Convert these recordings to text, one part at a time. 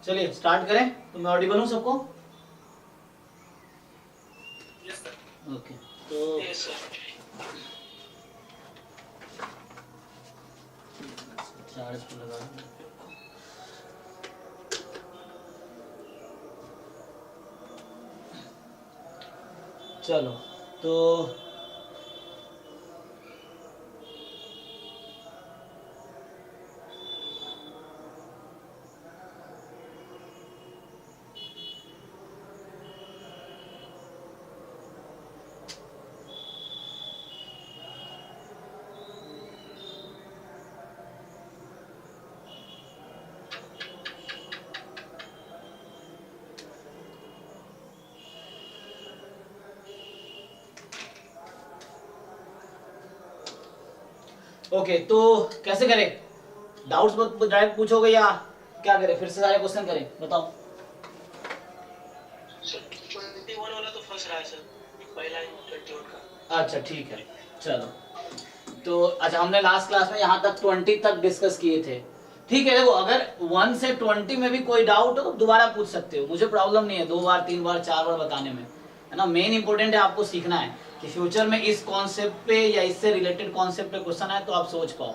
चलिए स्टार्ट करें। तो मैं ऑडिबल हूँ सबको? ओके तो चार्ज पे लगा दूं। चलो तो ओके तो कैसे करें? डाउट्स डायरेक्ट पूछोगे या क्या करें? फिर से सारे क्वेश्चन करें, बताओ। सर 21 वाला तो फंस रहा है सर, पहला 21 का। अच्छा ठीक है, चलो। तो अच्छा, हमने लास्ट क्लास में यहाँ तक 20 तक डिस्कस किए थे। ठीक है, देखो अगर 1 से 20 में भी कोई डाउट हो तो दोबारा पूछ सकते हो, मुझे प्रॉब्लम नहीं है 2 बार 3 बार 4 बार बताने में, है ना। मेन इंपॉर्टेंट है आपको सीखना है कि फ्यूचर में इस कॉन्सेप्ट पे या इससे रिलेटेड कॉन्सेप्ट पे क्वेश्चन आए तो आप सोच पाओ,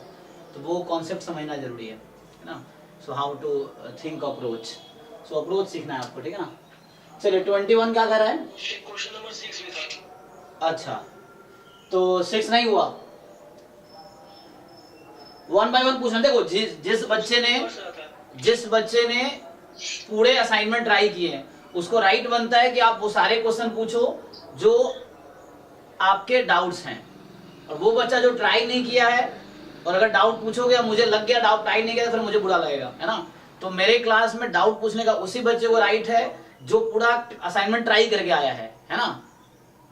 तो वो कॉन्सेप्ट समझना जरूरी है ना। So how to think approach, so approach सीखना है आपको, ठीक है ना। चलिए 21 क्या कर रहा है? क्वेश्चन नंबर 6 भी था। अच्छा तो 6 नहीं हुआ, 1 बाय 1 पूछना। देखो जिस बच्चे ने पूरे असाइनमेंट ट्राई किए हैं उसको राइट बनता है कि आप वो सारे क्वेश्चन पूछो जो आपके डाउट्स हैं, और वो बच्चा जो ट्राई नहीं किया है और अगर डाउट पूछोगे मुझे लग गया डाउट ट्राई नहीं किया तो फिर मुझे बुरा लगेगा, है ना। तो मेरे क्लास में डाउट पूछने का उसी बच्चे को राइट है जो पूरा असाइनमेंट ट्राई करके आया है ना।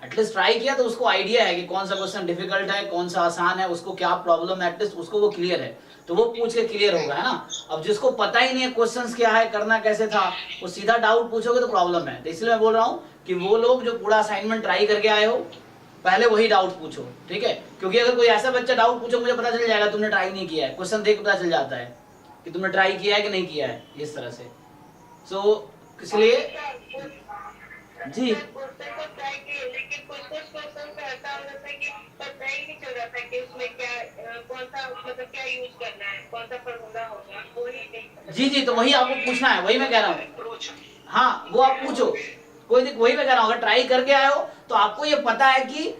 एटलीस्ट ट्राई किया तो उसको आइडिया है कि कौन सा क्वेश्चन डिफिकल्ट है कौन सा आसान है, उसको क्या प्रॉब्लम है, एटलीस्ट उसको वो क्लियर है, तो वो पूछ के क्लियर होगा, है ना। अब जिसको पता ही नहीं है क्वेश्चंस क्या है, करना कैसे था, वो सीधा डाउट पूछोगे तो प्रॉब्लम है। तो इसलिए मैं बोल रहा हूँ कि वो लोग जो पूरा असाइनमेंट ट्राई करके आए हो पहले वही डाउट पूछो, ठीक है। क्योंकि अगर कोई ऐसा बच्चा डाउट पूछो मुझे पता चल जाएगा तुमने ट्राई नहीं किया है, क्वेश्चन देख पता चल जाता है कि तुमने ट्राई किया है कि नहीं किया है, इस तरह से। सो इसलिए जी लेकिन कुछ क्वेश्चन पे ऐसा हो जाता है कि पता ही नहीं चल रहा कि उसमें क्या कौन सा मतलब क्या यूज करना है, कौन सा फॉर्मूला होगा वो ही नहीं। जी तो वही आपको पूछना है, वही मैं कह रहा हूँ। हाँ वो आप पूछो, वही मैं कह रहा हूँ, अगर ट्राई करके आए हो तो आपको ये पता है कि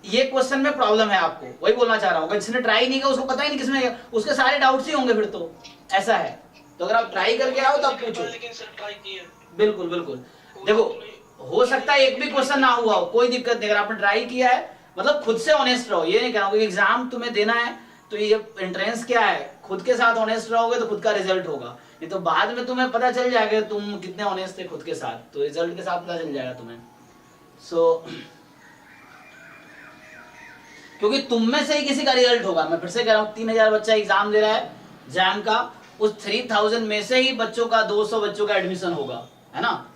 ये क्वेश्चन में प्रॉब्लम है, आपको वही बोलना चाह रहा हूँ। जिसने ट्राई नहीं किया उसको पता ही नहीं किसमें, उसके सारे डाउट्स ही होंगे फिर तो, ऐसा है। तो अगर आप ट्राई करके आओ तो आप पूछो। बिल्कुल बिल्कुल, देखो हो सकता है एक भी क्वेश्चन ना हुआ हो, कोई दिक्कत नहीं। अगर आपने ट्राई किया है मतलब खुद से ऑनेस्ट रहो, ये नहीं कह रहा हूँ कि एग्जाम तुम्हें देना है तो ये एंट्रेंस क्या है, खुद के साथ ऑनेस्ट रहोगे तो खुद का रिजल्ट होगा, नहीं तो बाद में तुम्हें पता चल जाएगा तुम कितने ऑनेस्ट थे खुद के साथ, तो रिजल्ट के साथ पता चल जाएगा तुम्हें। सो क्योंकि तुम में से ही किसी का रिजल्ट होगा। मैं फिर से कह रहा हूँ 3000 बच्चा एग्जाम दे रहा है जैम का, उस 3000 में से ही बच्चों का 200 बच्चों का एडमिशन होगा, है ना।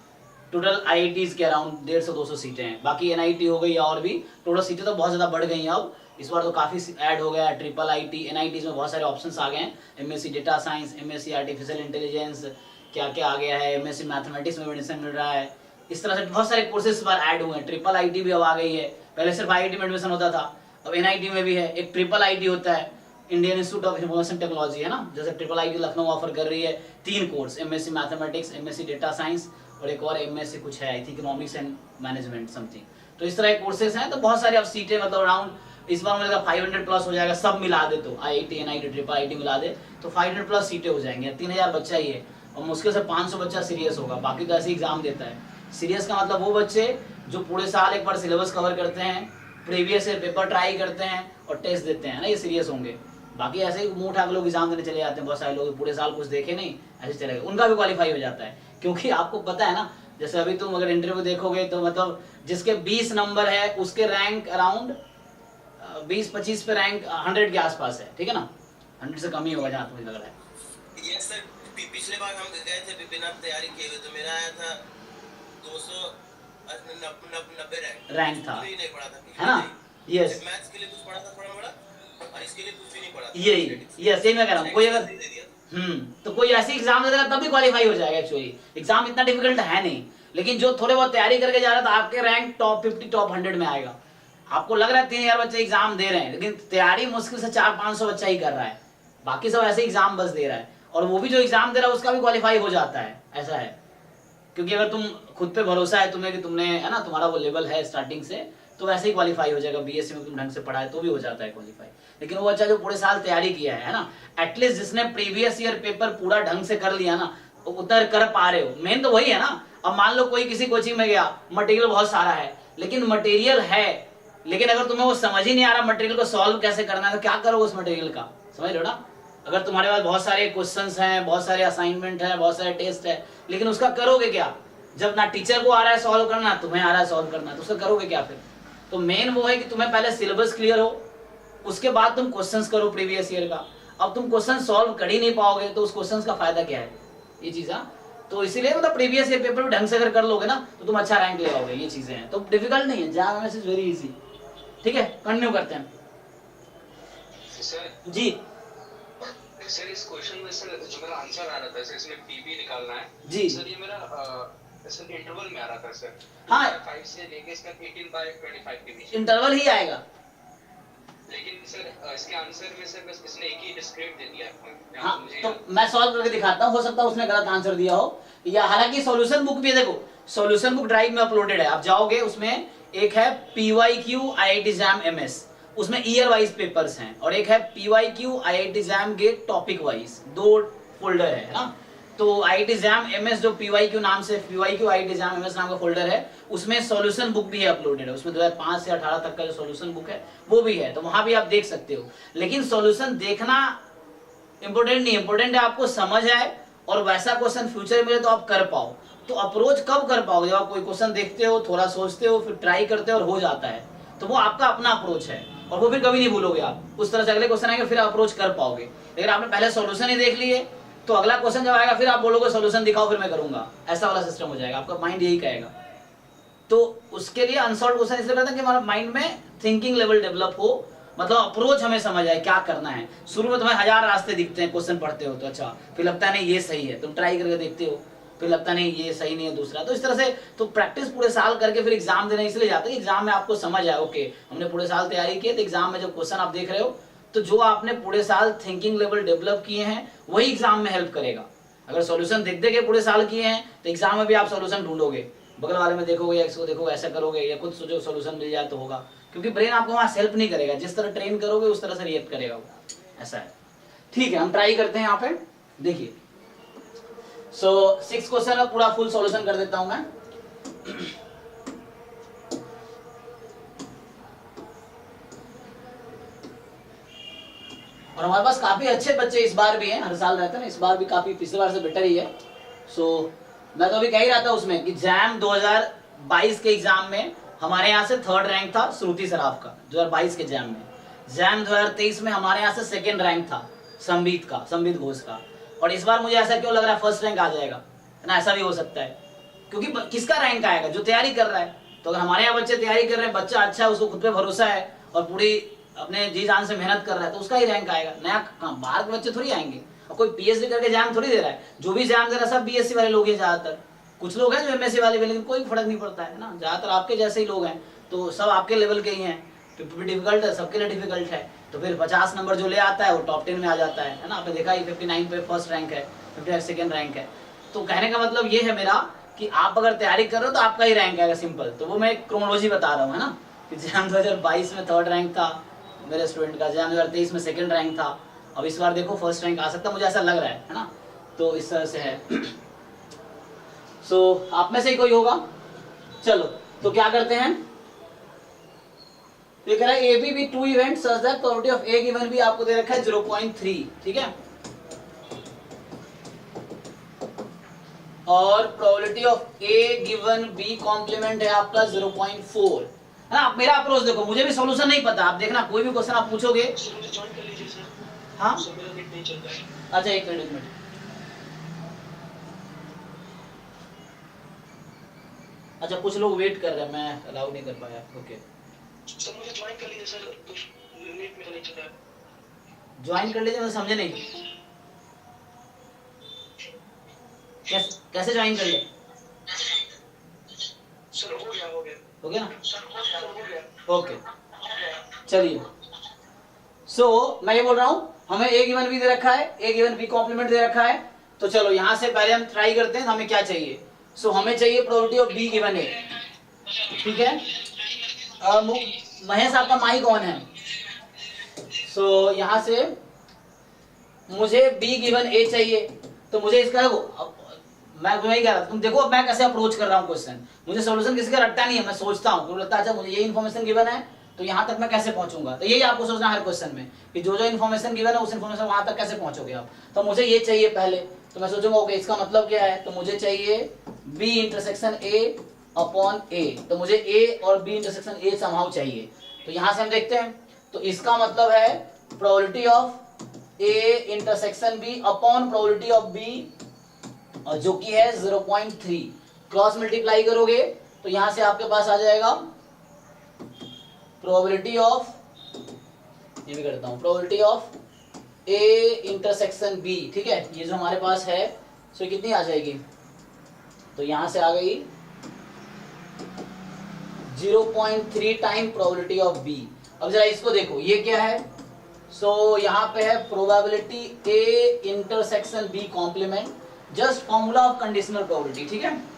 टोटल आईआईटीज के अराउंड 150-200 सीटें हैं, बाकी एनआईटी हो गई और भी टोटल सीटें तो बहुत ज्यादा बढ़ गई हैं अब, इस बार तो काफी ऐड हो गया है। ट्रिपल आईटी एनआईटीज में बहुत सारे ऑप्शंस आ गए हैं, MSc data science, MSc artificial intelligence, क्या क्या आ गया है, एमएससी मैथमेटिक्स में एडमिशन मिल रहा है। इस तरह से बहुत सारे कोर्सेज इस बार ऐड हुए हैं। ट्रिपल आईटी भी अब आ गई है, पहले सिर्फ आईआईटी में एडमिशन होता था, अब एनआईटी में भी है। एक ट्रिपल आईटी होता है, Indian institute of information technology, है ना। जैसे ट्रिपल आईटी लखनऊ ऑफर कर रही है 3 course, MSc mathematics, MSc data science और एक और एमएससी कुछ है I think economics and management something. तो इस तरह के कोर्सेज हैं, तो बहुत सारे अब सीटें मतलब अराउंड इस बार मुझे 500 प्लस हो जाएगा, सब मिला दे तो आईआईटी एनआईटी ट्रिपल आईटी मिला दे तो 500 प्लस सीटें हो जाएंगी। 3000 बच्चा ही है और मुश्किल से 500 बच्चा सीरियस होगा, बाकी तो ऐसे एग्जाम देता है। सीरियस का मतलब वो बच्चे जो पूरे साल एक बार सिलेबस कवर करते हैं, प्रीवियस पेपर ट्राई करते हैं और टेस्ट देते हैं ना, ये सीरियस होंगे। बाकी ऐसे ही मुंह उठा के लोग एग्जाम देने चले जाते हैं, बहुत सारे लोग पूरे साल कुछ देखे नहीं ऐसे चले गए, उनका भी क्वालिफाई हो जाता है। क्योंकि आपको पता है ना, जैसे अभी तुम अगर इंटरव्यू देखोगे तो मतलब जिसके 20 नंबर है उसके रैंक अराउंड 20-25 पे रैंक 100 के आसपास है, ठीक है ना। 100 से कम ही होगा जहाँ मुझे लग रहा है। यस सर, पिछले बार हम गए थे बिना तैयारी किए हुए, तो मेरा आया था 290 रैंक था, नहीं पढ़ा था, है ना। यस, मैथ्स के लिए कुछ पढ़ा था थोड़ा मोड़ा और इसके लिए कुछ भी नहीं पढ़ा था। यही मैं कह रहा हूँ। कोई अगर तो कोई ऐसी एग्जाम दे देगा तब भी क्वालिफाई हो जाएगा। एक्चुअली एग्जाम इतना डिफिकल्ट है नहीं, लेकिन जो थोड़े बहुत तैयारी करके जा रहा है तो आपके रैंक टॉप 50 टॉप 100 में आएगा। आपको लग रहा है 3000 बच्चे एग्जाम दे रहे हैं, लेकिन तैयारी मुश्किल से 400-500 बच्चा ही कर रहा है, बाकी सब ऐसे एग्जाम बस दे रहा है। और वो भी जो एग्जाम दे रहा है उसका भी क्वालिफाई हो जाता है, ऐसा है। क्योंकि अगर तुम खुद पे भरोसा है तुम्हें कि तुमने, है ना, तुम्हारा वो लेवल है स्टार्टिंग से, तो वैसे ही क्वालिफाई हो जाएगा। बीएससी में तुम ढंग से पढ़ा है तो भी हो जाता है क्वालिफाई। लेकिन वो बच्चा जो पूरे साल तैयारी किया है ना, एटलीस्ट जिसने प्रीवियस ईयर पेपर पूरा ढंग से कर लिया ना, उतना कर पा रहे हो, मेन तो वही है ना। अब मान लो कोई किसी कोचिंग में गया, मटेरियल बहुत सारा है, लेकिन मटेरियल है, लेकिन अगर तुम्हें वो समझ ही नहीं आ रहा मटेरियल को सॉल्व कैसे करना है, तो क्या करोगे उस मटेरियल का, समझ लो ना। अगर तुम्हारे पास बहुत सारे क्वेश्चंस हैं, बहुत सारे असाइनमेंट है, बहुत सारे टेस्ट है, लेकिन उसका करोगे क्या जब ना टीचर को आ रहा है सॉल्व करना, तुम्हें आ रहा है सॉल्व करना, तो उसका करोगे क्या फिर। तो मेन वो है कि तुम्हें पहले सिलेबस क्लियर हो, उसके बाद तुम क्वेश्चंस करो प्रीवियस ईयर का। अब तुम क्वेश्चन सॉल्व कर ही नहीं पाओगे तो उस क्वेश्चन का फायदा क्या है, ये चीज। तो इसीलिए मतलब प्रीवियस ईयर पेपर ढंग से अगर कर लोगे ना तो तुम अच्छा रैंक ले आओगे। ये चीजें हैं तो डिफिकल्ट नहीं है, jam MS is very easy. ठीक है, कंटिन्यू करते हैं सर। जी। सर इस क्वेश्चन में सर जो मेरा आंसर आ रहा था सर, इसमें पीबी निकालना है जी सर, ये मेरा सर इंटरवल में आ रहा था सर। हाँ, 5 से लेके इसका 18/25 के बीच इंटरवल ही आएगा। लेकिन सर इसके आंसर में सर बस इसने एक ही डिस्क्रिप्ट दे दिया है। हाँ, तो मैं सॉल्व करके दिखाता हूँ, हो सकता है उसने गलत आंसर दिया हो, या हालांकि सॉल्यूशन बुक भी है, देखो सॉल्यूशन बुक ड्राइव में अपलोडेड है, आप जाओगे उसमें एक है PYQ IIT JAM MS, उसमें ईयर वाइज पेपर्स हैं, और एक है PYQ IIT JAM के टॉपिक वाइज, दो फोल्डर है ना। तो IIT JAM MS जो PYQ नाम से, PYQ IIT JAM MS नाम का फोल्डर है, उसमें सॉल्यूशन बुक भी है अपलोडेड है, उसमें 2005 से 18 तक का जो सॉल्यूशन बुक है वो भी है, तो वहां भी आप देख सकते हो। लेकिन सॉल्यूशन देखना इंपॉर्टेंट नहीं, इंपॉर्टेंट है आपको समझ आए और वैसा क्वेश्चन फ्यूचर में मिले तो आप कर पाओ। तो अप्रोच कब कर पाओगे, जब आप कोई क्वेश्चन देखते हो, थोड़ा सोचते हो, फिर ट्राई करते हो और हो जाता है, तो वो आपका अपना अप्रोच है, और वो फिर कभी नहीं भूलोगे आप। उस तरह से अगले क्वेश्चन आएंगे फिर अप्रोच कर पाओगे। लेकिन आपने पहले सॉल्यूशन ही देख लिए तो अगला क्वेश्चन जब आएगा फिर आप बोलोगे सॉल्यूशन दिखाओ फिर मैं करूंगा, ऐसा वाला सिस्टम हो जाएगा, आपका माइंड यही कहेगा। तो उसके लिए अनसॉल्व क्वेश्चन इसलिए कहते हैं कि हमारा माइंड में थिंकिंग लेवल डेवलप हो, मतलब अप्रोच हमें समझ आए क्या करना है। शुरू में तुम्हें 1000 रास्ते दिखते हैं, क्वेश्चन पढ़ते हो तो अच्छा, फिर लगता है नहीं ये सही है, तुम ट्राई करके देखते हो, फिर लगता नहीं ये सही नहीं है दूसरा। तो इस तरह से तो प्रैक्टिस पूरे साल करके फिर एग्जाम देने इसलिए जाते हैं, एग्जाम में आपको समझ आए, ओके हमने पूरे साल तैयारी की है, तो एग्जाम में जब क्वेश्चन आप देख रहे हो तो जो आपने पूरे साल थिंकिंग लेवल डेवलप किए हैं वही एग्जाम में हेल्प करेगा। अगर सॉल्यूशन देख के पूरे साल किए हैं तो एग्जाम में भी आप सॉल्यूशन ढूंढोगे, बगल वाले में देखोगे, एक्स को देखोगे, ऐसा करोगे, या खुद सोचो सॉल्यूशन मिल जाए तो होगा, क्योंकि ब्रेन आपको वहां हेल्प नहीं करेगा, जिस तरह ट्रेन करोगे उस तरह से रिएक्ट करेगा वो, ऐसा है। ठीक है, हम ट्राई करते हैं यहाँ पे, देखिए। सो 6 क्वेश्चन का पूरा फुल सॉल्यूशन कर देता हूं मैं। और हमारे पास काफी अच्छे बच्चे इस बार भी हैं, हर साल रहते हैं ना, इस बार भी काफी पिछले बार से बेटर ही है। सो मैं तो अभी कह ही रहा था उसमें कि जैम 2022 के एग्जाम में हमारे यहाँ से 3rd रैंक था श्रुति सराफ का 2022 के जैम में। जैम 2023 में हमारे यहाँ से 2nd रैंक था संबित घोष का। और इस बार मुझे ऐसा क्यों लग रहा है 1st रैंक आ जाएगा, है ना, ऐसा भी हो सकता है, क्योंकि किसका रैंक आएगा, जो तैयारी कर रहा है। तो अगर हमारे यहाँ बच्चे तैयारी कर रहे हैं, बच्चा अच्छा है, उसको खुद पे भरोसा है और पूरी अपने जी जान से मेहनत कर रहा है, तो उसका ही रैंक आएगा। नया बाहर के बच्चे थोड़ी आएंगे, और कोई PhD करके एग्जाम थोड़ी दे रहा है, जो भी एग्जाम दे रहा है सब BSc वाले लोग हैं ज्यादातर, कुछ लोग हैं जो MSc वाले भी, लेकिन कोई फर्क नहीं पड़ता है ना, ज्यादातर आपके जैसे ही लोग हैं, तो सब आपके लेवल के ही हैं। डिफिकल्ट है, सबके लिए डिफिकल्ट है, तो फिर 50 नंबर जो ले आता है वो टॉप 10 में आ जाता है ना। आपने देखा ही 59 पे 1st रैंक है, 58 2nd रैंक है। तो कहने का मतलब ये है मेरा कि आप अगर तैयारी कर रहे हो तो आपका ही रैंक आएगा, सिंपल। तो वो मैं एक क्रोनोलॉजी बता रहा हूँ, है ना, कि जैम 2022 में 3rd रैंक था मेरे स्टूडेंट का, जैम 2023 में 2nd रैंक था, अब इस बार देखो 1st रैंक आ सकता, मुझे ऐसा लग रहा है ना। तो इस तरह से है। सो आप में से ही कोई होगा, चलो तो क्या करते हैं, ये कह रहा है AB भी 2 event such that probability of A given B आपको दे रखा है 0.3, ठीक है, और probability of A given B complement है आपका 0.4, है ना। आप मेरा अप्रोच देखो, मुझे भी सॉल्यूशन नहीं पता, आप देखना कोई भी क्वेश्चन आप पूछोगे। मुझे ज्वाइन कर लीजिए सर। हाँ सर मेरा नेट नहीं चल रहा है। अच्छा, एक मिनट। अच्छा, कुछ लोग वेट कर रहे हैं, मैं अलाउ नहीं कर पाया, ओके। सर मुझे ज्वाइन कर लीजिए सर, नेट मेरा नहीं चल रहा है। ज्वाइन कर लीजिए, मैं समझे नहीं। कैसे ज्वाइन कर ले? सर हो गया हो गया ना? सर हो गया ओके चलिए। सो मैं ये बोल रहा हूं हमें ए गिवन बी दे रखा है, ए गिवन बी कॉम्प्लीमेंट दे रखा है। तो चलो यहां से पहले हम ट्राई करते हैं हमें क्या चाहिए। सो हमें चाहिए प्रोबेबिलिटी ऑफ बी गिवन ए, ठीक है। महेश आपका माई कौन है? सो यहां से मुझे बी गिवन ए चाहिए, तो मुझे इसका मैं तुम्हें कह रहा था, तुम देखो अब मैं कैसे अप्रोच कर रहा हूँ क्वेश्चन। मुझे सॉल्यूशन किसी का रटता नहीं है, मैं सोचता हूँ क्योंकि लगता है अच्छा मुझे ये इन्फॉर्मेशन गिवन है तो यहाँ तक मैं कैसे पहुंचूंगा। तो यही आपको सोचना है हर क्वेश्चन में कि जो जो इन्फॉर्मेशन गिवन है उस इन्फॉर्मेशन वहां तक कैसे पहुंचोगे आप। तो मुझे ये चाहिए पहले, तो मैं सोचूंगा ओके इसका मतलब क्या है, तो मुझे चाहिए बी इंटरसेक्शन ए अपॉन ए। तो मुझे ए और बी इंटरसेक्शन ए समहाउ चाहिए। तो यहाँ से हम देखते हैं, तो इसका मतलब है probability of A intersection B upon probability of B, और जो कि है 0.3। क्रॉस मल्टीप्लाई करोगे तो यहां से आपके पास आ जाएगा प्रोबेबिलिटी ऑफ, ये भी करता हूं, probability of A intersection B, ठीक है। ये जो हमारे पास है सो कितनी आ जाएगी, तो यहां से आ गई 0.3 टाइम प्रोबेबिलिटी ऑफ बी। अब जरा इसको देखो ये क्या है। सो यहाँ पे है probability A intersection B complement, just formula of conditional probability, ठीक है।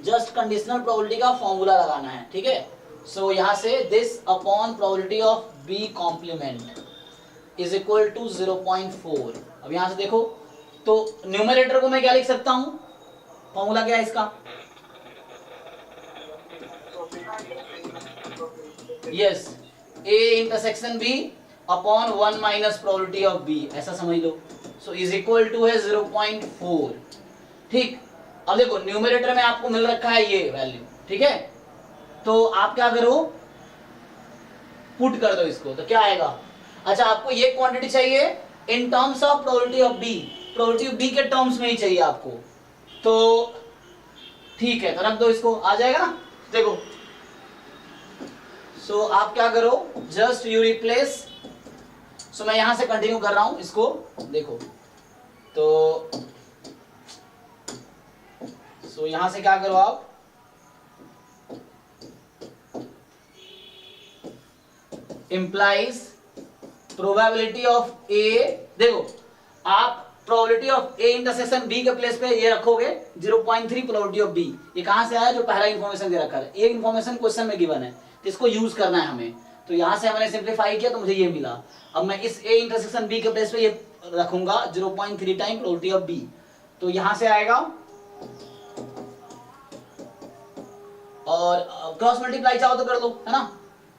जस्ट कंडीशनल प्रोबेबिलिटी का फॉर्मूला लगाना है, ठीक है। सो यहां से this upon probability of B complement is equal to 0.4। अब यहां से देखो तो न्यूमरेटर को मैं क्या लिख सकता हूं, फॉर्मूला क्या है इसका, yes A intersection B upon 1 minus probability of B, ऐसा समझ लो। सो इज इक्वल टू है 0.4, ठीक। अब देखो न्यूमरेटर में आपको मिल रखा है ये वैल्यू, ठीक है। तो आप क्या करो, पुट कर दो इसको, तो क्या आएगा, अच्छा आपको ये क्वांटिटी चाहिए in terms of probability of B, probability of B के टर्म्स में ही चाहिए आपको, तो ठीक है, तो रख दो इसको, आ जाएगा ना। देखो सो आप क्या करो, जस्ट यू रिप्लेस, सो मैं यहां से कंटिन्यू कर रहा हूं इसको, देखो तो सो यहां से क्या करो आप, इंप्लाइज प्रोबेबिलिटी ऑफ ए, देखो आप probability of A intersection B के प्लेस पे ये रखोगे 0.3 प्रोबेबिलिटी ऑफ बी। ये कहां से आया, जो पहला इंफॉर्मेशन दे रखा है, एक इंफॉर्मेशन क्वेश्चन में गिवन है, तो इसको यूज करना है हमें। तो यहां से मैंने सिंप्लीफाई किया तो मुझे ये मिला। अब मैं इस ए इंटरसेक्शन बी के प्लेस पे ये रखूंगा 0.3 टाइम प्रोबेबिलिटी ऑफ बी, तो यहां से आएगा और क्रॉस मल्टीप्लाई चाहो तो कर लो, है ना।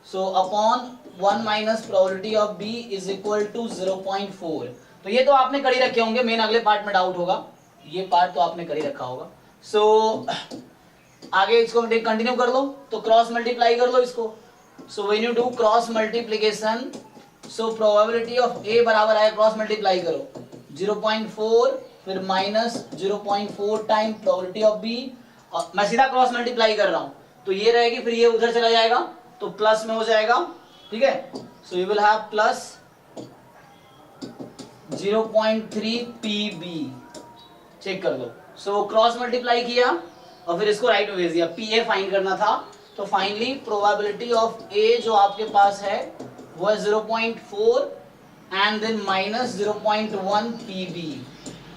So upon 1 minus probability of B is equal to 0.4। तो ये तो आपने कर ही रखे होंगे, मेन अगले पार्ट में डाउट होगा, ये पार्ट तो आपने कर ही रखा होगा। सो आगे इसको कंटिन्यू कर लो, तो क्रॉस मल्टीप्लाई कर लो इसको। So when you do cross multiplication, so probability of A बराबर आए, क्रॉस मल्टीप्लाई करो 0.4 फिर minus 0.4 time probability of B, और मैं सीधा क्रॉस मल्टीप्लाई कर रहा हूं, तो ये रहेगी, फिर ये उधर चला जाएगा तो प्लस में हो जाएगा, ठीक है। So you will have plus 0.3 PB, check कर लो। सो क्रॉस मल्टीप्लाई किया और फिर इसको राइट में भेज दिया, पी ए फाइंड करना था, तो फाइनली प्रोबेबिलिटी ऑफ ए जो आपके पास है वो है 0.4 and then minus 0.1 PB.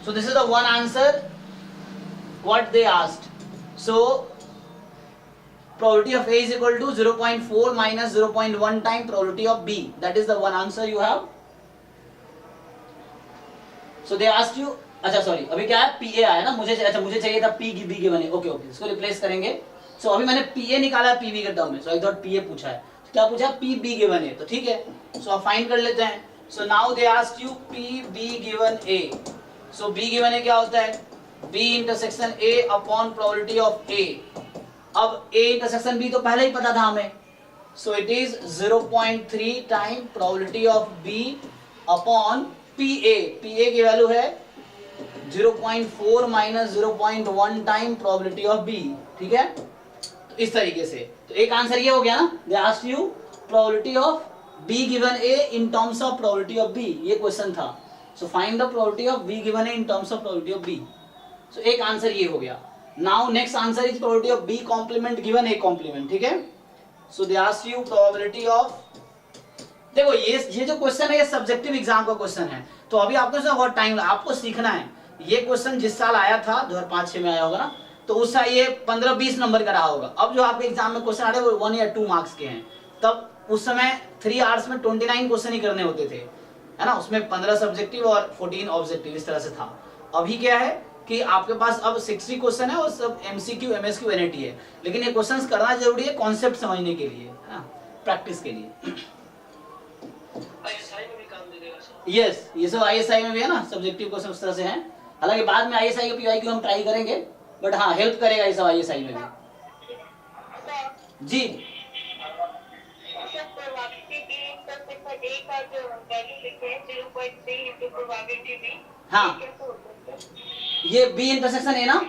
So this is the one answer what they asked. So probability of A is equal to 0.4 minus 0.1 time probability of B. That is the one answer you have. So they asked you, अच्छा sorry अभी क्या है, PA आया ना, मुझे अच्छा मुझे चाहिए था P B के बने, ओके ओके, इसको रिप्लेस करेंगे। सो अभी मैंने PA निकाला PB के टर्म में, सो आई थॉट PA पूछा है, तो क्या पूछा, PB गिवन है, तो ठीक है। सो आप फाइंड कर लेते हैं। So now they asked you PB given A। So B given है क्या होता है, B intersection A upon probability of A। अब A इंटरसेक्शन B तो पहले ही पता था हमें, so it is 0.3 time probability of B upon PA। PA की वैल्यू है 0.4 minus 0.1 time probability of B, ठीक है। तो इस तरीके से, तो एक आंसर ये हो गया ना, they asked you probability of B given A in terms of probability of B, ये क्वेश्चन था। So find the probability of B given है in terms of probability of B. So एक आंसर ये हो गया। Now next answer is probability of B complement given A complement, ठीक है। So they ask you probability of, देखो ये जो क्वेश्चन है ये सब्जेक्टिव एग्जाम का क्वेश्चन है, तो अभी आपको बहुत टाइम, आपको सीखना है। ये क्वेश्चन जिस साल आया था 2005-6 में आया होगा ना, तो उस साल ये 15-20 नंबर का रहा होगा। अब जो आपके एग्जाम में क्वेश्चन आ रहे हैं वो 1 या 2 मार्क्स के हैं। तब उस समय 3 आवर्स में 29 क्वेश्चन ही करने होते थे, है ना, उसमें 15 सब्जेक्टिव और 14 ऑब्जेक्टिव, इस तरह से था। अभी क्या है कि आपके पास अब 60 क्वेश्चन है और सब MCQ, MSQ, NAT है, लेकिन ये क्वेश्चंस करना जरूरी है कॉन्सेप्ट समझने के लिए, है ना, प्रैक्टिस के लिए। यस, ये सब ISI में भी है ना, सब्जेक्टिव क्वेश्चन उस तरह से हैं। हालांकि बाद में ISI के PYQ हम ट्राई करेंगे, बट हाँ हेल्प करेगा ये सब ISI में भी। जी हाँ, ये B इंटरसेक्शन है ना,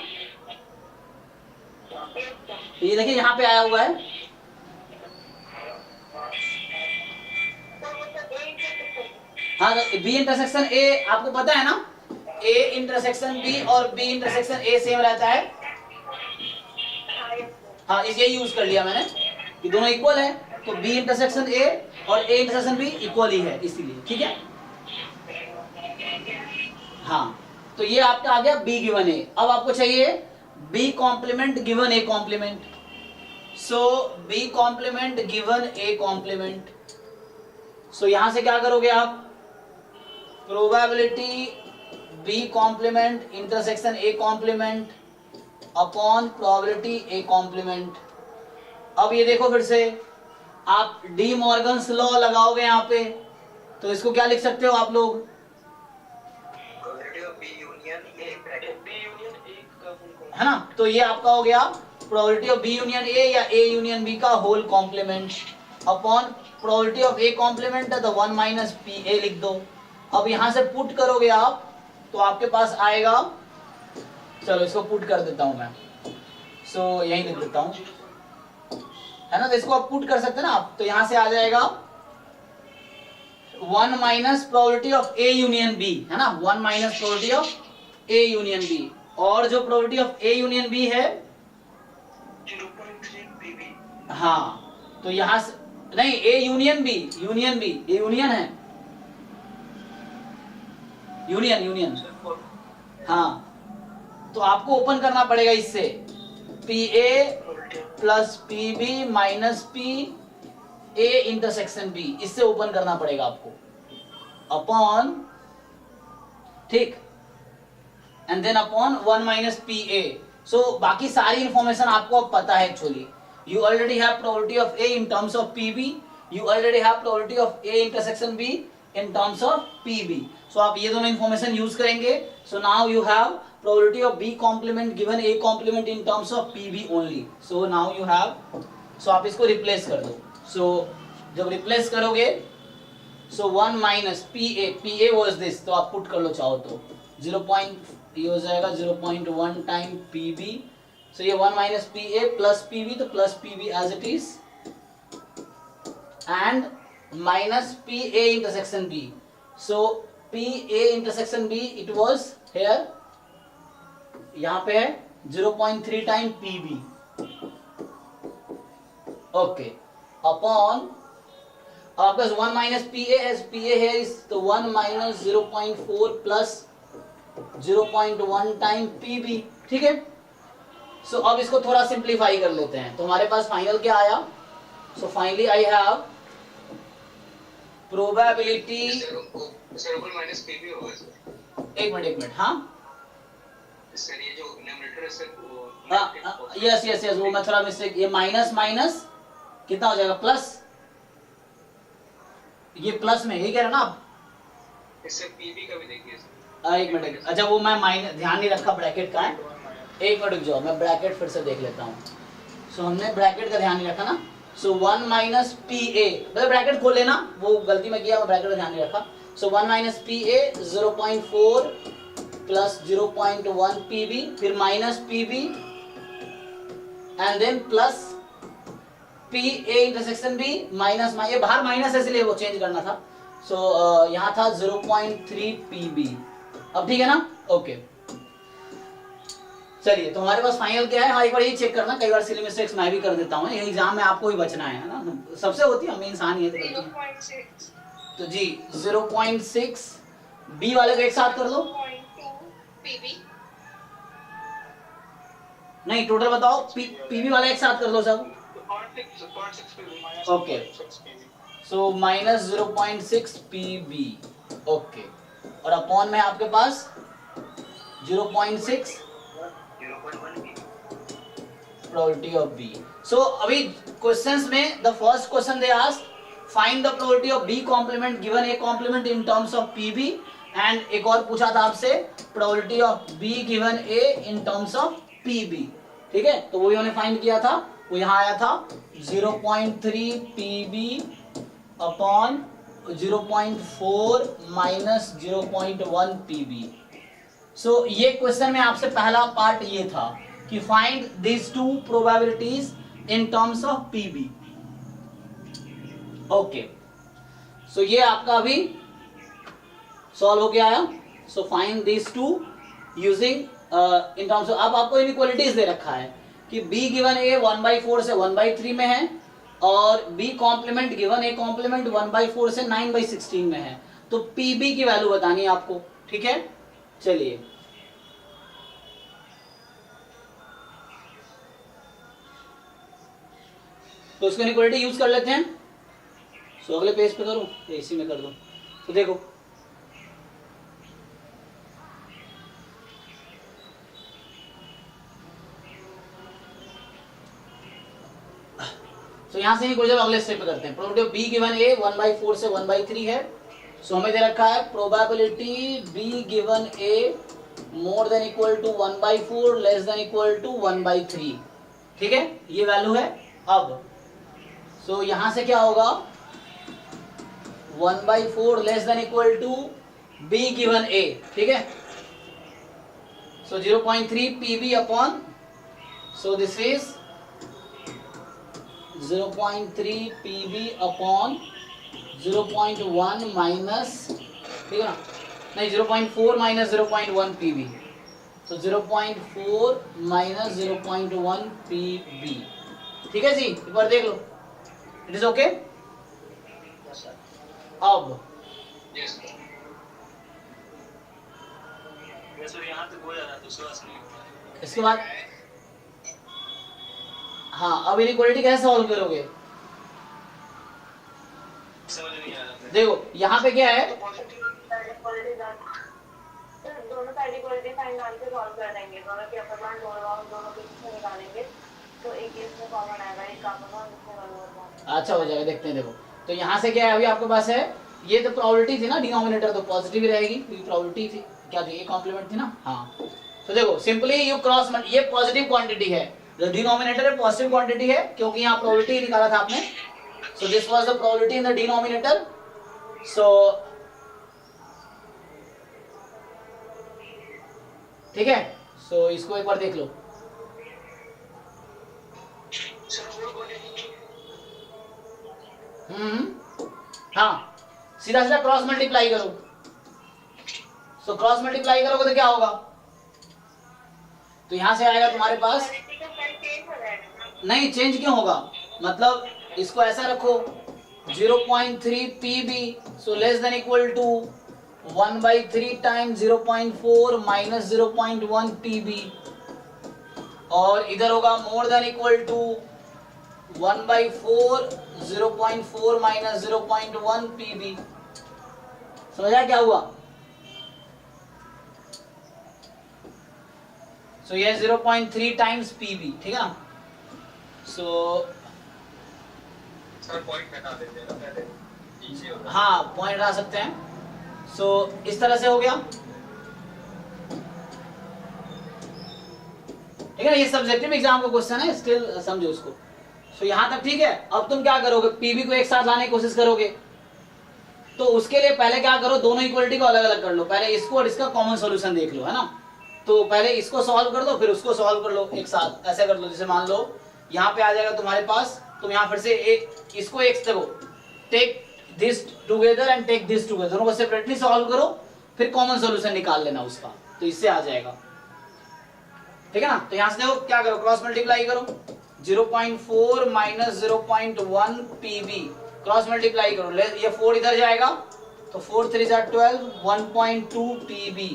ये देखिए यहाँ पे आया हुआ है। हाँ, B इंटरसेक्शन A आपको पता है ना, A इंटरसेक्शन B और B इंटरसेक्शन A सेम रहता है। हाँ, इस यही यूज कर लिया मैंने कि दोनों इक्वल है, तो B इंटरसेक्शन A और A इंटरसेक्शन B इक्वल ही है, इसीलिए, ठीक है। हाँ, तो ये आपका आ गया B गिवन A। अब आपको चाहिए B complement given A complement. So B complement given A complement. So यहां से क्या करोगे आप, probability B complement intersection A complement upon probability A complement. अब ये देखो फिर से आप डी मॉर्गन्स लॉ लगाओगे यहाँ पे, तो इसको क्या लिख सकते हो आप लोग, है ना। तो ये आपका हो गया probability of B union A या A यूनियन B का whole complement upon probability of A complement है तो 1 माइनस PA लिख दो। अब यहां से पुट करोगे आप तो आपके पास आएगा, चलो इसको पुट कर देता हूं मैं, सो यही लिख देता हूं, है ना। तो इसको आप पुट कर सकते हैं ना आप, तो यहां से आ जाएगा 1 minus probability of A union B, है ना, 1 minus probability of A union B, और जो probability of A union B है 0.3 PB। हाँ, तो यहां से नहीं, A union B, union B, A union है, यूनियन, हाँ, तो आपको ओपन करना पड़ेगा इससे, PA plus PB minus PA intersection B, इससे ओपन करना पड़ेगा आपको, अपॉन, ठीक, and then upon 1 minus PA। So बाकी सारी इंफॉर्मेशन आपको अब पता है actually. You already have probability of A in terms of PB. You already have probability of A intersection B in terms of PB. So आप ये दोनों information use करेंगे. So now you have probability of B complement given A complement in terms of PB only. So now you have, so आप इसको replace कर दो. So जब replace करोगे, so 1 minus PA was this, तो आप put कर लो चाहो तो 0. ये हो जाएगा 0.1 टाइम PB. So ये 1 minus PA plus PB, तो plus PB as it is, and minus PA intersection B. So PA intersection B it was here, यहाँ पे है 0.3 टाइम PB, okay, upon आपका 1 minus PA as PA here is the 1 minus 0.4 plus 0.1 time PB, ठीक है। सो अब इसको थोड़ा simplify कर लेते हैं, तो हमारे पास फाइनल क्या आया, so finally I have probability, एक मिनट, हाँ सर ये जो न्यूमरेटर है सर, यस वो मैं थोड़ा मिस्टेक, ये माइनस माइनस कितना हो जाएगा, प्लस, ये प्लस में यही कह रहे ना आप, सर पीबी का भी देखिए सर। एक मिनट, अच्छा वो मैं माइनस ध्यान नहीं रखा ब्रैकेट का है, एक मिनट रुक जाओ, मैं ब्रैकेट फिर से देख लेता हूँ। सो हमने ब्रैकेट का ध्यान नहीं रखा ना, सो 1 माइनस PA, मतलब ब्रैकेट खोल लेना, वो गलती में किया, मैं ब्रैकेट का ध्यान नहीं रखा। So 1 minus PA 0.4 plus 0.1 PB, फिर minus PB and then plus PA intersection B minus, ये बाहर माइनस है इसलिए वो चेंज करना था। सो यहाँ था 0.3 pb। अब ठीक है ना? ओके चलिए, तो हमारे पास फाइनल क्या है? हाँ एक बार ये चेक करना, कई बार सिली मिस्टेक्स मैं भी कर देता हूँ, ये एग्जाम में आपको ही बचना है ना, सबसे होती है, हम इंसान ही है तो गलती। 0.6 तो जी 0.6 बी वाले को एक साथ कर लो। 0.2 pb नहीं टोटल बताओ, पीबी वाला एक साथ कर दो सब। 0.6 PB okay so minus 0.6 PB. Okay और अपॉन में आपके पास 0.6 प्रोबेबिलिटी ऑफ बी। सो अभी क्वेश्चंस में the first question they ask find the probability of B complement given A complement in terms of PB, and एक और पूछा था आपसे probability of B given A in terms of PB. ठीक है, तो वही हमने फाइंड किया था, वो यहाँ आया था 0.3 PB upon 0.4 minus 0.1 PB. So ये क्वेश्चन में आपसे पहला पार्ट ये था कि find this two probabilities in terms of PB. Okay so ये आपका अभी सॉल्व हो गया आया। So find this two using in terms of, अब आपको इनइक्वालिटीज दे रखा है कि b गिवन a 1/4 से 1/3 में है और b complement given a complement 1/4 से 9/16 में है, तो pb की वैल्यू बतानी है आपको। ठीक है, चलिए तो उसको इनइक्वालिटी यूज कर लेते हैं। सो अगले पेज पे करूं या इसी में कर दूं? तो देखो तो यहां से इनइक्वालिटी अगले स्टेप पे करते हैं। Probability of b given a 1/4 से 1/3 है। सो हमें दे रखा है probability b given a more than equal to 1/4 less than equal to 1/3। ठीक है, ये वैल्यू है। अब सो यहां से क्या होगा, 1/4 less than equal to b given a। ठीक है, so 0.3 pb upon, so this is 0.3 pb upon 0.1 minus, ठीक है ना, नहीं 0.4 माइनस 0.1 pb, तो 0.4 माइनस 0.1 pb। ठीक है जी, एक बार देख लो, इट इज ओके। अब इसके बाद हाँ, अब इनइक्वालिटी कैसे सॉल्व करोगे? समझ नहीं आ रहा। देखो यहाँ पे क्या है, दोनों साइड इक्वलिटी साइन डाल के सॉल्व कर देंगे, दोनों के अपर बाउंड लोअर बाउंड दोनों के बीच में निकालेंगे, तो एक केस में कॉमन आएगा, एक अपर बाउंड दूसरे का लोअर बाउंड। अच्छा हो जाएगा, देखते हैं। देखो तो यहाँ से क्या है, अभी आपके पास है ये तो प्रोबेबिलिटी थी ना, डिनोमिनेटर तो पॉजिटिव ही रहेगी क्योंकि प्रोबेबिलिटी थी, क्या थी, ए कॉम्प्लीमेंट थी ना। हाँ तो देखो सिंपली यू क्रॉस, ये पॉजिटिव क्वांटिटी है, जो डिनोमिनेटर है पॉजिटिव क्वांटिटी है क्योंकि यहाँ प्रोबेबिलिटी निकाला था आपने। So this was the probability in the denominator. So ठीक है, सो इसको एक बार देख लो। हाँ सीधा सीधा क्रॉस मल्टीप्लाई करो। सो क्रॉस मल्टीप्लाई करोगे तो क्या होगा, तो यहां से आएगा तुम्हारे पास, नहीं चेंज क्यों होगा, मतलब इसको ऐसा रखो 0.3 pb, so less than equal to 1/3 times 0.4 minus 0.1 pb, और इधर होगा more than equal to 1/4 0.4 minus 0.1 pb। समझा क्या हुआ? सो ये 0.3 टाइम्स pb, ठीक है ना। सो सर पॉइंट हटा देते हैं ना पहले, इजी होगा। हाँ पॉइंट हटा सकते हैं। सो इस तरह से हो गया, ठीक है ना, ये सब्जेक्टिव एग्जाम का क्वेश्चन है, स्टिल समझो उसको। सो यहां तक ठीक है। अब तुम क्या करोगे, पीबी को एक साथ लाने की कोशिश करोगे, तो उसके लिए पहले क्या करो, दोनों इक्वलिटी को अलग अलग कर लो, पहले इसको और इसका कॉमन सॉल्यूशन देख लो, है ना। तो पहले इसको सॉल्व कर दो फिर उसको सॉल्व कर लो एक साथ, ऐसे कर लो। जैसे मान लो यहाँ पे आ जाएगा तुम्हारे पास, तुम यहाँ फिर से इसको एक देखो, take this together and take this together, दोनों को सेपरेटली सॉल्व करो, फिर कॉमन सॉल्यूशन निकाल लेना उसका, तो इससे आ जाएगा, ठीक है ना। तो यहां से देखो क्या करो, क्रॉस मल्टीप्लाई करो, 0.4 माइनस 0.1 पीबी, क्रॉस मल्टीप्लाई करो, ये 4 इधर जाएगा तो 4 3 12, 1.2 पीबी।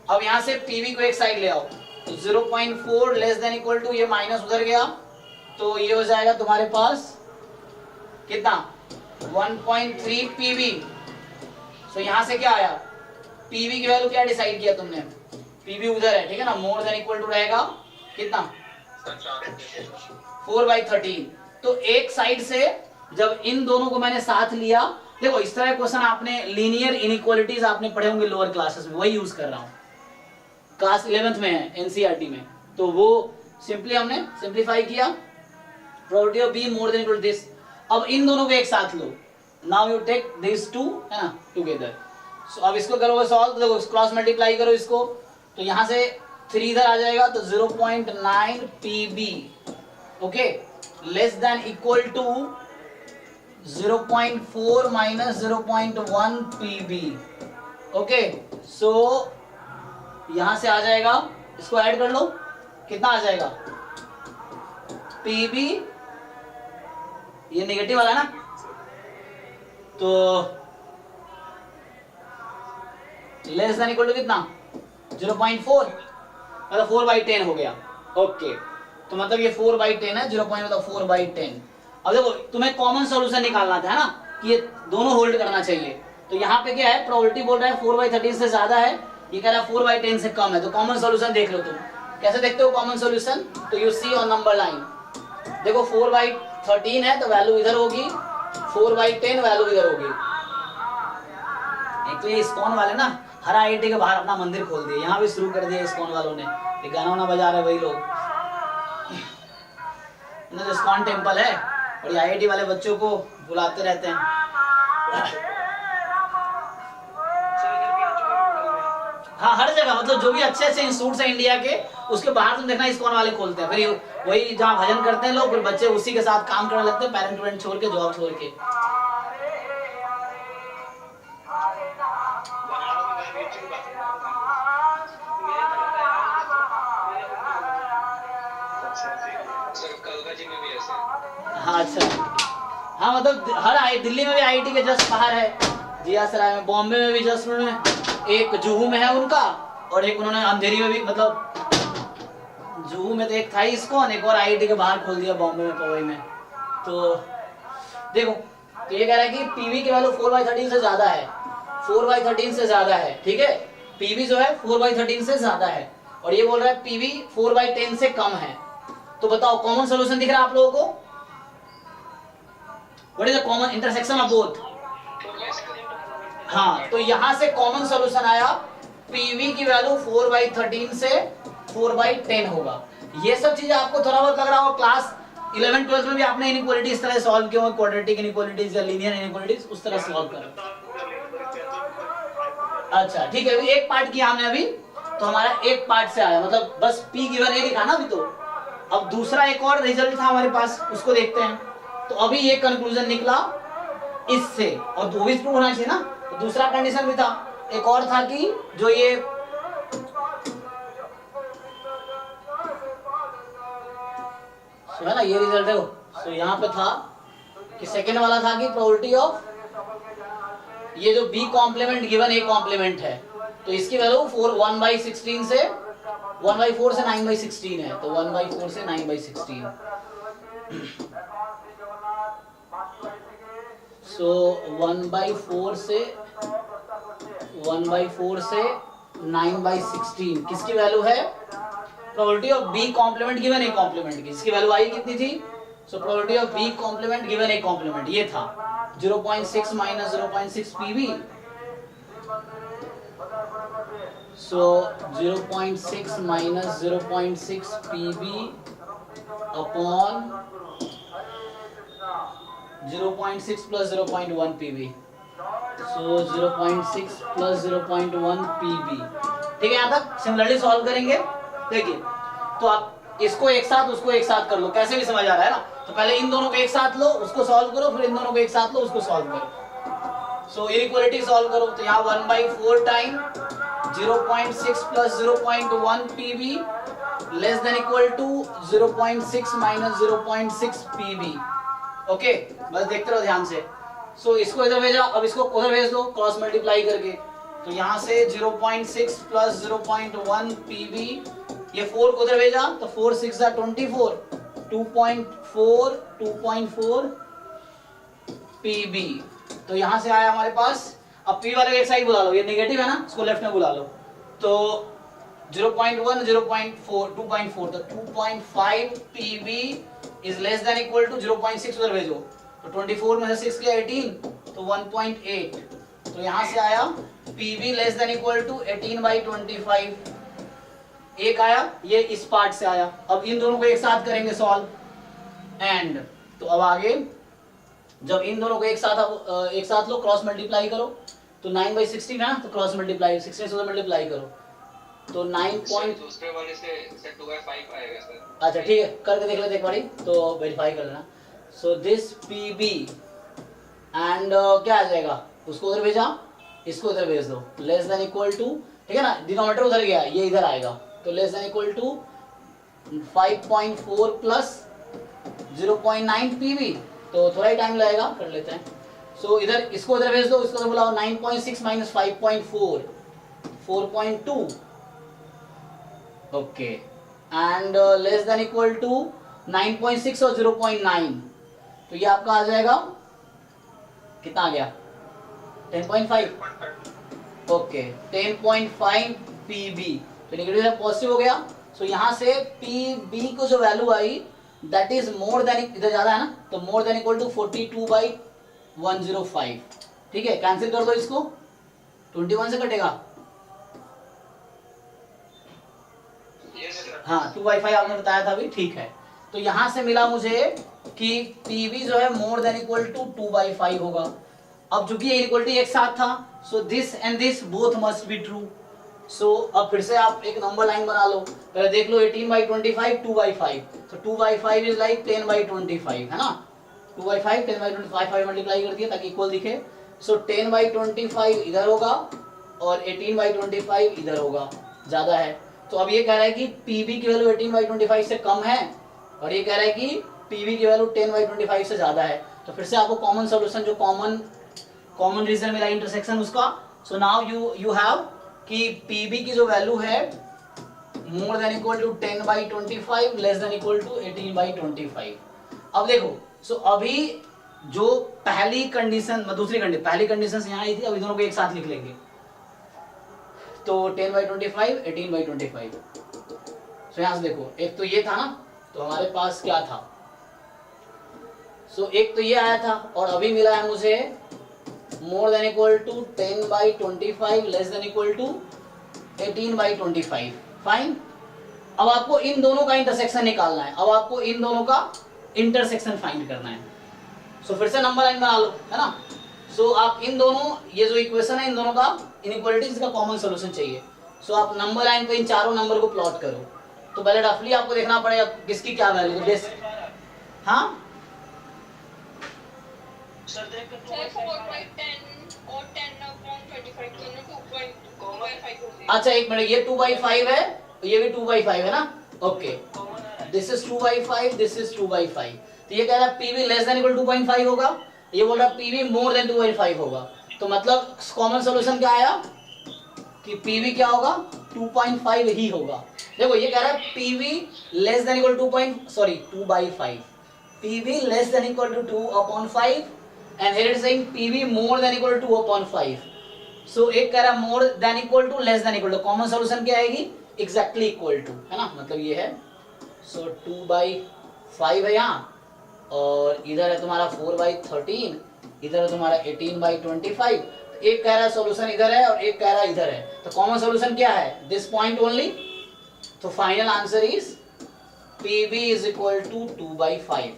अब यहां से पीबी को एक साइड ले आओ, तो 0.4 लेस देन इक्वल टू, ये माइनस उधर गया तो ये हो जाएगा तुम्हारे पास कितना, 1.3 पीबी। सो यहां से क्या आया, पीबी की वैल्यू क्या डिसाइड किया तुमने, पीबी उधर है, ठीक है ना, मोर देन इक्वल टू रहेगा कितना 4/13। तो एक साइड से जब इन दोनों को मैंने साथ लिया, देखो इस तरह क्वेश्चन आपने लीनियर इनइक्वालिटीज आपने पढ़े होंगे लोअर क्लासेस में, वही यूज कर रहा हूं, क्लास 11th में है एनसीईआरटी में, तो वो सिंपली हमने सिंप्लीफाई किया, probability of B more than equal to this. अब इन दोनों को एक साथ लो, now you take this two, है ना, टुगेदर। सो अब इसको करोगे सॉल्व, तो देखो क्रॉस मल्टीप्लाई करो इसको, तो यहां से 3 इधर आ जाएगा तो 0.9 P B, okay, less than equal to 0.4 minus 0.1 P B, okay. So यहां से आ जाएगा, इसको ऐड कर लो, कितना आ जाएगा पीबी, ये नेगेटिव वाला है ना, तो लेस देन इक्वल टू कितना 0.4, मतलब 4/10 हो गया, ओके। तो मतलब ये 4/10 है, 0. मतलब 4/10। अब देखो तुम्हें कॉमन सॉल्यूशन निकालना था, है ना, कि ये दोनों होल्ड करना चाहिए, तो यहाँ पे क्या है, प्रोबेबिलिटी बोल रहा है 4/13 से ज्यादा है, ये कह रहा है 4/10 से कम है, तो कॉमन सॉल्यूशन देख लो तुम, कैसे देखते हो कॉमन सॉल्यूशन, तो you see on number line, देखो 4/13 है तो वैल्यू इधर होगी, 4/10 वैल्यू इधर होगी। एक तो ये इस्कॉन वाले ना हर आईआईटी के बाहर अपना मंदिर खोल दिए, यहाँ भी शुरू कर दिया इस्कॉन वालों ने, ये गाना वाना बजा रहे वही लोग, जो इस्कॉन टेम्पल है, और ये आईआईटी वाले बच्चों को बुलाते रहते हैं। हाँ हर जगह, मतलब जो भी अच्छे अच्छे इंस्टीट्यूट है इंडिया के, उसके बाहर तुम देखना इस्कॉन वाले खोलते हैं, फिर वही जहाँ भजन करते हैं लोग, फिर बच्चे उसी के साथ काम करने लगते हैं, पेरेंट वेरेंट छोड़ के, जॉब छोड़ के। हाँ अच्छा, हाँ मतलब हर दिल्ली में भी आईआईटी के जस्ट बाहर है, जिया सराय में, बॉम्बे में भी जस्ट उन्होंने एक जुहू में है उनका, और एक उन्होंने अंधेरी में भी, मतलब जुहू में तो एक था इसको, एक और आईआईटी के बाहर खोल दिया बॉम्बे में, पवई में। तो देखो, तो ये कह रहा है कि पीवी की वैल्यू 4/13 से ज्यादा है, 4/13 से ज्यादा है, ठीक है, पीवी जो है 4/13 से ज्यादा है, और ये बोल रहा है पीवी 4/10 से कम है। तो बताओ कॉमन सॉल्यूशन दिख रहा है आप लोगों को, what is the common intersection of both. हाँ, तो यहां से कॉमन सॉल्यूशन आया, पीवी की वैल्यू 4/13 से 4/10 होगा। ये सब चीजें आपको थोड़ा बहुत लग रहा होगा, क्लास 11 12 में भी आपने इनइक्वालिटी इस तरह सॉल्व किया होगा, क्वाड्रेटिक इनइक्वालिटीज या लीनियर इनइक्वालिटीज उस तरह सॉल्व करा। अच्छा ठीक है, अभी एक पार्ट किया हमने अभी, तो हमारा एक पार्ट से आया, मतलब बस पी गिवन ए लिखा ना अभी। तो अब दूसरा एक और रिजल्ट था हमारे पास, उसको देखते हैं। तो अभी ये कंक्लूजन निकला इससे, और वो भी प्रूव होना चाहिए ना, तो दूसरा कंडीशन भी था, एक और था कि जो ये है ना, ये रिजल्ट है। तो यहाँ पे था कि सेकेंड वाला था कि प्रोबेबिलिटी ऑफ ये जो B complement given A complement है, तो इसकी वैल्यू 1/16 से 1/4 से 9/16 है, तो 1/4 से 9/16। सो 1/4 से 9/16 किसकी वैल्यू है? Probability of B complement given A complement की। इसकी वैल्यू आई कितनी थी? So probability of B complement given A complement ये था 0.6 minus 0.6 P V. So 0.6 minus 0.6 P V upon 0.6 plus 0.1 P V. So 0.6 plus 0.1 P V. ठीक है, यहाँ तक सिमिलरली सॉल्व करेंगे। देखिए, तो आप इसको एक साथ उसको एक साथ कर लो, कैसे भी समझ आ रहा है ना। तो पहले इन दोनों को एक साथ लो, उसको सॉल्व करो, फिर इन दोनों को एक साथ लो, उसको सॉल्व करो। सो इनइक्वालिटी सॉल्व करो, तो यहाँ 1/4 time 0.6 plus 0.1 PB less than equal to 0.6 minus 0.6 PB. Okay, बस देखते रहो ध्यान से। सो इसको इधर भेजा, अब इसको उधर भेज दो क्रॉस मल्टीप्लाई करके, तो यहाँ से 0.6 प्लस 0.1 पीबी, ये 4 को उधर भेजा तो 4 6 24, 2.4 पीबी। तो यहाँ से आया हमारे पास। अब पी वाले एक साइड बुला लो, ये नेगेटिव है ना, इसको लेफ्ट में बुला लो। तो 0.1 0.4 2.4, तो 2.5 PB is less than equal to 0.6 उधर भेजो, तो 24 में से 6 के 18, तो 1.8। तो यहाँ से आया PB less than equal to 18/25। एक आया, ये इस पार्ट से आया। अब इन दोनों को एक साथ करेंगे सॉल्व, एंड तो अब आगे जब इन दोनों को एक साथ लो, क्रॉस मल्टीप्लाई करो, तो 9/16 है ना, तो क्रॉस मल्टीप्लाई 16 से मल्टीप्लाई करो, तो 9 पॉइंट दूसरे वाले से 2/5 आएगा सर। अच्छा ठीक है, करके देख लेते एक बारी, तो वेरीफाई कर लेना। सो दिस पीबी एंड क्या आ जाएगा, उसको उधर भेजा, इसको उधर भेज दो, लेस देन इक्वल टू, ठीक है ना, डिनोमिनेटर उधर गया, ये इधर आएगा, तो less than equal to 5.4 plus 0.9 PB, तो थोड़ा ही टाइम लगेगा, कर लेते हैं। सो इधर इसको उधर भेज दो, इसको उधर बुलाओ, 9.6 minus 5.4 4.2। Okay, and less than equal to 9.6 और 0.9, तो ये आपका आ जाएगा, कितना आ गया, 10.5। ओके, 10.5 पीबी, तो नेगेटिव है पॉजिटिव हो गया। सो यहाँ से पीबी को जो value I that is more than, इधर ज्यादा है ना, तो मोर देन इक्वल टू 42/105। ठीक है, कैंसिल कर दो इसको, 21 से कटेगा, हाँ 2/5 आपने बताया था अभी, ठीक है। तो यहां से मिला मुझे कि पीवी जो है मोर देन इक्वल टू 2/5 होगा। अब चूंकि ये इक्वलिटी एक साथ था, so this and this both must be true. So अब फिर से आप एक नंबर लाइन बना लो, पहले देख लो 18/25 2/5, तो 2/5 इज लाइक 10/25 है ना, 2/5 10/25 5 मल्टीप्लाई कर दिया ताकि इक्वल दिखे। सो 10/25 इधर होगा और 18/25 इधर होगा, ज्यादा है। तो अब ये कह रहा है कि पीबी की वैल्यू 18/25 से कम है, और ये कह रहा है कि पीबी की वैल्यू 10/25 से ज्यादा है। तो फिर से आपको कॉमन सॉल्यूशन, जो कॉमन रीजन मिला इंटरसेक्शन उसका। सो नाउ यू हैव कि पीबी की जो वैल्यू है more than equal to 10/25 less than equal to 18/25। अब देखो, सो अभी जो पहली कंडीशन, पहली कंडीशन यहाँ आई थी, अभी दोनों को एक साथ लिख लेंगे, तो 10/25 18/25। सो यहाँ से देखो, एक तो ये था ना, तो हमारे पास क्या था, सो एक तो ये आया था, और अभी मिला है मुझे more than equal to 10/25 less than equal to 18/25। Fine, अब आपको इन दोनों का इंटरसेक्शन निकालना है, अब आपको इन दोनों का इंटरसेक्शन फाइंड करना है। सो फिर से नंबर लाइन बना लो, है ना। सो आप इन दोनों, ये जो इक्वेशन है इन दोनों का इनइक्वालिटीज का कॉमन सॉल्यूशन चाहिए। सो आप नंबर लाइन पे इन चारों नंबर को प्लॉट करो। तो पहले रफली आपको देखना पड़ेगा किसकी क्या वैल्यू है। हाँ सर 4/10 और 10/25 दोनों 2/5 होते हैं। अच्छा एक मिनट, ये 2/5 है, ये भी 2/5 है ना। Okay, this is 2/5, this is 2/5। तो ये कह रहा है पीवी लेस देन इक्वल 2.5 होगा, ये बोल रहा है पीवी मोर देन 2/5 होगा। तो मतलब कॉमन सॉल्यूशन क्या आया कि पीवी क्या होगा, 2.5 ही होगा। देखो ये कह रहा है PV less than equal 2/5, PV less than equal to 2/5 and here it is saying PV more than equal to 2/5। सो एक कह रहा है more than equal to, less than equal to, common solution क्या आएगी, एग्जैक्टली इक्वल टू, है ना, मतलब ये है। सो 2/5 है यहाँ, और इधर है तुम्हारा 4/13, इधर है तुम्हारा 18/25। एक कह रहा है सॉल्यूशन इधर है और एक कह रहा है इधर है, तो कॉमन सॉल्यूशन क्या है, दिस पॉइंट ओनली। तो final answer is PB is equal to 2/5।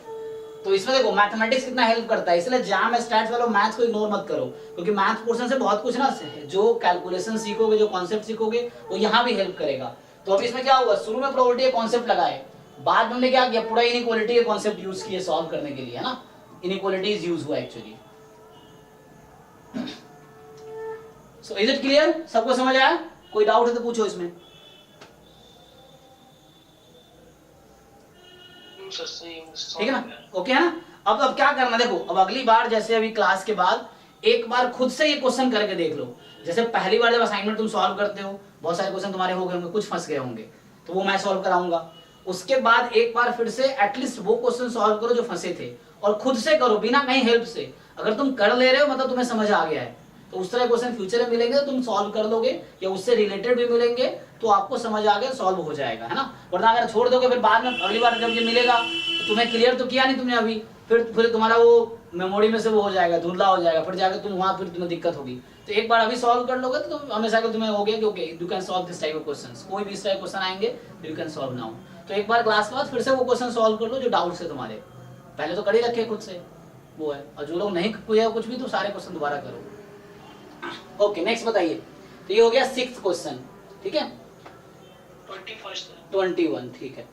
तो इसमें देखो मैथमेटिक्स कितना हेल्प करता है, इसलिए जैम स्टैट्स वालों मैथ्स को इग्नोर मत करो, क्योंकि मैथ्स पोर्शन से बहुत कुछ ना जो कैलकुलेशन सीखोगे, जो कॉन्सेप्ट सीखोगे, वो यहाँ भी हेल्प करेगा। तो अब इसमें क्या हुआ, शुरू में प्रोबेबिलिटी के कॉन्सेप्ट लगाए, बाद में हमने क्या किया, पूरा इनइक्वालिटी के कॉन्सेप्ट यूज किए सॉल्व करने के लिए, है ना, इनइक्वालिटीज यूज हुआ actually. So is it clear? सबको समझ आया? कोई डाउट है तो पूछो इसमें। ठीक है ना? ओके है ना? अब क्या करना, देखो अब अगली बार जैसे अभी क्लास के बाद एक बार खुद से ये क्वेश्चन करके देख लो। जैसे पहली बार जब असाइनमेंट तुम सॉल्व करते हो, बहुत सारे क्वेश्चन तुम्हारे हो गए होंगे, कुछ फंस गए होंगे, तो वो मैं सॉल्व कराऊंगा। उसके बाद एक बार फिर से एटलीस्ट वो क्वेश्चन सॉल्व करो जो फंसे थे, और खुद से करो बिना कहीं हेल्प से। अगर तुम कर ले रहे हो मतलब तुम्हें समझ आ गया है, तो उस तरह क्वेश्चन फ्यूचर में मिलेंगे तो तुम सॉल्व कर लोगे, या उससे रिलेटेड भी मिलेंगे तो आपको समझ आ गया, सॉल्व हो जाएगा, है ना? वरना अगर छोड़ दोगे फिर बाद में अगली बार जब ये मिलेगा तो तुम्हें क्लियर तो किया नहीं तुमने अभी, फिर तुम्हारा वो मेमोरी में से वो हो जाएगा, धुंधला हो जाएगा, फिर जाकर तुम वहां फिर तुम्हें दिक्कत होगी। तो एक बार अभी सॉल्व कर लोगे तो तुम हमेशा के तुम्हें हो गया कि okay you can solve this type of questions. कोई भी इस टाइप क्वेश्चन आएंगे यू कैन सॉल्व नाउ। तो एक बार क्लास के बाद फिर से वो क्वेश्चन सॉल्व कर लो जो डाउट्स है तुम्हारे, पहले तो कर ही रखे खुद से वो है, और जो लोग नहीं किया कुछ भी तो सारे क्वेश्चन दोबारा करो। ओके नेक्स्ट बताइए। तो ये हो गया 6th क्वेश्चन, ठीक है? 21, ठीक है।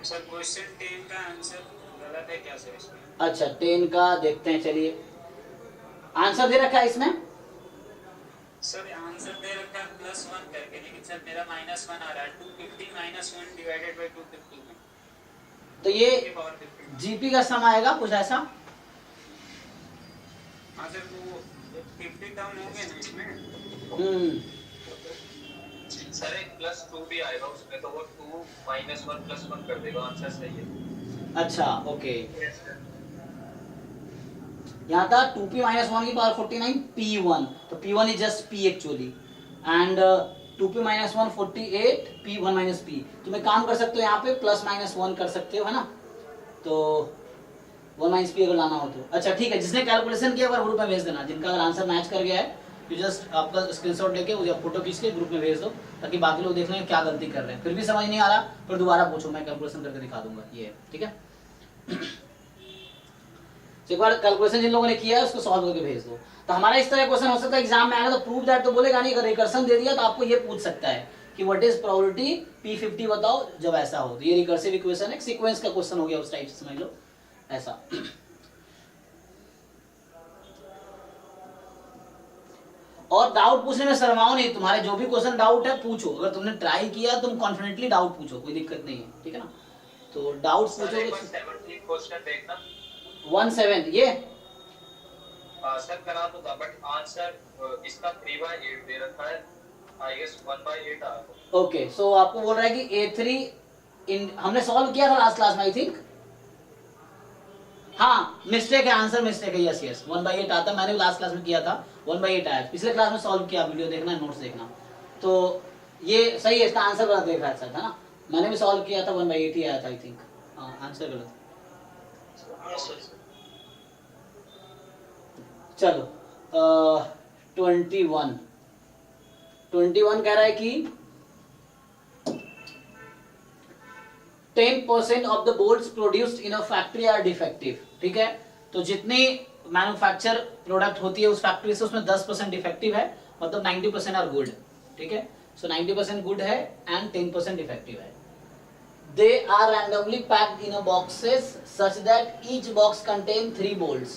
सर क्वेश्चन 10 का आंसर गलत है क्या सर इसमें? अच्छा 10 का देखते हैं, चलिए आंसर दे रखा है इसमें। सर आंसर दे रखा है +1 करके, लेकिन सर मेरा -1 आ रहा है। 250 - 1 डिवाइडेड बाय 250 में, तो ये जीपी का सम आएगा कुछ ऐसा। हाँ सर वो 50 टर्म होंगे ना इसमें। सर एक +2 भी आएगा उसमें, तो वो 2 - 1 +1 कर देगा, आंसर सही है। अच्छा ओके, यहाँ था 2p - 1 की पावर 49 p1, तो p1 is just p actually, and 2p - 1 48 p1 - p। तुम एक काम कर सकते हो यहाँ पे +-1 कर सकते हो, है ना? तो 1 - p अगर लाना हो तो अच्छा ठीक है। जिसने कैलकुलेशन किया ग्रुप में भेज देना, जिनका अगर आंसर मैच कर गया है तो जस्ट आपका स्क्रीनशॉट लेके मुझे फोटो खींच के ग्रुप में भेज दो, ताकि बाकी लोग देख लें क्या गलती कर रहे हैं। फिर भी समझ नहीं आ रहा फिर दोबारा पूछो, मैं कैलकुलेशन करके दिखा दूंगा। ये ठीक है। एक बार कैलकुलेशन जिन लोगों ने किया है उसको सॉल्व करके भेज दो। तो हमारा इस तरह क्वेश्चन हो सकता है एग्जाम में आएगा तो प्रूव दैट तो बोलेगा नहीं, अगर रिकर्सन दे दिया तो आपको ये पूछ सकता है कि व्हाट इज प्रोबेबिलिटी p50 बताओ जब ऐसा हो। तो ये रिकर्सिव इक्वेशन है, सीक्वेंस का क्वेश्चन हो गया उस टाइप से, समझ लो ऐसा। और डाउट पूछने में शर्माओ नहीं, तुम्हारे जो भी क्वेश्चन डाउट है पूछो। अगर तुमने ट्राई किया तुम कॉन्फिडेंटली डाउट पूछो, कोई दिक्कत नहीं है, ठीक है ना? तो डाउट पूछो। 17 क्वेश्चन देखना 17 ये सर करा तो था, बट आंसर इसका 3/8 दे रखा है, आई गेस 1/8 आ रहा। ओके सो आपको बोल रहा है कि A3 हमने सॉल्व किया था लास्ट क्लास में आई थिंक। हाँ मिस्टेक है, आंसर मिस्टेक है, यस यस 1/8 आता, मैंने भी लास्ट क्लास में किया था 1/8 आया, पिछले क्लास में सॉल्व किया, वीडियो देखना नोट्स देखना। तो ये सही है, इसका आंसर गलत देख रहा है सर, है ना? मैंने भी सॉल्व किया था 1/8 ही आया था आई थिंक। हाँ आंसर गलत। चलो 21 कह रहा है कि 10% of the bolts produced in a factory are defective, ठीक है? तो जितनी मैन्युफैक्चर प्रोडक्ट होती है उस फैक्ट्री से उसमें 10% डिफेक्टिव है, मतलब 90% आर गुड, ठीक है? सो 90% गुड है एंड 10% डिफेक्टिव है। They are randomly packed in a boxes such that each box contain 3 bolts.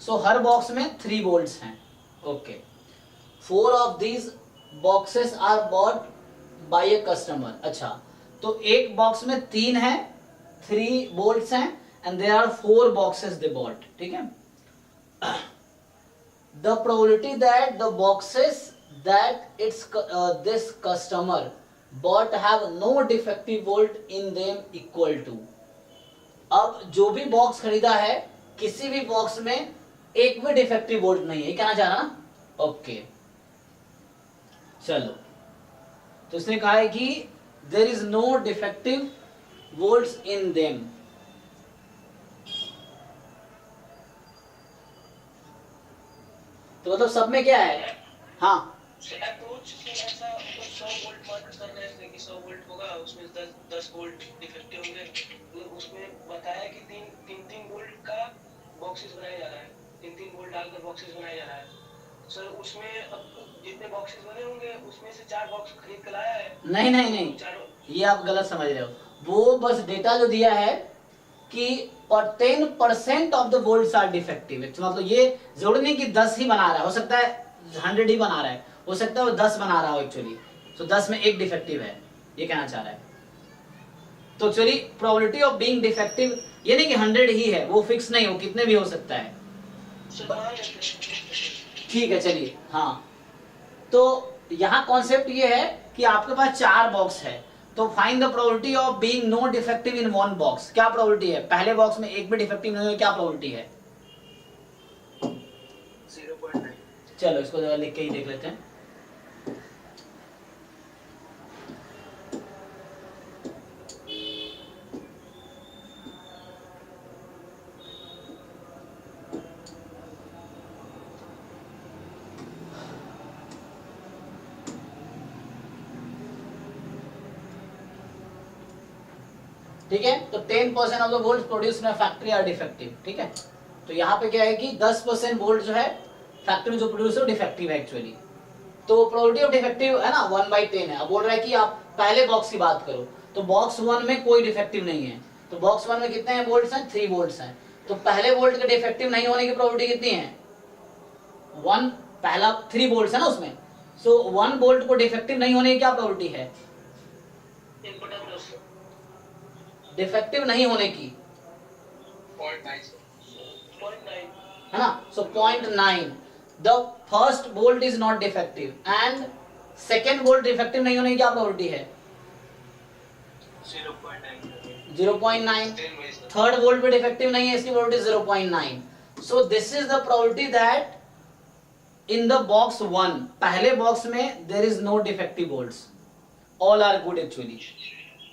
So her box में 3 bolts हैं, okay. 4 of these boxes are bought by a customer. अच्छा, तो एक box में 3 है, 3 bolts हैं, and there are 4 boxes they bought, ठीक है? The probability that the boxes that this customer bought have no defective bolt in them equal to। अब जो भी बॉक्स खरीदा है किसी भी बॉक्स में एक भी डिफेक्टिव बोल्ट नहीं है, कहना चाह रहा ना? ओके चलो, तो इसने कहा है कि there is no defective bolts in them. तो मतलब सब में क्या है? हाँ अप्रोच से ऐसा 100 वोल्ट मार्क करना है कि 100 वोल्ट होगा, उसमें 10 वोल्ट डिफेक्टिव होंगे। तो उसमें बताया कि 3 वोल्ट का बॉक्सेस बनाया जा रहा है, 3 वोल्ट डालकर बॉक्सेस बनाया जा रहा है। सर उसमें अब जितने बॉक्सेस बने होंगे उसमें से 4 बॉक्स खरीद कर लाया है। नहीं, ये आप गलत समझ रहे हो। वो बस डेटा जो दिया है कि 10% of the bolts are defective. मतलब ये जरूरी नहीं कि 10 ही बना रहा है, हो सकता है 100 ही बना रहा है, हो सकता है वो 10 बना रहा हो एक्चुअली, तो 10 में एक डिफेक्टिव है, ये कहना चाह रहा है। तो actually probability of being defective ये नहीं कि 100 ही है, वो फिक्स नहीं हो, कितने भी हो सकता है। ठीक है चलिए, हाँ तो यहाँ कॉन्सेप्ट ये है कि आपके पास 4 बॉक्स है, तो find the probability of being no defective in one box. क्या प्रोबेबिलिटी है, पहले बॉक्स में एक भी डिफेक्टिव नहीं हो, क्या प्रोबेबिलिटी है? 0.9। चलो इसको जरा लिख के ही देख लेते हैं। ठीक है, तो 10% of the volt produce in factory are defective. ठीक है, तो यहाँ पे क्या है कि 10% वोल्ट जो है फैक्ट्री में जो प्रोड्यूस है डिफेक्टिव है एक्चुअली। तो प्रोबेबिलिटी ऑफ डिफेक्टिव है ना 1/10 है। अब बोल रहा है कि आप पहले बॉक्स की बात करो, तो बॉक्स 1 में कोई डिफेक्टिव नहीं है, तो बॉक्स 1 में कितने हैं वोल्ट्स हैं? 3 वोल्ट्स हैं। तो पहले वोल्ट के डिफेक्टिव नहीं होने की प्रोबेबिलिटी कितनी है? 1, पहला 3 वोल्ट्स है ना उसमें, सो 1 वोल्ट को डिफेक्टिव नहीं होने की क्या प्रोबेबिलिटी है? डिफेक्टिव नहीं होने की 0.9 है ना, सो 0.9 the first volt is not defective and second volt defective नहीं होने की क्या प्रोबेबिलिटी है? 0.9। थर्ड वोल्ट पे डिफेक्टिव नहीं है, इसकी probability 0.9। So this is the probability that in the box 1, पहले बॉक्स में there is no defective volts, all are good actually.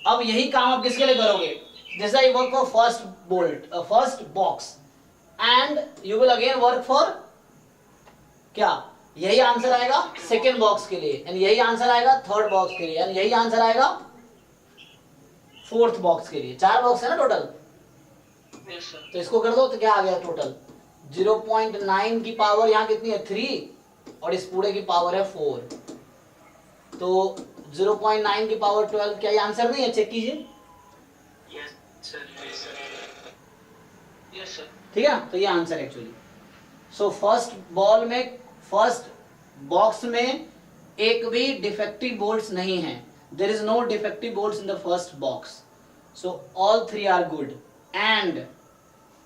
अब यही काम आप किसके लिए करोगे? जैसे I work for first bolt, first box, and you will again work for क्या? यही आंसर आएगा सेकेंड बॉक्स के लिए, एंड यही आंसर आएगा थर्ड बॉक्स के लिए, एंड यही आंसर आएगा फोर्थ बॉक्स के लिए। 4 बॉक्स है ना टोटल, तो इसको कर दो तो क्या आ गया टोटल? 0.9 की पावर यहाँ कितनी है? 3, और इस पूरे की पावर है 4, तो 0.9 की पावर 12। क्या ये आंसर नहीं है? चेक कीजिए। ठीक है, तो ये answer actually. So first ball में, फर्स्ट बॉक्स में एक भी डिफेक्टिव बोल्ट्स नहीं है, there is no defective bolts in the first box, so all 3 are good, and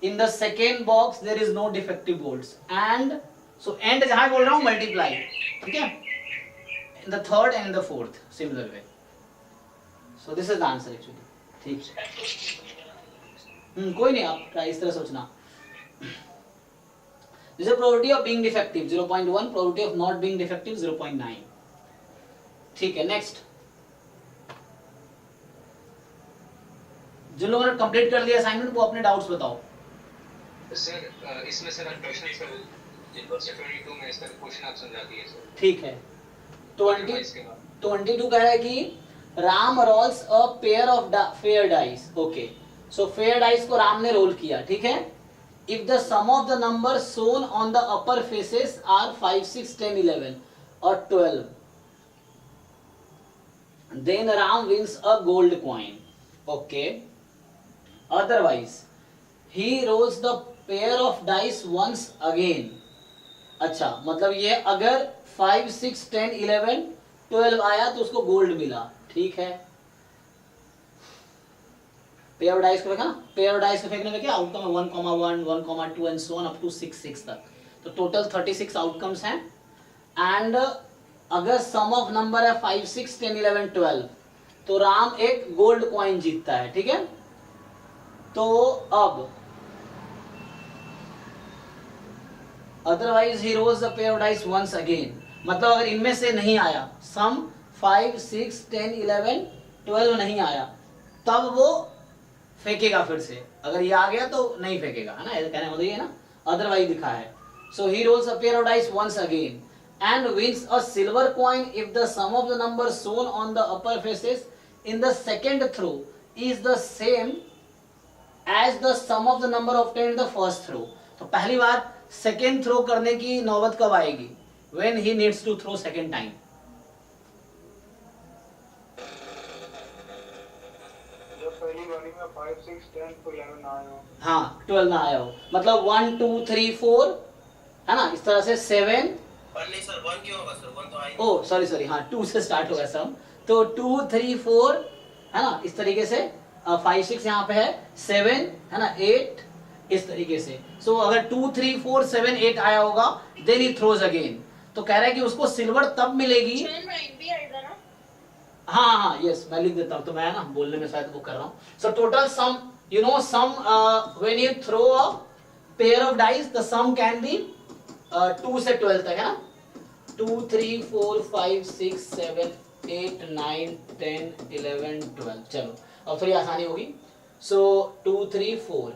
in the second box there is no defective bolts, and so and जहां बोल रहा हूं मल्टीप्लाई। ठीक है, in the third and in the fourth similar way, so this is the answer actually. ठीक, कोई नहीं, आप इस तरह सोचना। This is probability of being defective 0.1, probability of not being defective 0.9. ठीक है, नेक्स्ट। जिन लोगों ने कंप्लीट कर लिया असाइनमेंट वो अपने डाउट्स बताओ। सर इसमें सर क्वेश्चन सर 22 में सर क्वेश्चन आप समझा दिए सर। ठीक है, 22 कह रहा है कि Ram rolls a pair of fair dice. Okay, so fair dice को राम ने रोल किया। ठीक है, if the sum of the number shown on the upper faces are 5, 6, 10, 11 और 12, then Ram wins a gold coin. Okay, otherwise he rolls the pair of dice once again. अच्छा, मतलब ये अगर 5, 6, 10, 11, 12 आया तो उसको गोल्ड मिला। ठीक है, पेयर डाइस को फेंका ना, पेयर डाइस को फेंकने में क्या आउटकम है? 1,1, 1,2 and so on up to 6 तक, तो टोटल 36 आउटकम्स हैं। एंड अगर सम ऑफ नंबर है 5, 6, 10, 11, 12, तो राम एक गोल्ड कॉइन जीतता है। ठीक है, तो अब otherwise he rolls the pair of dice once again, मतलब अगर इनमें से नहीं आया, सम 5, 6, 10, 11, 12 नहीं आया, तब वो फेंकेगा फिर से। अगर ये आ गया तो नहीं फेंकेगा, है ना, ऐसा कहने मतलब ये ना, अदरवाइज लिखा है। So he rolls a pair of dice once again and wins a silver coin if the sum of the number shown on the upper faces in the second throw is the same as the sum of the number obtained in the first throw. तो पहली बार second throw करने की नौबत कब आएगी? When he needs to throw second time. जब पहली बारी में 5, 6, 10 तो 11 ना आया हो। हाँ 12 ना आया हो, मतलब 1 2 3 4 है ना, इस तरह से 7। पर नहीं सर 1 क्यों होगा सर, 1 तो आएगा। ओ सॉरी सॉरी, हाँ 2 से स्टार्ट होगा सम, तो 2 3 4 है ना, इस तरीके से 5 6 यहाँ पे है, 7 है ना, 8 इस तरीके से। सो अगर 2 3 4 7 8 आया होगा देन ही थ्रोज अगेन। तो कह रहा है कि उसको सिल्वर तब मिलेगी। भी आएगा ना? हाँ हाँ यस, मैं लिख देता हूँ, तो मैं ना बोलने में शायद वो कर रहा हूँ। So total sum, you know sum when you throw a pair of dice the sum can be 2 से 12 तक है ना, 2 3 4 5 6 7 8 9 10 11 12। चलो अब थोड़ी आसानी होगी। सो 2 3 4,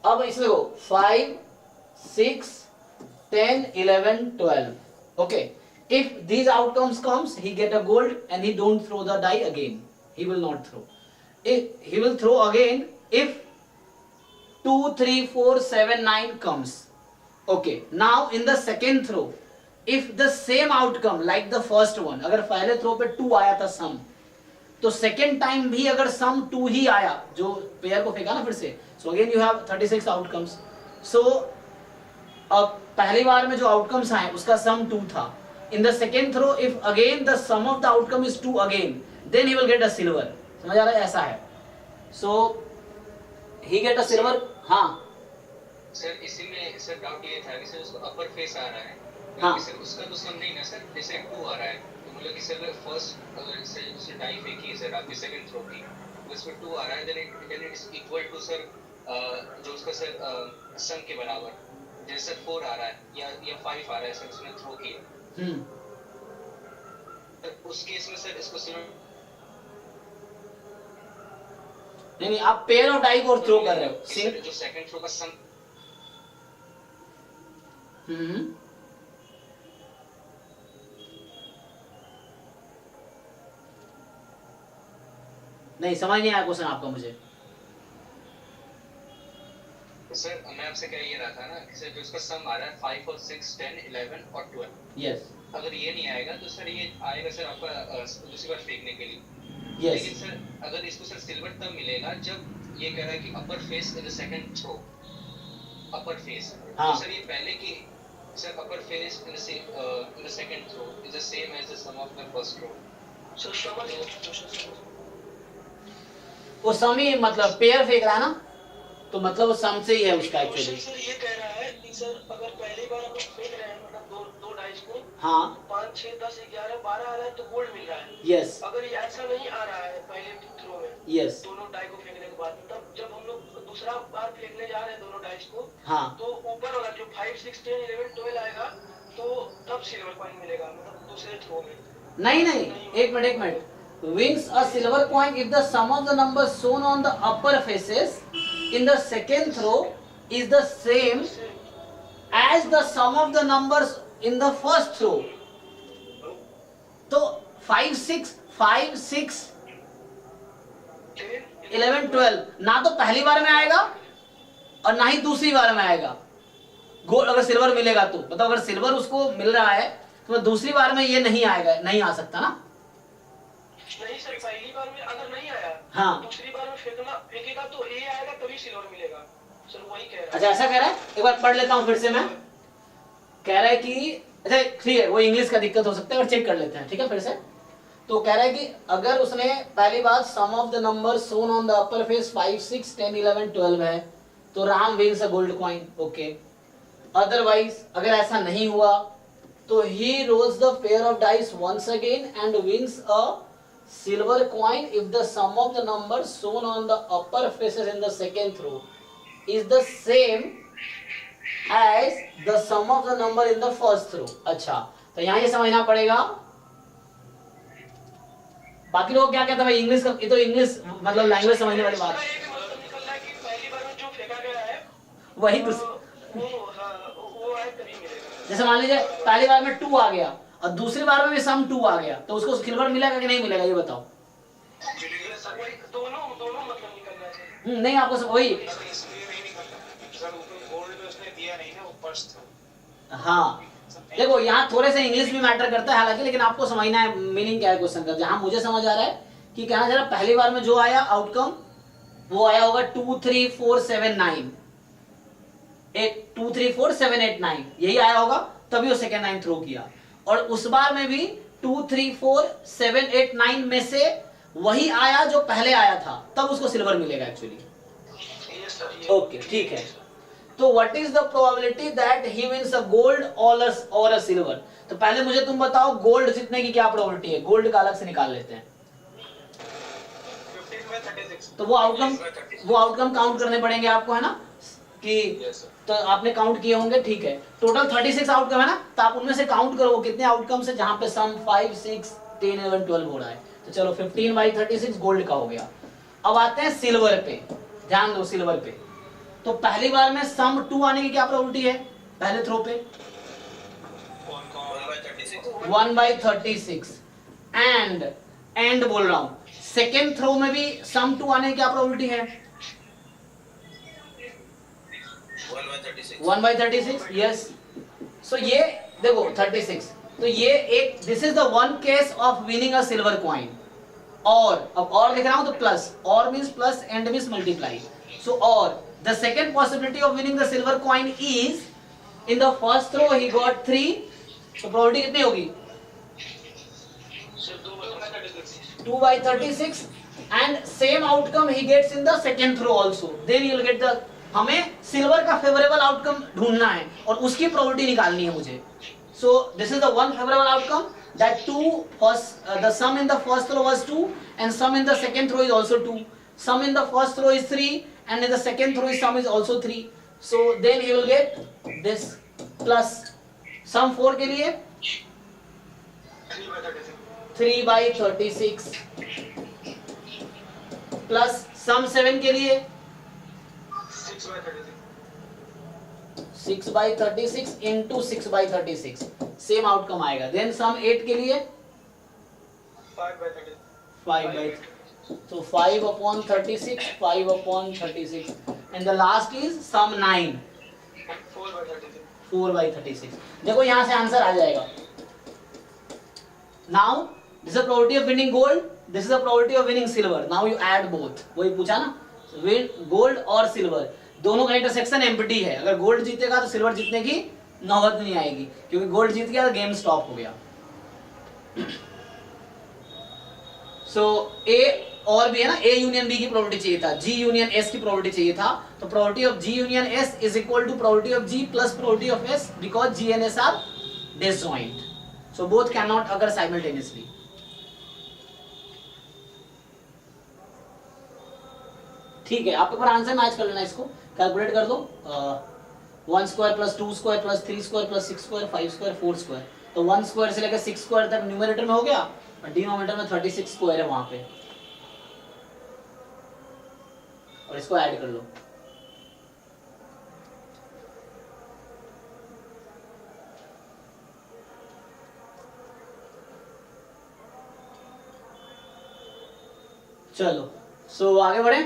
अब इसमें देखो 5 6 10 11 12, okay. If these outcomes comes, he get a gold and he don't throw the die again. He will not throw. If he will throw again if 2 3 4 7 9 comes. Okay. Now in the second throw, if the same outcome like the first one, अगर पहले throw पे 2 आया था सम, तो second time भी अगर सम 2 ही आया, जो पेयर को फेंका ना फिर से, so again you have 36 outcomes. So अब पहली बार में जो आउटकम्स आए उसका सम 2 था। In the second throw, if again the sum of the outcome is 2 again, then he will get a silver. समझ आ रहा है, ऐसा है। So he get a silver। हाँ सर इसी में सर डाउट ये था कि सर उसको अपर फेस आ रहा है, हाँ। सर उसका तो सम नहीं ना सर, जैसे 2 आ रहा है तो मतलब कि सर फर्स्ट अगर सर डाई फेंकी है सर आपकी सेकंड थ्रो की, तो इसमें 2 आ रहा है, then it is equal to sir जो उसका सर सम के बराबर, जैसे 4 आ रहा है या 5 आ रहा है सर उसने थ्रो किया, उस केस में सर इसको सिर्फ नहीं, आप पेयर ऑफ डाई को थ्रो कर रहे हो। सर जो सेकंड थ्रो का सम नहीं समझ नहीं आया क्वेश्चन आपका मुझे। सर मैं आपसे कह ये रहा था ना कि सर जो इसका सम आ रहा है 5 और 6 10 11 और 12, यस अगर ये नहीं आएगा तो सर ये आएगा सर आपका दूसरी बार फेंकने के लिए। यस लेकिन सर अगर इसको सर सिल्वर तब मिलेगा जब ये कह रहा है कि upper face in the second throw, upper face, हाँ। तो सर ये पहले की sir upper face in the second throw is the same as the sum of the first throw. Sir समझ गया क्वेश्चन। वो सम ही मतलब पेयर फेंक रहा है ना, तो मतलब वो सम से ही है उसका क्वेश्चन एक्चुअली। सर ये कह रहा है कि सर अगर पहली बार हम लोग फेंक रहे हैं मतलब दो डाइस को, हाँ 5 6 10 11 12 आ रहा है तो गोल्ड मिल रहा है। यस अगर ये ऐसा नहीं आ रहा है पहले थ्रो में, यस दोनों डाई को फेंकने के बाद, तब जब हम लोग दूसरा बार फेंकने जा रहे हैं दोनों डाइस को, हाँ तो ऊपर वाला जो 5 6 10 11 12 आएगा तो तब सिल्वर कॉइन मिलेगा, मतलब दूसरे थ्रो में। नहीं, एक minute. Wins a silver coin if the sum of the numbers shown on the upper faces in the second throw is the same as the sum of the numbers in the first throw. तो 5 6 11 12 ना तो पहली बार में आएगा और ना ही दूसरी बार में आएगा। गोल्ड अगर सिल्वर मिलेगा तो मतलब अगर सिल्वर उसको मिल रहा है तो दूसरी बार में ये नहीं आएगा, नहीं आ सकता ना। नहीं सर, पहली बार में अगर नहीं आया, हाँ। दूसरी बार में फेंकेगा तो ए आएगा तभी सिल्वर मिलेगा। सर वही कह रहा है। अच्छा ऐसा कह रहा है, एक बार पढ़ लेता हूँ फिर से मैं। कह रहा है कि अच्छा ठीक है, वो इंग्लिश का दिक्कत हो सकता है और चेक कर लेते हैं, ठीक है फिर से। तो कह रहा है कि अगर उसने पहली बार sum of the number shown on the upper face 5 6 10 11 12 है तो Ram wins a gold coin, okay. Otherwise अगर ऐसा नहीं हुआ तो he rolls the pair of dice once again and wins a silver coin if the sum of the numbers shown on the upper faces in the second throw is the same as the sum of the number in the first throw। अच्छा तो यहाँ ये समझना पड़ेगा। बाकी लोग क्या कहते हैं भाई इंग्लिश का, ये तो इंग्लिश मतलब लैंग्वेज समझने वाली बात है। मतलब निकल रहा है कि पहली बार में जो फेंका गया है वही वो आए तभी मिलेगा। जैसे मान लीजिए पहली बार में 2 आ गया और दूसरी बार में भी सम 2 आ गया तो उसको सिल्वर मिलेगा कि नहीं मिलेगा ये बताओ। दोनों मतलब निकल रहा है। नहीं आपको सब वही हाँ देखो यहाँ थोड़े से इंग्लिश भी मैटर करता है हालांकि, लेकिन आपको समझना है मीनिंग क्या है क्वेश्चन का। जहां मुझे समझ आ रहा है कि कहना चाह रहा पहली बार में जो आया आउटकम वो आया होगा 23479, 234,789 यही आया होगा, तभी वो सेकेंड टाइम थ्रो किया। और उस बार में भी 234,789 में से वही आया जो पहले आया था, तब उसको सिल्वर मिलेगा एक्चुअली। ओके ठीक है। तो what is the probability that he wins a gold और अ सिल्वर? तो पहले मुझे तुम बताओ गोल्ड जीतने की क्या प्रोबेबिलिटी है, गोल्ड का अलग से निकाल लेते हैं। 15/36। तो वो आउटकम काउंट करने पड़ेंगे आपको, है ना, कि तो आपने काउंट किए होंगे, ठीक है। टोटल 36 आउटकम है ना, तो आप उनमें से काउंट करो कितने आउटकम्स है जहां पे सम 5, 6, 10, 11, 12 हो रहा है। तो चलो 15/36 गोल्ड का हो गया। अब आते हैं सिल्वर पे, ध्यान दो सिल्वर पे। तो पहली बार में सम 2 आने की क्या प्रोबेबिलिटी है पहले थ्रो पे? 1/36। एंड बोल रहा हूं, सेकेंड थ्रो में भी सम 2 आने की क्या प्रोबेबिलिटी है? 1/36। यस। सो ये देखो 36, तो ये एक, this is the one case of winning a silver coin. और लिख रहा हूं तो प्लस, और means plus, and means multiply. So और the second possibility of winning the silver coin is in the first throw he got 3, तो प्रोबेबिलिटी कितनी होगी? 2/36 and same outcome he gets in the second throw also, then you will get the, हमें silver का favourable outcome ढूंढना है और उसकी प्रोबेबिलिटी निकालनी है मुझे। सो this is the one favourable outcome that 2 first the sum in the first throw was 2 and sum in the second throw is also 2. Sum in the first throw is 3 and in the second throw is sum is also 3. So then you will get this plus sum 4 के लिए 3/36 plus sum 7 के लिए 6/36 into 6/36 same outcome आएगा। Then some 8 के लिए 5/36, so 5/36, 5/36 and the last is sum 9, 4/36। देखो यहां से आंसर आ जाएगा। Now this is a probability of winning gold, this is a probability of winning silver. Now you add both, वही पूछा ना, win गोल्ड और सिल्वर दोनों का इंटरसेक्शन एम्प्टी है। अगर गोल्ड जीतेगा तो सिल्वर जीतने की नौबत नहीं आएगी, क्योंकि गोल्ड जीत गया तो गेम स्टॉप हो गया। सो ए और भी है ना, ए यूनियन बी की प्रोबेबिलिटी चाहिए था, जी यूनियन एस की प्रोबेबिलिटी चाहिए था। तो probability of G union S is equal to probability of G plus probability of S, because G and S are disjoint, so both can not occur simultaneously. ठीक है, आपके ऊपर answer match कर लेना, इसको कैलकुलेट कर दो। 1 square plus 2 square plus 3 square plus 6 square 5 square 4 square, तो 1 स्क्वायर से लेकर 6 स्क्वायर तक न्यूमरेटर में हो गया और डिनोमिनेटर में 36 स्क्वायर है वहां पे, और इसको ऐड कर लो। चलो सो आगे बढ़े,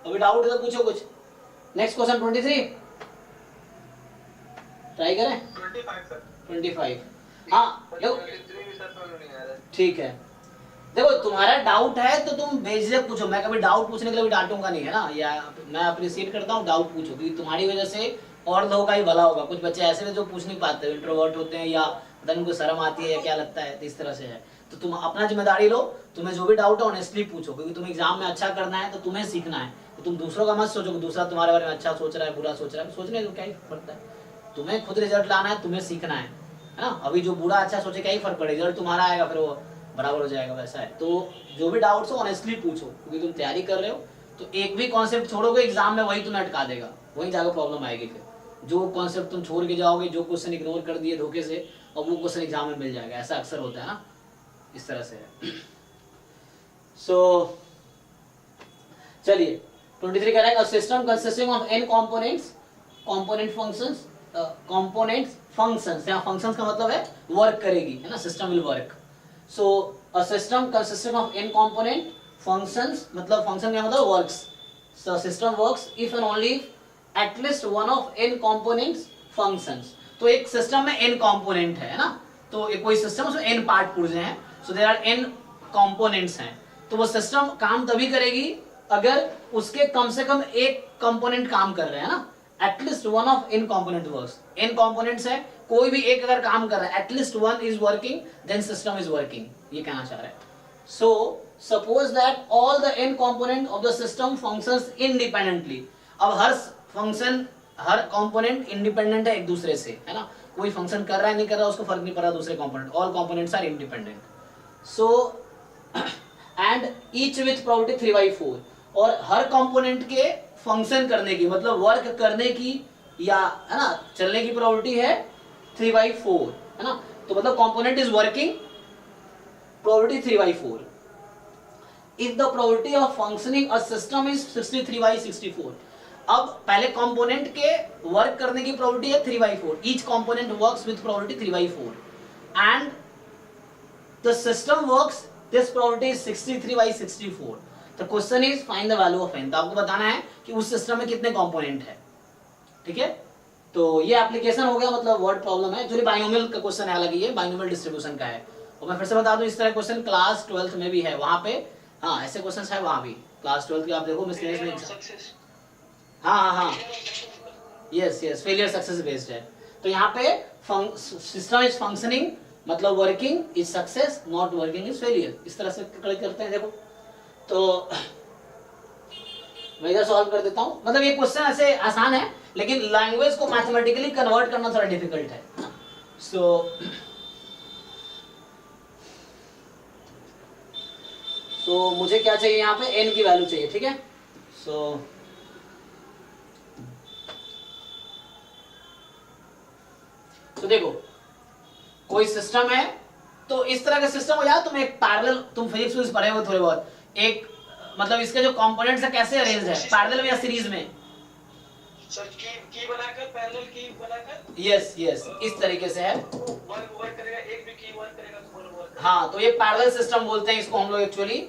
अभी डाउट है तो पूछो कुछ। नेक्स्ट क्वेश्चन 23 ट्राई करें। 25 हाँ देखो ठीक है। देखो तुम्हारा डाउट है तो तुम बेझिझक पूछो, मैं कभी डाउट पूछने के लिए भी डांटूंगा नहीं, है ना, या मैं अप्रिशिएट करता हूँ डाउट पूछो, क्योंकि तुम्हारी वजह से और लोगों का ही भला होगा। कुछ बच्चे ऐसे हैं जो पूछ नहीं पाते, इंट्रोवर्ट होते हैं या पता नहीं उनको शर्म आती है या क्या लगता है, तो इस तरह से है। तो तुम अपना जिम्मेदारी लो, तुम्हें जो भी डाउट है ऑनेस्टली पूछो, क्योंकि तुम्हें एग्जाम में अच्छा करना है तो तुम्हें सीखना है। तो तुम दूसरों का मत सोचो कि दूसरा तुम्हारे बारे में अच्छा सोच रहा है बुरा सोच रहा है, सोचने तो क्या ही पड़ता है, तुम्हें खुद रिजल्ट लाना है, तुम्हें सीखना है ना। अभी जो बुरा अच्छा सोचे क्या ही फर्क पड़ेगा, रिजल्ट तुम्हारा आएगा फिर वो बराबर हो जाएगा, वैसा है। तो जो भी डाउट्स हो ऑनेस्टली पूछो, क्योंकि तुम तैयारी कर रहे हो, तो एक भी कॉन्सेप्ट छोड़ोगे एग्जाम में वही तुम्हें अटका देगा, वही जाकर प्रॉब्लम आएगी। फिर जो कॉन्सेप्ट तुम छोड़ के जाओगे, जो क्वेश्चन इग्नोर कर दिए धोखे से, और वो क्वेश्चन एग्जाम में मिल जाएगा, ऐसा अक्सर होता है ना, इस तरह से है। सो चलिए 23 कह रहा है system consisting of n components, component functions, components functions, यहाँ फंक्शंस का मतलब है वर्क करेगी, है ना, system will work. So a system consisting of n component functions, मतलब फंक्शन का मतलब works, so system works if and only at least one of n components functions. तो एक सिस्टम में n कंपोनेंट है ना, तो एक कोई सिस्टम उसमें n पार्ट पुर्जे हैं, so there are n components हैं, तो वो सिस्टम काम तभी करेगी अगर उसके कम से कम एक कंपोनेंट काम कर रहे हैं ना, एटलीस्ट वन ऑफ इन कंपोनेंट वर्क्स, इन कंपोनेंट्स है, कोई भी एक अगर काम कर रहा है, at least one is working, then system is working, ये कहना चाह रहा है. So suppose that all the n component of the system functions independently. अब हर फंक्शन, हर कंपोनेंट इंडिपेंडेंट है एक दूसरे से, है ना, कोई फंक्शन कर रहा है नहीं कर रहा उसको फर्क नहीं पड़ रहा दूसरे component, all components are independent. So and each with property 3/4, और हर कंपोनेंट के फंक्शन करने की मतलब वर्क करने की या है ना चलने की प्रॉपर्टी है 3/4, है ना. तो मतलब component is working, property 3/4. If the property of functioning a system is 63/64. अब पहले कंपोनेंट के वर्क करने की प्रॉपर्टी है 3/4, each component works with property 3/4 and the system works, this property is 63/64. The question is find the value of n. तो आपको बताना है कि उस सिस्टम में कितने कंपोनेंट है. ठीक है, तो ये एप्लीकेशन हो गया, मतलब वर्ड प्रॉब्लम है. एक्चुअली बाइनोमियल का क्वेश्चन है, अलग ये बाइनोमियल डिस्ट्रीब्यूशन का है. और मैं फिर से बता दूं, इस तरह क्वेश्चन क्लास 12th में भी है, वहां पे हाँ ऐसे क्वेश्चंस है वहां भी क्लास 12th के. आप देखो मिसलेनियस में. हाँ, यस, फेलियर सक्सेस बेस्ड है. तो यहाँ पे सिस्टम इज फंक्शनिंग मतलब working is success, not working is failure. इस तरह से करते हैं. देखो तो मैं इधर सॉल्व कर देता हूँ. मतलब ये क्वेश्चन ऐसे आसान है, लेकिन लैंग्वेज को मैथमेटिकली कन्वर्ट करना थोड़ा डिफिकल्ट है. सो मुझे क्या चाहिए यहाँ पे, n की वैल्यू चाहिए. ठीक है, तो देखो कोई सिस्टम है, तो इस तरह का सिस्टम हो जाए, तुम एक पैरेलल, तुम फिजिक्स में पढ़े हो थोड़े बहुत, एक मतलब इसके जो कंपोनेंट्स है कैसे अरेंज है, पैरेलल में या सीरीज में. सर की बनाकर, पैरेलल की बनाकर, यस, इस तरीके से है. वर्क करेगा, एक भी की वर्क करेगा तो वर्क. हाँ, तो ये पैरेलल सिस्टम बोलते हैं इसको हम लोग एक्चुअली.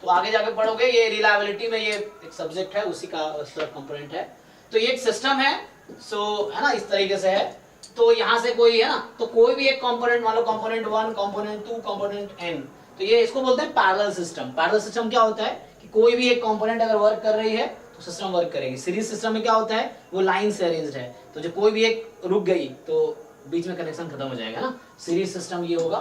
तो आगे जाके पढ़ोगे, ये रिलायबिलिटी में ये एक सब्जेक्ट है, उसी का कंपोनेंट है. तो ये एक सिस्टम है, सो है ना, इस तरीके से है. तो यहाँ से कोई है ना, तो कोई भी एक कंपोनेंट, मान लो कंपोनेंट 1, कंपोनेंट 2, कंपोनेंट n, तो ये इसको बोलते हैं पैरेलल सिस्टम. पैरेलल सिस्टम क्या होता है कि कोई भी एक कंपोनेंट अगर वर्क कर रही है तो सिस्टम वर्क करेगी. सीरीज सिस्टम में क्या होता है, वो लाइन से अरेंज्ड है, तो जो कोई भी एक रुक गई तो बीच में कनेक्शन खत्म हो जाएगा ना. सीरीज सिस्टम ये होगा,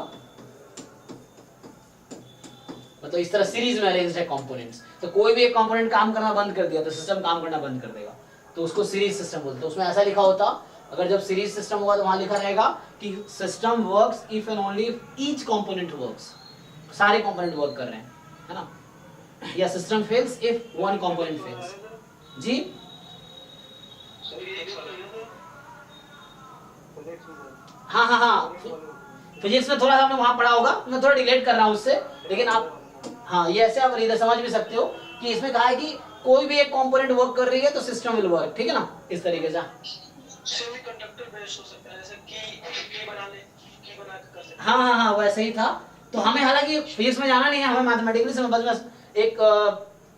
मतलब इस तरह सीरीज में अरेंज्ड है कंपोनेंट्स. तो कोई भी एक कंपोनेंट काम करना बंद कर दिया तो सिस्टम काम करना बंद कर देगा, तो उसको सीरीज सिस्टम बोलते हैं. उसमें ऐसा लिखा होता, अगर जब सीरीज सिस्टम होगा तो वहां लिखा रहेगा कि system works if and only if each component works. सारे कंपोनेंट वर्क कर रहे हैं, है ना. या system fails if one component fails. जी हाँ, फिजिक्स में थोड़ा सा हमने वहां पढ़ा होगा, मैं थोड़ा रिलेट कर रहा हूँ उससे, लेकिन आप हाँ ये ऐसे आप इधर समझ भी सकते हो कि इसमें कहा है कि कोई भी एक कंपोनेंट वर्क कर रही है तो सिस्टम विल वर्क. ठीक है ना, इस तरीके से. सेमीकंडक्टर बेस्ड हो सकता है, जैसे की बना ले, की बना के कर सकते हैं. हाँ, वैसे ही था. तो हमें हालांकि फिजिक्स में जाना नहीं है, हमें मैथमेटिकली समझ में एक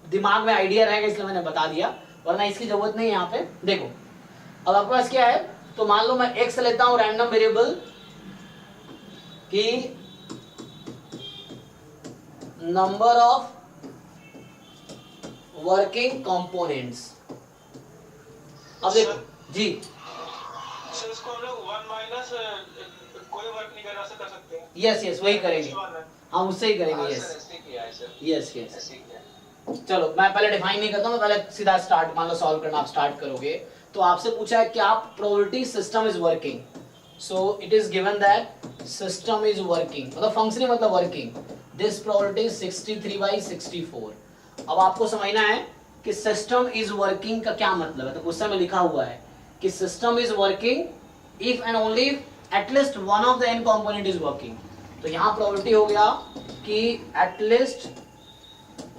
दिमाग में आइडिया रहेगा, इसलिए मैंने बता दिया, वरना इसकी जरूरत नहीं है यहाँ पे. देखो अब आपके पास क्या है, तो मान लो मैं x लेता हूँ रैंडम वेरिएबल की नंबर ऑफ वर्किंग कंपोनेंट्स. अब देखो जी, सर इसको हम लोग 1 माइनस कोई वर्क नहीं कर रहा से कर सकते हैं. यस वही करेंगे, हम उससे ही करेंगे. यस. चलो मैं पहले डिफाइन नहीं करता हूँ, मैं पहले सीधा स्टार्ट, मान लो सॉल्व करना आप स्टार्ट करोगे. तो आपसे पूछा है क्या probability system is working. So it is given that system is working, मतलब फंक्शनिंग मतलब वर्किंग. This probability is 63/64. अब आपको समझना है कि सिस्टम इज वर्किंग का क्या मतलब है. तो क्वेश्चन में लिखा हुआ है कि system is working if and only at least one of the n component is working. तो यहाँ प्रोबेबिलिटी हो गया कि at least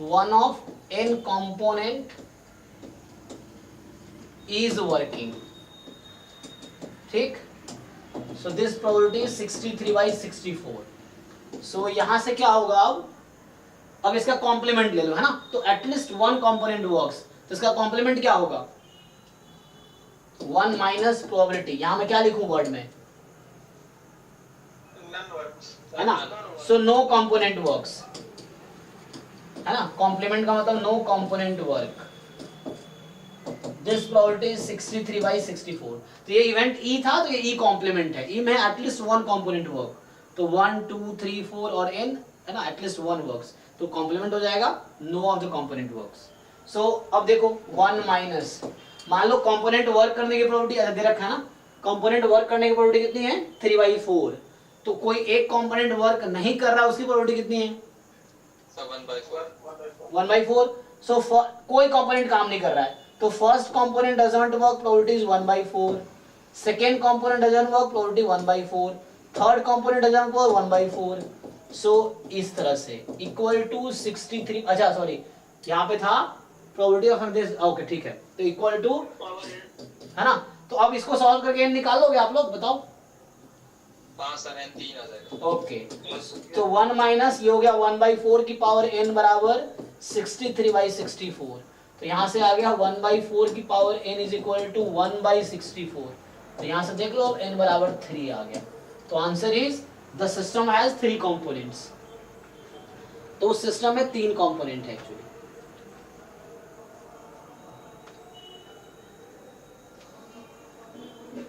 one of n component is working. ठीक, so this probability is 63/64. so यहाँ से क्या होगा, अब इसका कॉम्प्लीमेंट ले लो, है ना. तो एटलीस्ट वन कंपोनेंट वर्क्स, तो इसका कॉम्प्लीमेंट क्या होगा, 1 माइनस प्रोबेबिलिटी. यहाँ मैं क्या लिखूं वर्ड में, है ना. सो नो कंपोनेंट वर्क्स, है ना. कॉम्प्लीमेंट का मतलब no component work. This probability is 63/64। तो ये इवेंट ई था, तो ये ई कॉम्प्लीमेंट है। ई में एटलीस्ट वन कॉम्पोनेंट वर्क, तो 1 2 3 4 और n है ना, एटलीस्ट वन वर्क्स, तो कॉम्प्लीमेंट हो जाएगा, no of the component works. So अब देखो 1 माइनस, मान लो कंपोनेंट वर्क करने की प्रोबेबिलिटी दे रखा है ना, कंपोनेंट वर्क करने की प्रोबेबिलिटी कितनी है 3/4। तो कोई एक कंपोनेंट वर्क नहीं कर रहा, उसकी प्रोबेबिलिटी कितनी है 1/4। सो कोई कंपोनेंट काम नहीं कर रहा है, तो first component doesn't work, probability is 1/4। Second component doesn't work, probability 1/4। Third component doesn't work, 1/4। सो इस तरह से इक्वल टू 63, अच्छा सॉरी यहाँ पे था प्रोबेबिलिटी ऑफ दिस, ओके ठीक है, तो इक्वल टू है ना। तो अब इसको सॉल्व करके n निकालोगे आप लोग, बताओ। 5 सर n 3 आ जाएगा। ओके, तो 1 माइनस ये हो गया 1/4 की पावर n बराबर 63/64। तो यहाँ से आ गया 1/4 की power n is equal to 1/64। तो यहाँ से देख लो n बराबर 3 आ गया। तो answer is the system has 3 components. तो उस सिस्टम में 3 कंपोनेंट है एक्चुअली।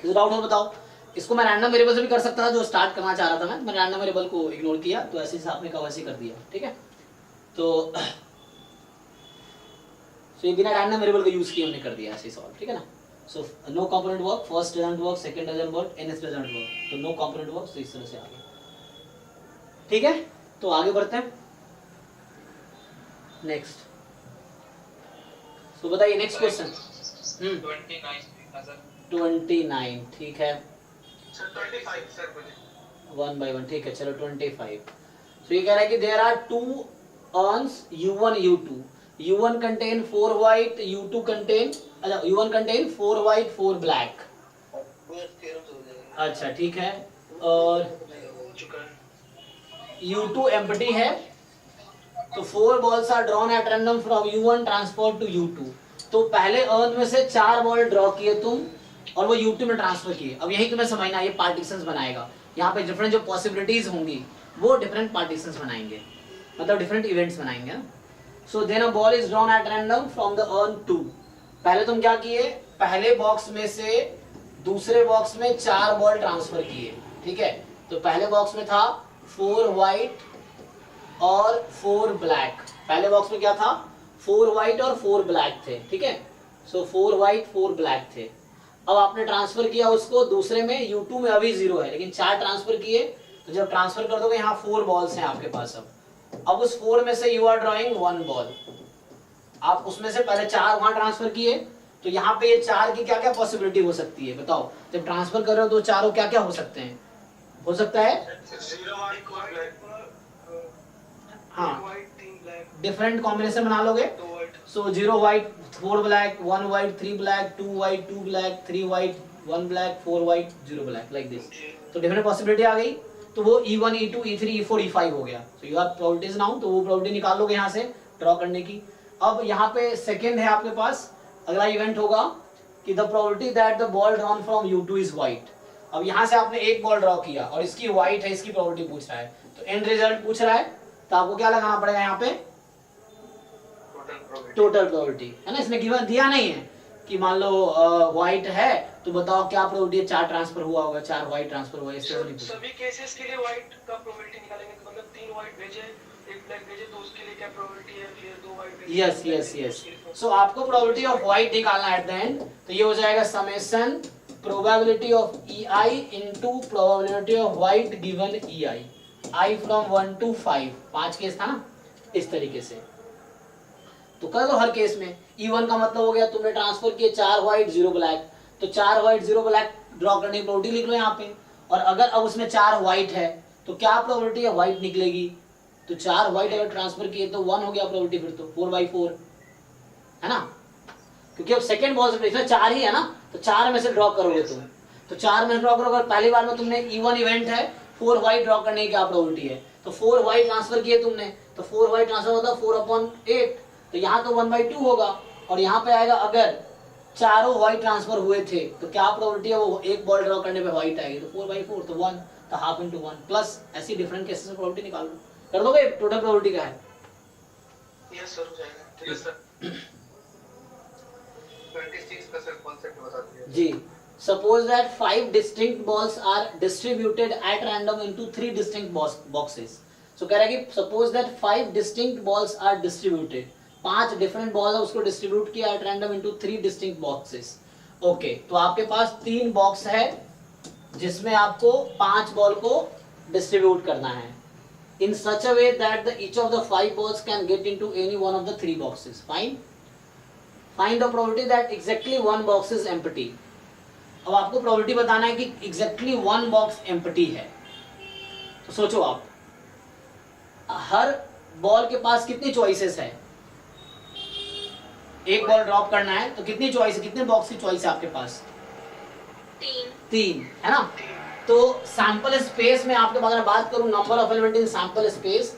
किसी डाउट हो बताओ। इसको मैं रैंडम वेरिएबल से भी कर सकता था, जो स्टार्ट करना चाह रहा था मैं रैंडम वेरिएबल को इग्नोर किया, तो ऐसे हिसाब में वैसे कर दिया, ठीक है। तो ये बिना रैंडम वेरिएबल का यूज किए हमने कर दिया ऐसे सॉल्व, ठीक है ना। So no component work, first doesn't work, second doesn't work, ns doesn't work, तो नो कंपोनेंट वर्क, तो इस तरह से आ गया, ठीक है। तो आगे बढ़ते हैं नेक्स्ट। तो बताइए नेक्स्ट क्वेश्चन। 29 ठीक है, सर 25 सर बोले 1 by 1 ठीक है, चलो 25। तो ये कह रहा है कि there are 2 urns u1 u2, u1 contain 4 white, u2 contain, अच्छा u1 contain 4 white 4 black, अच्छा ठीक है, और हो चुका है। u2 empty है, तो 4 balls are drawn at random from u1 transferred to u2। तो पहले अर्न में से 4 बॉल ड्रॉ किए तुम और वो u2 में ट्रांसफर किए। अब यही तुम्हें समझना, ये पार्टीशंस बनाएगा, यहाँ पे डिफरेंट जो पॉसिबिलिटीज होंगी वो डिफरेंट पार्टीशंस बनाएंगे, मतलब डिफरेंट इवेंट्स बनाएंगे ना। So then a ball is drawn at random from the urn 2। पहले तुम क्या किए, पहले बॉक्स में से दूसरे बॉक्स में 4 बॉल ट्रांसफर किए, ठीक है। तो पहले बॉक्स में था 4 व्हाइट और 4 ब्लैक, पहले बॉक्स में क्या था 4 व्हाइट और 4 ब्लैक थे, ठीक है। सो 4 व्हाइट 4 ब्लैक थे। अब आपने ट्रांसफर किया उसको दूसरे में, u2 में अभी 0 है लेकिन 4 ट्रांसफर किए, तो जब ट्रांसफर कर दोगे यहाँ 4 बॉल्स हैं आपके पास। अब उस 4 में से यू आर ड्रॉइंग 1 बॉल, आप उसमें से पहले 4 वहां ट्रांसफर किए, तो यहाँ पे ये 4 की क्या क्या पॉसिबिलिटी हो सकती है बताओ। जब ट्रांसफर कर रहे हो तो चारों क्या क्या हो सकते हैं, हो सकता है हाँ डिफरेंट कॉम्बिनेशन बना लोगे। सो 0 white 4 black, 1 white 3 black, 2 white 2 black, 3 white 1 black, 4 white 0 black, like this. तो डिफरेंट पॉसिबिलिटी आ गई, तो वो E1 E2 E3 E4 E5 हो गया। So you have probabilities now, तो वो प्रोबेबिलिटी निकाल लोगे यहाँ से ड्रॉ करने की। अब यहाँ पे सेकंड है आपके पास, अगला इवेंट होगा कि the probability that the ball drawn from U2 is white. अब यहाँ से आपने एक बॉल ड्रॉ किया और इसकी व्हाइट है, इसकी प्रोबेबिलिटी पूछ रहा है, तो एंड रिजल्ट पूछ रहा है, तो आपको क्या लगाना पड़ेगा यहाँ पे टोटल प्रोबेबिलिटी, है ना। इसमें गिवन दिया नहीं है कि मान लो व्हाइट है तो बताओ क्या प्रोबेबिलिटी है 4 ट्रांसफर हुआ होगा, 4 व्हाइट ट्रांसफर हुआ, इससे नहीं पूछा। सभी केसेस के लिए व्हाइट का प्रोबेबिलिटी निकालेंगे, तो मतलब 3 व्हाइट भेजे 1 ब्लैक भेजे, तो उसके लिए क्या प्रोबेबिलिटी है, फिर 2 व्हाइट भेजे। यस यस यस, सो आपको प्रोबेबिलिटी ऑफ व्हाइट निकालना एट द एंड, तो ये हो जाएगा summation probability of EI into probability of white given EI, I from 1 to 5, 5 case था ना, इस तरीके से। तो कर लो हर केस में। E1 का मतलब हो गया तुमने ट्रांसफर किए 4 व्हाइट 0 ब्लैक, तो 4 व्हाइट 0 ब्लैक ड्रॉ करने की प्रोबेबिलिटी लिख लो यहाँ पे। और अगर अब उसमें 4 व्हाइट है तो क्या प्रोबेबिलिटी है व्हाइट निकलेगी, तो 4 व्हाइट अगर ट्रांसफर किए तो 1 हो गया प्रोबेबिलिटी, फिर तो 4/4 है ना, क्योंकि अब सेकंड बॉल से इसमें 4 ही है ना, तो 4 में से ड्रॉ करोगे तुम, तो 4 में ड्रॉ करोगे। पहली बार में तुमने E1 इवेंट है 4 व्हाइट ड्रॉ करने की क्या प्रोबेबिलिटी है, तो 4 व्हाइट ट्रांसफर किए तुमने, तो 4 व्हाइट ट्रांसफर मतलब 4/8, तो यहाँ तो 1/2 होगा। और यहाँ पे आएगा अगर चारों व्हाइट ट्रांसफर हुए थे तो क्या प्रोबेबिलिटी है, वो एक बॉल ड्रॉ करने पे व्हाइट आएगी, तो 4/4, तो 1, तो हाफ इंटू 1 प्लस ऐसी डिफरेंट केसेस में प्रोबेबिलिटी निकाल लो, कर दोगे टोटल प्रोबेबिलिटी क्या है। यस सर हो जाएगा। यस सर 26 का सर कॉन्सेप्ट बता दीजिए। जी, suppose that 5 distinct balls are distributed at random into 3 distinct boxes. So कह रहा है कि suppose that 5 distinct balls are distributed, 5 different balls है उसको डिस्ट्रीब्यूट किया at random into 3 distinct boxes. Okay, तो आपके पास 3 बॉक्स है जिसमें आपको 5 बॉल को डिस्ट्रीब्यूट करना है in such a way that the each of the 5 balls can get into any one of the 3 boxes. Fine. Find the probability that exactly one box is empty. अब आपको probability बताना है कि exactly one box empty है। तो सोचो आप, हर ball के पास कितनी choices है? एक बॉल ड्रॉप करना है तो कितनी चॉइस, कितने बॉक्स की चॉइस है आपके पास? 3 है ना। तो सैंपल स्पेस में आपके पास अगर बात करूं number of element in sample space,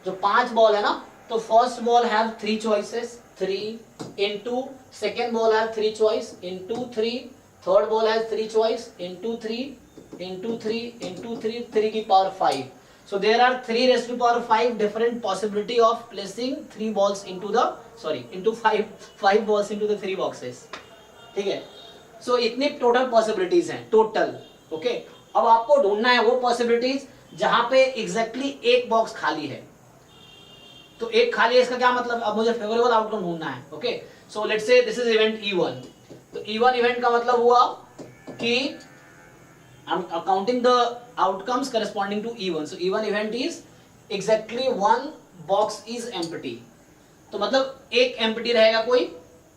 जो 5 बॉल है ना, तो first ball have 3 choices, 3 into second ball have 3 choice into 3, third ball has 3 choice into 3 into 3 into 3, 3 की power 5। So there are 3 raised to power 5 different possibility of placing 3 balls into the into 5 balls into the 3 boxes। ठीक है, so इतनी total possibilities हैं total. Okay, अब आपको ढूंढना है वो पॉसिबिलिटीज जहां पे एग्जैक्टली एक बॉक्स खाली है। तो एक खाली है इसका क्या मतलब, अब मुझे फेवरेबल आउटकम ढूंढना है। Okay, so let's say this is event E1। तो E1 इवेंट का मतलब हुआ कि I'm counting the outcomes corresponding to E1. So E1 event is exactly one box is empty. तो मतलब एक empty रहेगा कोई,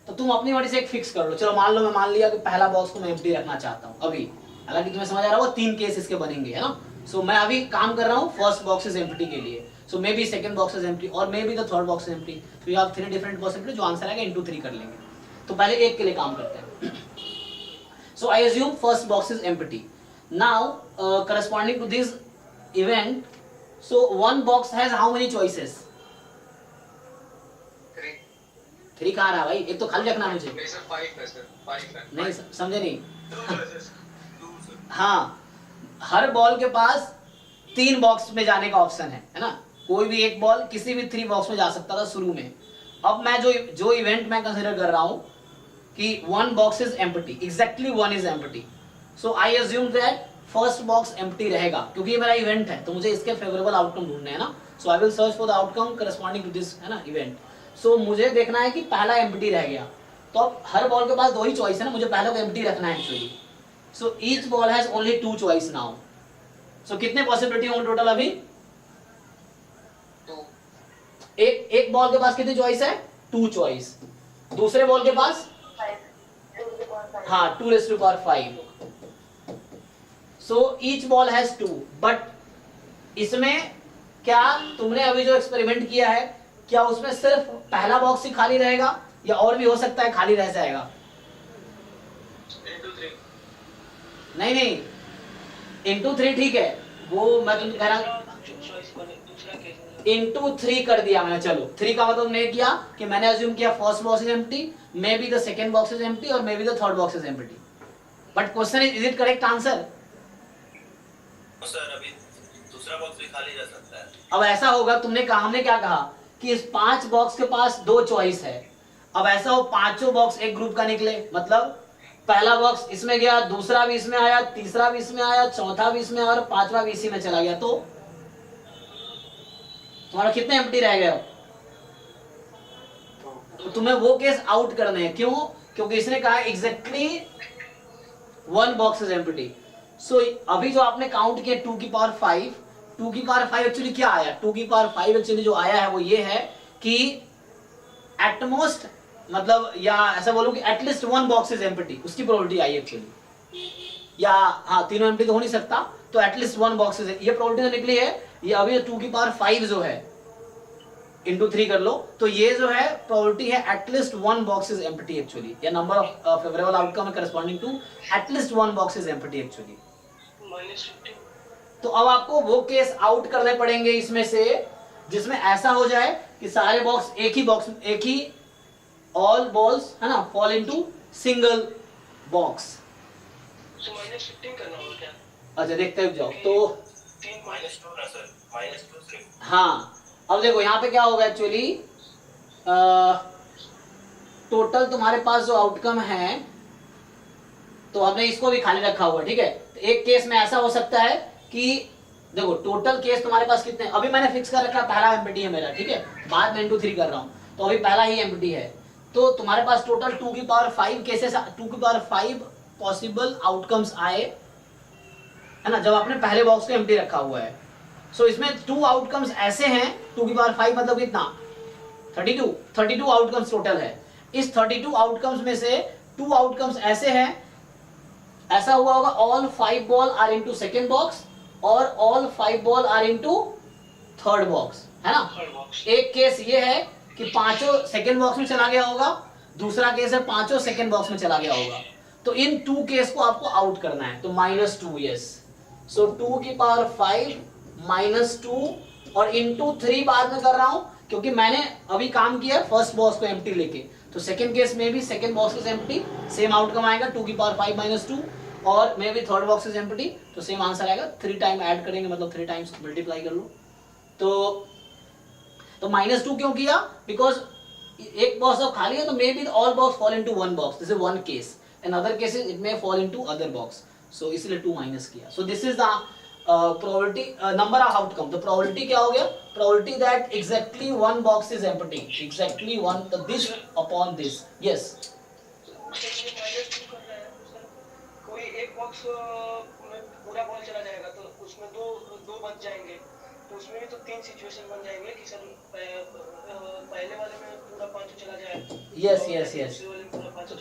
तो तुम अपनी मर्जी से एक फिक्स कर लो। चलो मान लो मैं मान लिया कि पहला बॉक्स को मैं empty रखना चाहता हूँ अभी, हालांकि तुम्हें समझ आ रहा होगा 3 केस इसके बनेंगे, है ना। सो मैं अभी काम कर रहा हूँ फर्स्ट बॉक्स इज एम्प्टी के लिए, so may be second box is empty और maybe the third box is empty. तो यू हैव 3 डिफरेंट पॉसिबिलिटी, जो आंसर आएगा इनटू 3 कर लेंगे। तो पहले एक के लिए काम करते हैं। So I assume first box is empty. Now, corresponding to this event, so one box has how many choices? 3 कहाँ रहा भाई, एक तो खाली रखना मुझे। नहीं सर 5 है सर, 5 है। नहीं समझे नहीं। हाँ, हर बॉल के पास 3 बॉक्स में जाने का ऑप्शन है ना। कोई भी एक बॉल किसी भी 3 बॉक्स में जा सकता था शुरू में। अब मैं जो इवेंट मैं कंसिडर कर रहा हूँ कि 1 box is empty, exactly 1 is empty. So I assume that first box empty रहेगा, क्योंकि ये मेरा इवेंट है तो मुझे इसके फेवरेबल आउटकम ढूंढने हैं ना। So I will search for the outcome corresponding to this, है ना, इवेंट। सो मुझे देखना है कि पहला एम्प्टी रह गया, तो अब हर बॉल के पास 2 ही चॉइस है ना, मुझे पहले को एम्प्टी रखना है actually. So each ball has only 2 choice now. So कितने पॉसिबिलिटी होंगे टोटल अभी? 2। एक बॉल के पास कितनी चॉइस है? 2 चॉइस। दूसरे बॉल के पास हाँ 2⁵. So each ball has 2, but इसमें क्या तुमने अभी जो एक्सपेरिमेंट किया है, क्या उसमें सिर्फ पहला बॉक्स ही खाली रहेगा या और भी हो सकता है खाली रह जाएगा? नहीं इंटू 3 ठीक है, वो मैं तुम कह रहा इंटू 3 कर दिया मैंने। चलो 3 का मतलब नहीं किया कि मैंने अज्यूम किया first box is empty, maybe the second box is empty और maybe the third box is empty. But question is it correct answer? Sir अभी दूसरा बॉक्स भी खाली रह सकता है। अब ऐसा होगा, तुमने कहा, हमने क्या कहा कि इस 5 बॉक्स के पास 2 चॉइस है। अब ऐसा हो 5 बॉक्स एक ग्रुप का निकले, मतलब पहला बॉक्स इसमें गया, दूसरा भी इसमें आया, तीसरा भी इसमें आया, चौथा भी इसमें आया और 5वां भी इसी में चला गया, तो तुम्हारा कितने एम्प्टी रह गए? तो तुम्हें वो केस आउट करने हैं। क्यों? क्योंकि इसने कहा एग्जैक्टली 1 बॉक्स इज एम्प्टी। सो अभी जो आपने काउंट किया 2 की पावर 5, 2 की पावर 5 एक्चुअली क्या आया? 2 की पावर 5 एक्चुअली जो आया है वो ये है कि एटमोस्ट, मतलब या ऐसा बोलूं कि एटलीस्ट 1 बॉक्स इज एम्प्टी, उसकी प्रोबेबिलिटी आई एक्चुअली। या हाँ, तीनों एम्प्टी तो हो नहीं सकता, तो एटलीस्ट 1 बॉक्स इज, ये प्रोबेबिलिटी तो निकली है। ये अभी 2 की पावर 5 जो है इंटू 3 कर लो, तो ये जो है प्रोबेबिलिटी है at least 1 box is empty actually, या number of favourable outcome corresponding to at least 1 box is empty actually. तो अब आपको वो केस आउट करने पड़ेंगे इसमें से जिसमें ऐसा हो जाए कि सारे बॉक्स एक ही ऑल बॉल्स, है ना, फॉल इनटू सिंगल बॉक्स। -15 करना होगा क्या? अच्छा देखते हुए जाओ, तो -2 ना सर, -2 सिर्फ। हाँ अब देखो यहाँ पे क्या होगा एक्चुअली, टोटल तुम्हारे पास जो आउटकम है, तो हमने इसको भी खाली रखा हुआ है, ठीक है। तो एक केस में ऐसा हो सकता है कि देखो टोटल केस तुम्हारे पास कितने, अभी मैंने फिक्स कर रखा पहला एम्प्टी है मेरा, ठीक है, बाद में इनटू 3 कर रहा हूं, तो अभी पहला ही एम्प्टी है। तो तुम्हारे पास टोटल 2 की पावर 5 केसेस, 2 की पावर 5 पॉसिबल आउटकम्स आए, है ना, जब आपने पहले बॉक्स को एम्प्टी रखा हुआ है। सो इसमें 2 आउटकम्स ऐसे हैं, 2 की पावर 5 मतलब कितना, 32 आउटकम्स टोटल है। इस 32 आउटकम्स में से 2 आउटकम्स ऐसे हैं, ऐसा हुआ होगा all 5 ball are into second box और all 5 ball are into third box, है ना। एक केस ये है कि पांचों सेकंड बॉक्स में चला गया होगा, दूसरा केस है पांचों सेकंड बॉक्स में चला गया होगा। तो इन 2 केस को आपको आउट करना है, तो -2, यस। सो 2 की पावर 5 -2 और इनटू 3 बाद में कर रहा हूं, क्योंकि मैंने अभी काम किया फर्स्ट बॉक्स को एम्प्टी लेके। तो सेकंड केस में भी second box is empty, same outcome आएगा 2 की पावर 5 -2, और may be third box is empty, तो सेम आंसर आएगा। 3 टाइम ऐड करेंगे मतलब 3 टाइम्स मल्टीप्लाई कर लो। तो -2 क्यों किया, बिकॉज एक बॉक्स अब खाली है, तो may be all box fall into one box, this is one case, in other cases it may fall into other box, so इसलिए 2 माइनस किया। So this is the probability number of outcome। तो probability क्या हो गया, probability that exactly one box is empty, exactly one, this upon this, yes। कोई एक box में पूरा बॉल चला जाएगा तो उसमें दो बच जाएंगे, तो उसमें भी तो 3 सिचुएशन बन जाएंगे कि सर पहले वाले में पूरा 5 चला जाए, यस।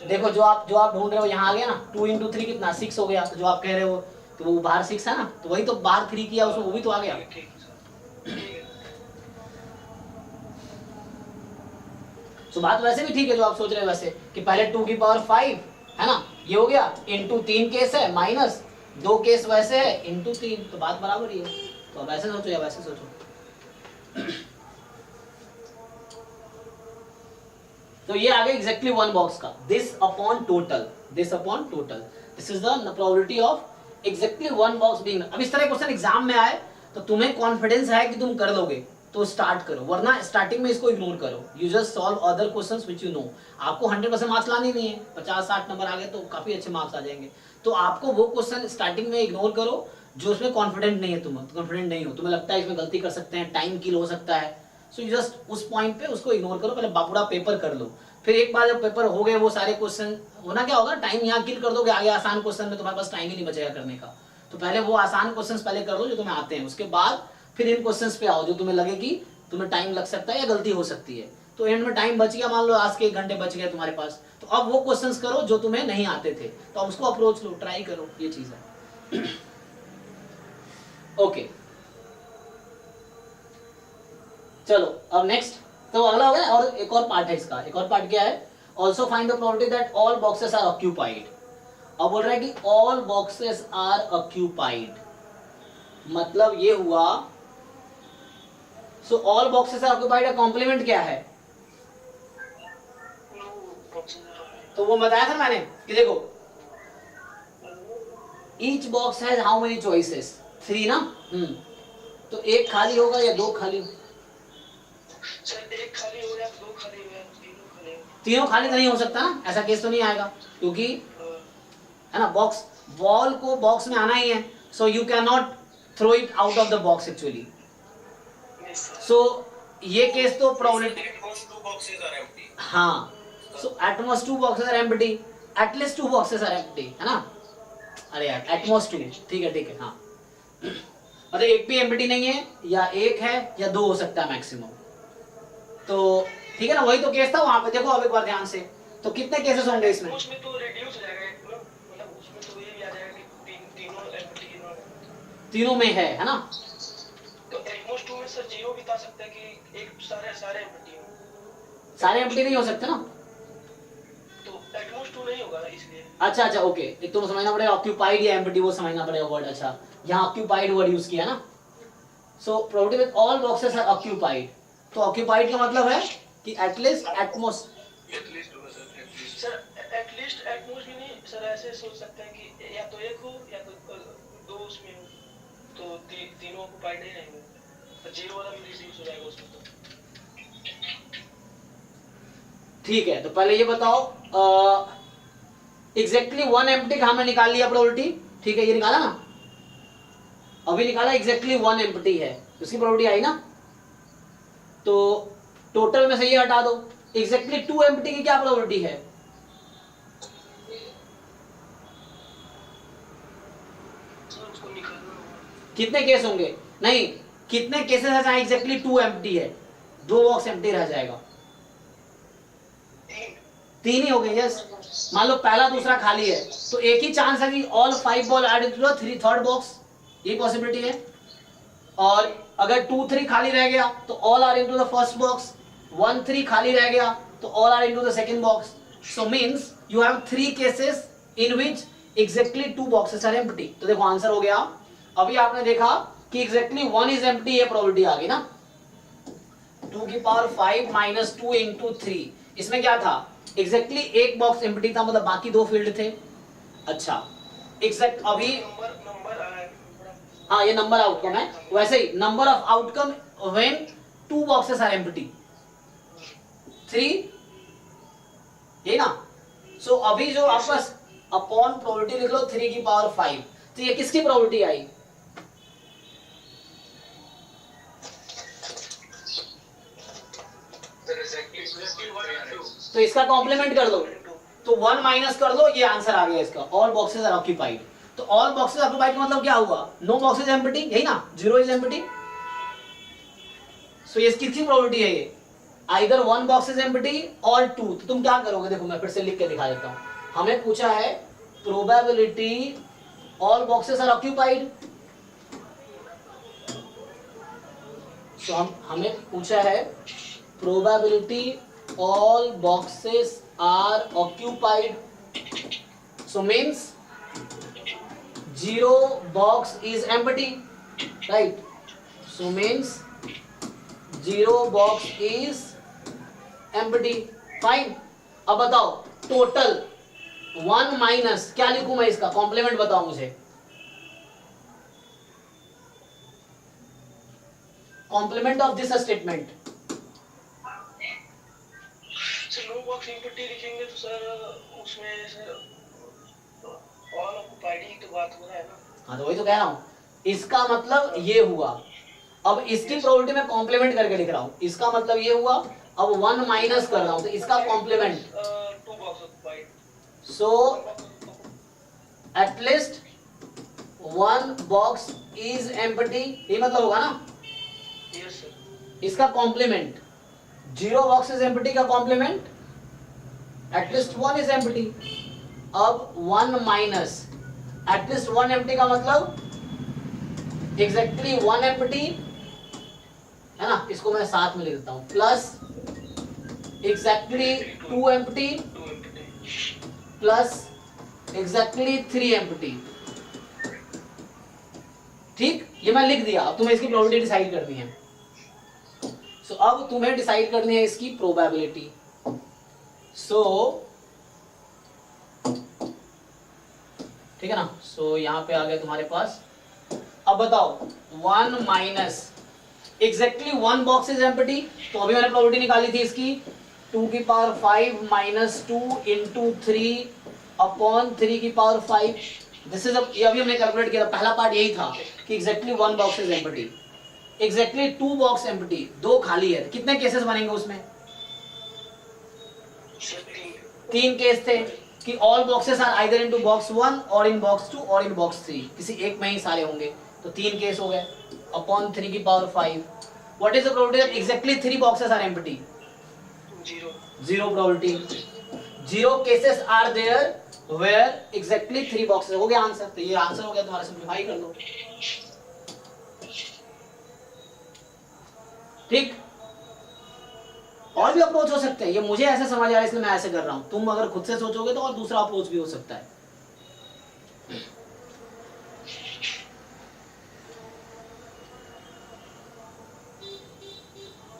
देखो जो आप ढूंढ रहे हो यहाँ आ गया ना, 2 into 3 कितना 6 हो गया, तो जो आप कह रहे हो तो वो बाहर 6 है ना, तो वही तो बाहर 3 किया उसमें, वो भी तो आ गया। तो बात वैसे भी ठीक है जो आप सोच रहे हो वैसे, कि पहले 2 की पावर 5 है ना, ये हो गया, इनटू 3 केस है, माइनस 2 केस वैसे है, इनटू 3, तो बात बराबर ही है। तो अब ऐसे सोचो या वैसे सोचो। तो ये आ गया एग्जैक्टली वन बॉक्स का, this upon total, this is the probability of exactly one box being. अब इस तरह क्वेश्चन एग्जाम में आए तो तुम्हें कॉन्फिडेंस है कि तुम कर लोगे, तो स्टार्ट करो, वरना स्टार्टिंग में इसको इग्नोर करो। You just solve other questions which you know. आपको 100% मार्क्स लाने नहीं है, 50-60 नंबर आ गए तो काफी अच्छे मार्क्स आ जाएंगे। तो आपको वो क्वेश्चन स्टार्टिंग में इग्नोर करो जो उसमें कॉन्फिडेंट नहीं है, कॉन्फिडेंट नहीं हो, तुम्हें लगता है इसमें गलती कर सकते हैं, टाइम किल हो सकता है, सो यू जस्ट उस पॉइंट पे उसको इग्नोर करो। पहले पूरा पेपर कर लो, फिर एक बार जब पेपर हो गए वो सारे क्वेश्चन, होना क्या होगा, टाइम यहाँ किल कर दोगे, आगे आसान क्वेश्चन में तुम्हारे पास टाइम ही नहीं बचेगा करने का। तो पहले वो आसान क्वेश्चंस पहले कर लो जो तुम्हें आते हैं, उसके बाद फिर इन क्वेश्चंस पे आओ जो तुम्हें लगे कि तुम्हें टाइम लग सकता है या गलती हो सकती है। तो एंड में टाइम बच गया, मान लो आज के 1 घंटे बच गए तुम्हारे पास, तो अब वो क्वेश्चंस करो जो तुम्हें नहीं आते थे, तो अब उसको अप्रोच लो, ट्राई करो, ये चीज है। ओके चलो अब नेक्स्ट, तो अगला हो गया, और एक और पार्ट है इसका, एक और पार्ट क्या है, also find the probability that all boxes are occupied. अब बोल रहा है कि ऑल बॉक्सेस आर ऑक्यूपाइड, मतलब ये हुआ, so all boxes are occupied का कॉम्प्लीमेंट क्या है, तो वो बताया था मैंने कि देखो each box has how many choices, 3 ना, तो एक खाली होगा या 2 खाली, सर एक खाली हो या 2 खाली हो या तीनों खाली तो नहीं हो सकता ना, ऐसा केस तो नहीं आएगा, क्योंकि है ना बॉक्स, बॉल को बॉक्स में आना ही है, so you can not throw it out of the box actually. So ये केस तो प्रोबेबिलिटी, हाँ, so at most 2 boxes are empty, at least 2 boxes are empty, है ना, अरे यार एट मोस्ट 2, ठीक है, हाँ, मतलब एक भी एम्प्टी नहीं है, या एक है या 2 हो सकता है मैक्सिमम, तो ठीक है ना, वही तो केस था वहां पे। देखो अब एक बार ध्यान से, तो कितने केसेस होंगे इसमें, उसमें तो रिड्यूस हो जाएगा, मतलब उसमें तो ये भी आ जाएगा कि तीनों एम्प्टी, तीनों में है ना, तो एटमोस्ट 2 में सर 0 भी आ सकता है कि एक सारे एम्प्टी हो, सारे एम्प्टी नहीं हो सकते ना, तो एटमोस्ट 2 नहीं होगा इसलिए। अच्छा ओके, एक तो समझना पड़ेगा ऑक्यूपाइड या एम्प्टी, वो समझना पड़ेगा वर्ड। अच्छा यहाँ ऑक्यूपाइड वर्ड यूज किया ना, so probability with all boxes are occupied, तो ऑक्यूपाइड का मतलब है कि at least at most, sir at least at most भी नहीं सर, ऐसे सोच सकते हैं कि या तो एक हो या तो 2 उसमें हो, तो तीनों ऑक्यूपाइड नहीं रहेंगे, तो 0 वाला भी रिड्यूस हो जाएगा उसमें। ठीक है, तो पहले ये बताओ एग्जैक्टली वन एम्प्टी का हमने निकाल लिया प्रोबेबिलिटी, ठीक है, ये निकाला ना, अभी निकाला एग्जैक्टली वन एम्प्टी है, उसकी प्रोबेबिलिटी आई ना। तो टोटल में से ये हटा दो, एग्जैक्टली टू एम्प्टी की क्या प्रोबेबिलिटी है? उसको निकालना होगा। कितने केस होंगे? नहीं, कितने केसेस है जहां एग्जैक्टली टू एम्प्टी है, दो बॉक्स एम्प्टी रह जाएगा? तीन ही हो गए। यस, मान लो पहला दूसरा खाली है तो एक ही चांस है कि all 5 ball add into the third box, ये पॉसिबिलिटी है। और अगर 2 3 खाली रह गया तो all are into the first box, 1 3 खाली रह गया तो all are into the second box. So means you have 3 cases in which exactly 2 boxes are empty. तो देखो आंसर हो गया। अभी आपने देखा कि एग्जैक्टली 1 इज एम्प्टी, ये प्रोबेबिलिटी आ गई ना। 2 की पावर 5 माइनस 2 इंटू 3, इसमें क्या था? एग्जैक्टली एक बॉक्स एम्प्टी था, मतलब बाकी दो फील्ड थे। अच्छा, एग्जैक्ट अभी नंबर आया है। हाँ, ये नंबर आउटकम है। वैसे ही number of outcome when 2 boxes are empty, 3, ये ना। सो अभी जो आपके पास अपॉन प्रोबेबिलिटी लिख लो 3 की पावर 5, तो ये किसकी प्रोबेबिलिटी आई? तो इसका कॉम्प्लीमेंट कर दो, तो 1 माइनस कर दो, ये आंसर आ गया इसका। All boxes are occupied. तो ऑल बॉक्सेस ऑक्यूपाइड का मतलब क्या हुआ? नो बॉक्सेस एम्प्टी, यही ना, 0 इज एम्प्टी। सो ये किसकी प्रोबेबिलिटी है? ये आइदर 1 बॉक्स इज एम्प्टी और 2। तो तुम क्या करोगे? देखो मैं फिर से लिख के दिखा देता हूं। हमें पूछा है probability all boxes are occupied. So हमें पूछा है probability all boxes are occupied, so means 0 box is empty, right? So means 0 box is empty, fine। अब बताओ टोटल 1 माइनस क्या लिखूं मैं? इसका कॉम्प्लीमेंट बताओ मुझे। Complement of this statement. No box empty लिखेंगे तो सर उसमें सर ऑल ऑक्यूपाइड की तो बात हो रहा है ना। हाँ, तो वही तो कह रहा हूं, इसका मतलब ये हुआ। अब इसकी प्रोबेबिलिटी मैं कॉम्प्लीमेंट करके लिख रहा हूं, इसका मतलब ये हुआ। अब 1 माइनस कर रहा हूं तो इसका complement. 2 box occupied, so at least 1 box is empty, ये मतलब होगा ना। Yes sir. इसका कॉम्प्लीमेंट 0 बॉक्स इज एम्प्टी का कॉम्प्लीमेंट एटलीस्ट 1 इज एम्प्टी। अब 1 माइनस एटलीस्ट 1 एम्प्टी का मतलब एग्जैक्टली 1 एम्प्टी है ना, इसको मैं साथ में लिख देता हूं, plus exactly 2 empty plus exactly 3 empty. ठीक, ये मैं लिख दिया। अब तुम्हें इसकी प्रोबेबिलिटी डिसाइड करनी है। सो अब तुम्हें डिसाइड करनी है इसकी प्रोबेबिलिटी। सो ठीक है ना। सो यहां पे आ गया तुम्हारे पास। अब बताओ 1 minus exactly 1 box is empty, तो अभी मैंने प्रोबेबिलिटी निकाली थी इसकी 2 की पावर 5 माइनस 2 इंटू 3 अपॉन 3 की पावर 5। दिस इज ये अभी हमने कैलकुलेट किया था। पहला पार्ट यही था कि exactly 1 box is empty, exactly 2 box empty, 2 खाली है। कितने केसेस बनेंगे उसमें? 3 केस थे कि all boxes are either into box 1 और इन बॉक्स 2 और इन बॉक्स 3, किसी एक में ही सारे होंगे। तो 3 केस हो गए अपॉन 3 की power 5। What is the probability that exactly 3 boxes are empty? 0 probability. 0 cases are there where exactly 3 boxes. हो गया आंसर। तो ये आंसर हो गया तुम्हारा, सिंपलीफाई कर लो। ठीक, और भी अप्रोच हो सकते हैं। ये मुझे ऐसे समझ आ रहा है इसलिए मैं ऐसे कर रहा हूं। तुम अगर खुद से सोचोगे तो और दूसरा अप्रोच भी हो सकता है।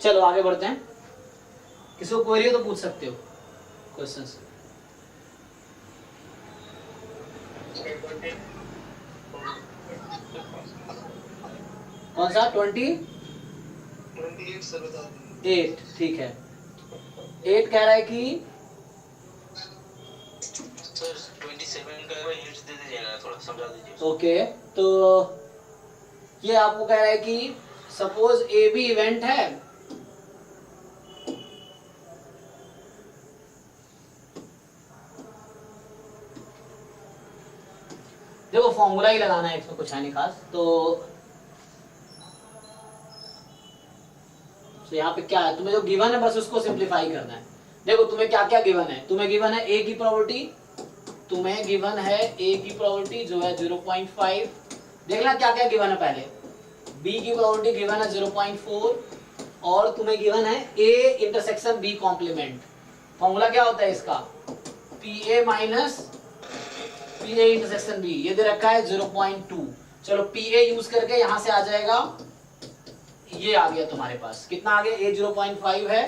चलो आगे बढ़ते हैं। किसी को क्वेरी हो तो पूछ सकते हो क्वेश्चंस। कौन सा? 28 ठीक है। 8 कह रहा है कि सर 27 का हिंट्स दे दीजिएगा, थोड़ा समझा दीजिए। ओके, तो ये आपको कह रहा है कि सपोज ए बी इवेंट है, देखो फॉर्मूला ही लगाना है, इसमें कुछ है नहीं खास। तो यहाँ पे क्या है, तुम्हें जो गिवन है बस उसको सिंप्लीफाई करना है। देखो तुम्हें क्या क्या गिवन है, तुम्हें गिवन है ए की प्रोबेबिलिटी, तुम्हें गिवन है ए की प्रोबेबिलिटी जो है 0.5, देखना क्या क्या गिवन है पहले। बी की प्रोबेबिलिटी गिवन है 0.4 और तुम्हें गिवन है A intersection B complement. Formula क्या होता है इसका, P A minus P A intersection B, ये दे रखा है 0.2। चलो पी ए यूज करके यहां से आ जाएगा, ये आ गया तुम्हारे पास, कितना आ गया, ए 0.5 है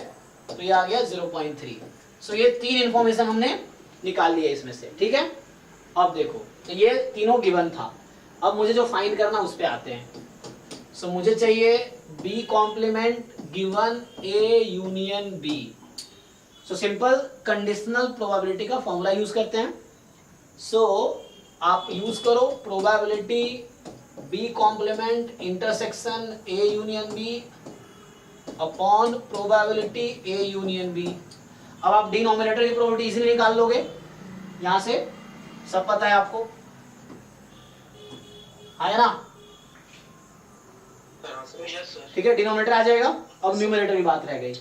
तो ये आ गया 0.3। सो ये 3 इंफॉर्मेशन हमने निकाल लिया इसमें से, ठीक है। अब देखो तो ये तीनों गिवन था, अब मुझे जो फाइंड करना उस पे आते हैं। सो मुझे चाहिए B complement given A union B. So simple conditional probability का फॉर्मूला यूज करते हैं। सो आप यूज करो probability B complement intersection A union B upon probability A union B. अब आप डिनोमिनेटर की प्रोबेबिलिटी इजीली निकाल लोगे, यहां से सब पता है आपको, है ना, ठीक है। डिनोमिनेटर आ जाएगा, अब न्यूमरेटर की बात रह गई।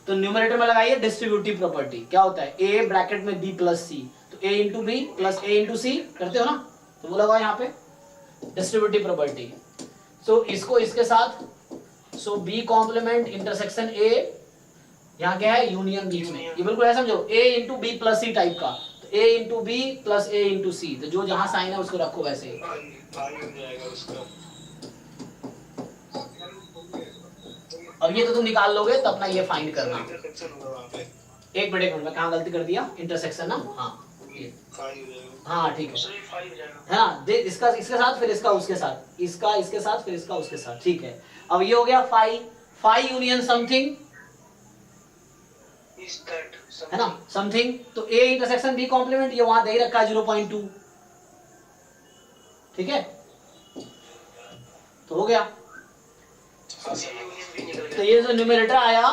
तो न्यूमरेटर में लगाइए डिस्ट्रीब्यूटिव प्रॉपर्टी, क्या होता है a ब्रैकेट में b प्लस c, तो a into B plus a into C करते हो ना, तो वो लगाओ यहाँ पे डिस्ट्रीब्यूटिव प्रॉपर्टी। सो इसको इसके साथ, सो b कॉम्प्लीमेंट इंटरसेक्शन a, यहाँ क्या है यूनियन बीच में, ये बिल्कुल ऐसा समझो a into B plus C type का, तो a into B plus a into C, तो जो जहां साइन है उसको रखो वैसे। अब ये तो तुम निकाल लोगे तो अपना ये फाइंड करना। एक मिनट में कहाँ गलती कर दिया, इंटरसेक्शन ना, हाँ ठीक है, हाँ दे इसका इसके साथ फिर इसका उसके साथ, इसका इसके साथ फिर इसका उसके साथ, ठीक है। अब ये हो गया फाई यूनियन समथिंग, है ना, समथिंग। तो ए इंटरसेक्शन बी कॉम्प्लीमेंट ये वहां दे ही रखा है 0.2, ठीक है, तो हो गया। तो ये जो न्यूमरेटर आया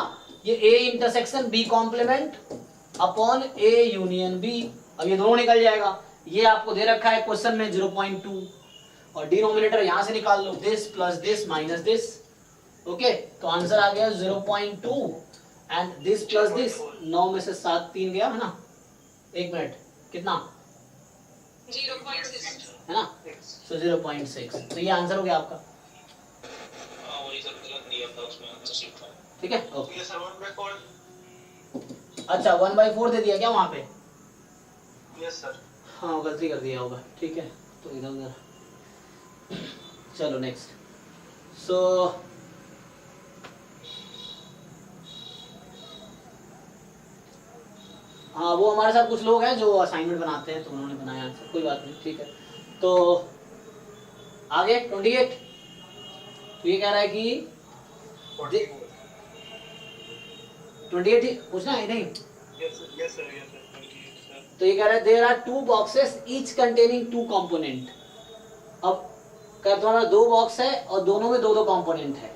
ये A intersection B complement upon A union B, अब ये दोनों निकल जाएगा, ये आपको दे रखा है क्वेश्चन में 0.2 और डिनोमिनेटर यहां से निकाल लो, this plus this minus this, okay. तो आंसर आ गया 0.2 एंड दिस प्लस दिस, 9 में से 7 3 गया, है ना, एक मिनट कितना 0.6 है ना, सो 0.6, तो ये आंसर हो गया आपका, ठीक है, ओके। अच्छा 1/4 दे दिया क्या वहां पे, यस सर, हाँ गलती कर दिया होगा, ठीक है। तो इधर उधर चलो नेक्स्ट। सो हाँ वो हमारे साथ कुछ लोग हैं जो असाइनमेंट बनाते हैं, तो उन्होंने बनाया आंसर, कोई बात नहीं, ठीक है। तो आगे 28, तो ये कह रहा है कि 28 पूछना है नहीं, तो ये कह रहा है there are 2 boxes each containing 2 component. अब कहते तुम्हारा 2 बॉक्स है और दोनों में 2-2 कंपोनेंट है,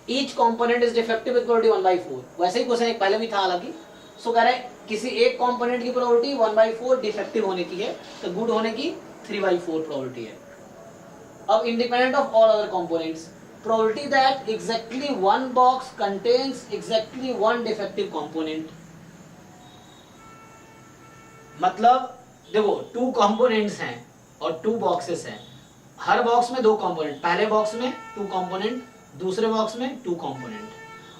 each component is defective with probability 1/4, वैसे ही क्वेश्चन एक पहले भी था हालांकि। सो कह रहा है किसी एक कंपोनेंट की प्रोबेबिलिटी 1/4 डिफेक्टिव होने की है, तो गुड होने की 3/4 प्रोबेबिलिटी है। अब independent of all other components, probability that exactly one box contains exactly one defective component, मतलब देखो 2 कंपोनेंट्स हैं और 2 बॉक्सेस हैं, हर बॉक्स में 2 कंपोनेंट, पहले बॉक्स में 2 कंपोनेंट, दूसरे बॉक्स में 2 कंपोनेंट।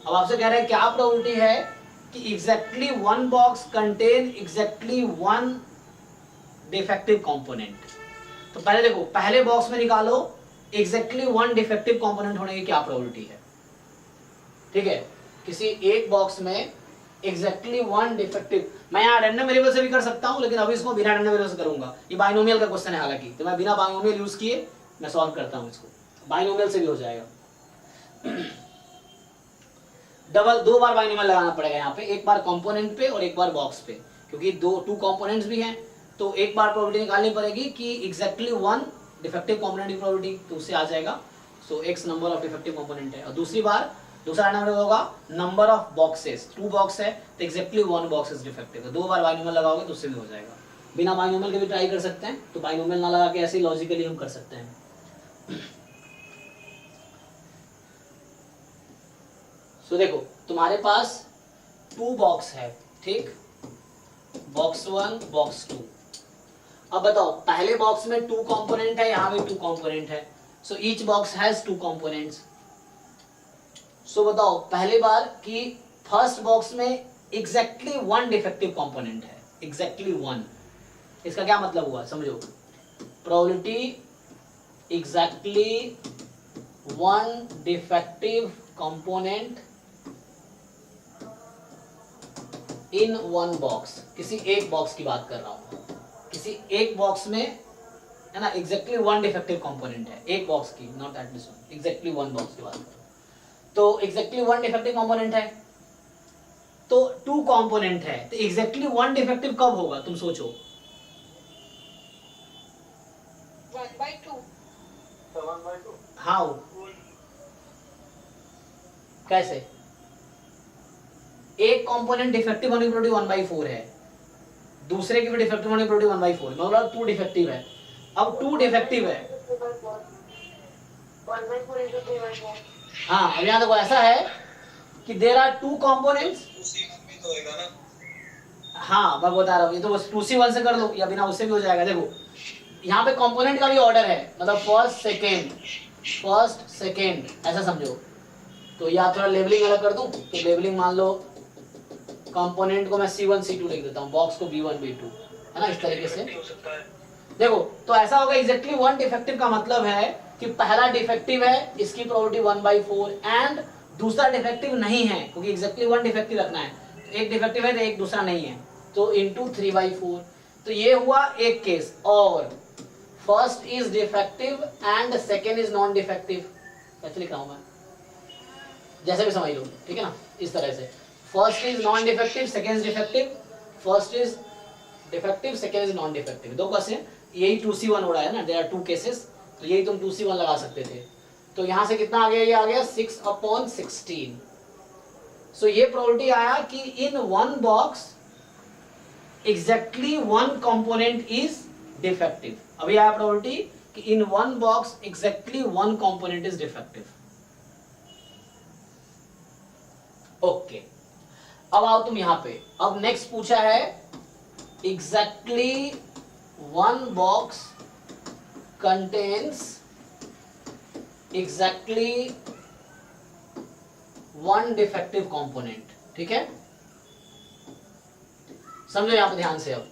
अब आपसे कह रहा है क्या प्रोबेबिलिटी है कि exactly 1 box contain exactly 1 defective component. तो पहले देखो पहले बॉक्स में निकालो एग्जैक्टली 1 डिफेक्टिव कंपोनेंट होने की क्या प्रोबेबिलिटी है, ठीक है। किसी एक बॉक्स में एग्जैक्टली 1 डिफेक्टिव, मैं यहाँ रैंडम वेरिएबल से भी कर सकता हूँ, लेकिन अभी इसको बिना रैंडम वेरिएबल से करूंगा, ये बाइनोमियल का क्वेश्चन है हालांकि, तो मैं बिना बाइनोमियल यूज किए मैं सॉल्व करता हूँ इसको, बाइनोमियल से भी हो जाएगा। दो बार बाइनोमियल लगाना पड़ेगा यहाँ पे, एक बार कंपोनेंट पे और एक बार बॉक्स पे, क्योंकि टू कंपोनेंट्स भी हैं, तो एक बार प्रोबेबिलिटी निकालनी पड़ेगी कि एग्जैक्टली वन डिफेक्टिव कंपोनेंट की प्रोबेबिलिटी, तो उससे आ जाएगा। सो x number of defective component है, और दूसरी बार दूसरा नंबर होगा नंबर ऑफ बॉक्सेस, 2 बॉक्स है तो एग्जैक्टली 1 बॉक्स इज डिफेक्टिव। तो 2 बार बाइनोमियल लगाओगे तो उससे भी हो जाएगा। बिना बाइनोमियल के भी ट्राई कर सकते हैं, तो बाइनोमियल ना लगा के ऐसे ही लॉजिकली हम कर सकते हैं। सो देखो तुम्हारे पास 2 बॉक्स है, ठीक, बॉक्स 1 बॉक्स 2। अब बताओ पहले बॉक्स में 2 कंपोनेंट है, यहाँ भी 2 कंपोनेंट है, so each box has 2 components. So बताओ पहली बार कि फर्स्ट बॉक्स में एग्जैक्टली 1 डिफेक्टिव कंपोनेंट है, एग्जैक्टली 1। इसका क्या मतलब हुआ समझो, probability exactly 1 defective component in 1 box, किसी एक बॉक्स की बात कर रहा हूं, किसी एक बॉक्स में है ना, एग्जैक्टली 1 डिफेक्टिव कंपोनेंट है एक बॉक्स की, not at this one, exactly 1 box की बात कर रहा हूं। तो एग्जैक्टली 1 डिफेक्टिव कंपोनेंट है, तो 2 कंपोनेंट है, तो एग्जैक्टली 1 डिफेक्टिव कब होगा तुम सोचो। 1/2 7/2 हाउ, कैसे? एक कंपोनेंट डिफेक्टिव होने की प्रोबेबिलिटी 1/4 है, दूसरे की भी डिफेक्टिव होने की प्रोबेबिलिटी 1/4, मतलब 2 डिफेक्टिव है। अब 2 डिफेक्टिव है, 1/4 into 3/4। हाँ अब यहाँ देखो ऐसा है कि देयर आर 2 कंपोनेंट्स, उसी भी तो होएगा ना। हाँ मैं बता रहा हूँ, ये तो बस 2C1 से कर लो या बिना उससे भी हो जाएगा। देखो यहाँ पे कंपोनेंट का भी ऑर्डर है, मतलब फर्स्ट सेकेंड ऐसा समझो। तो या थोड़ा लेबलिंग अलग कर दूं, तो लेबलिंग मान लो कंपोनेंट को मैं C1 C2 लिख देता हूँ, बॉक्स को B1 B2, है ना, इस तरीके से। हो सकता है। देखो तो ऐसा होगा एग्जैक्टली 1 डिफेक्टिव का मतलब है कि पहला डिफेक्टिव है, इसकी प्रोबेबिलिटी 1/4, एंड दूसरा डिफेक्टिव नहीं है, क्योंकि एग्जैक्टली 1 डिफेक्टिव रखना है, तो एक डिफेक्टिव है तो एक दूसरा नहीं है, तो इनटू 3/4। तो ये हुआ एक केस, और first is defective and second is non defective, कैसे लिख रहा हूं मैं, जैसे भी समझ लो, ठीक है ना, इस तरह से। First is non defective, second is defective, first is defective, second is non defective, 2 case हैं, यही 2C1 हो रहा है ना, देयर आर 2 केसेस, तो यही तुम 2C1 लगा सकते थे। तो यहां से कितना आ गया, ये आ गया 6/16। सो ये प्रोबेबिलिटी आया कि इन 1 box exactly 1 component is defective. अभी आया प्रोबेबिलिटी कि इन 1 box exactly 1 component is defective. Okay, अब आओ तुम यहां पे, अब नेक्स्ट पूछा है exactly 1 box contains exactly 1 defective component, ठीक है, समझो यहां पे ध्यान से। अब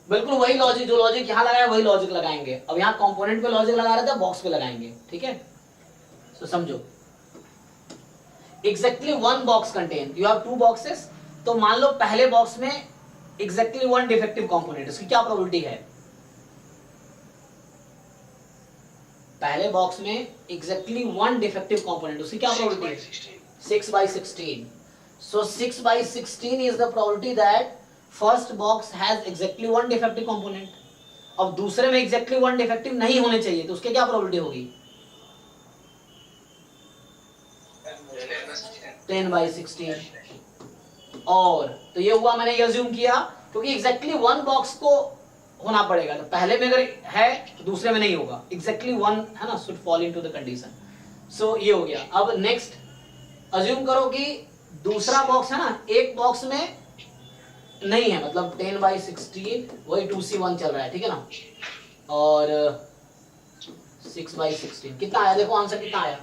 बिल्कुल वही लॉजिक, जो लॉजिक यहां लगाया वही लॉजिक लगाएंगे। अब यहां कंपोनेंट पे लॉजिक लगा रहे थे, बॉक्स पे लगाएंगे, ठीक है। तो समझो exactly 1 box contain, you have 2 boxes, तो मान लो पहले बॉक्स में एग्जैक्टली 1 डिफेक्टिव कंपोनेंट, इसकी क्या प्रोबेबिलिटी है, पहले बॉक्स में एग्जैक्टली 1 डिफेक्टिव कंपोनेंट, उसकी क्या प्रोबेबिलिटी है, 6/16। सो 6/16 is the probability that first box has exactly 1 defective component. अब दूसरे में एग्जैक्टली 1 डिफेक्टिव नहीं होने चाहिए, तो उसके क्या प्रोबेबिलिटी होगी, 10/16। और तो ये हुआ, मैंने ये अज्यूम किया क्योंकि एग्जैक्टली 1 बॉक्स को होना पड़ेगा, तो पहले में अगर है तो दूसरे में नहीं होगा, एग्जैक्टली 1 है ना, should fall into the condition. So ये हो गया। अब नेक्स्ट अज्यूम करो कि दूसरा बॉक्स है ना, एक बॉक्स में नहीं है, मतलब 10/16 वही 2C1 चल रहा है, ठीक है ना, और 6/16 कितना आया, देखो आंसर कितना आया,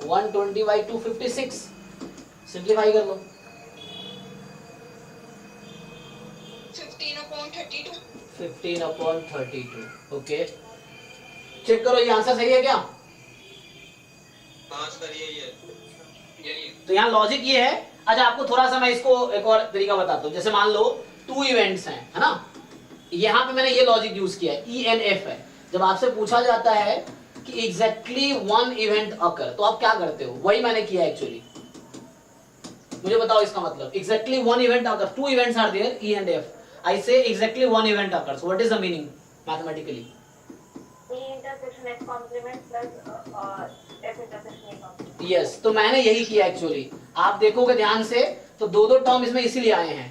120/256। सिंप्लीफाई कर लो, 15/32। 15/32। ओके, चेक करो ये आंसर सही है क्या। हाँ सर यही है। तो यहाँ लॉजिक ये है। अच्छा आपको थोड़ा सा मैं इसको एक और तरीका बताता हूँ। जैसे मान लो 2 इवेंट्स हैं, है ना, यहाँ पे मैंने ये लॉजिक यूज किया है, ENF है। जब आपसे पूछा जाता है कि एग्जैक्टली वन इवेंट अकर, तो आप क्या करते हो, वही मैंने किया एक्चुअली। मुझे बताओ इसका मतलब, exactly one event occur, two events are there E and F, I say exactly one event occur, so what is the meaning mathematically? E intersection F complement plus F intersection E complement. Yes, तो मैंने यही किया actually. आप देखोगे ध्यान से तो दो दो टर्म इसमें इसीलिए आए हैं,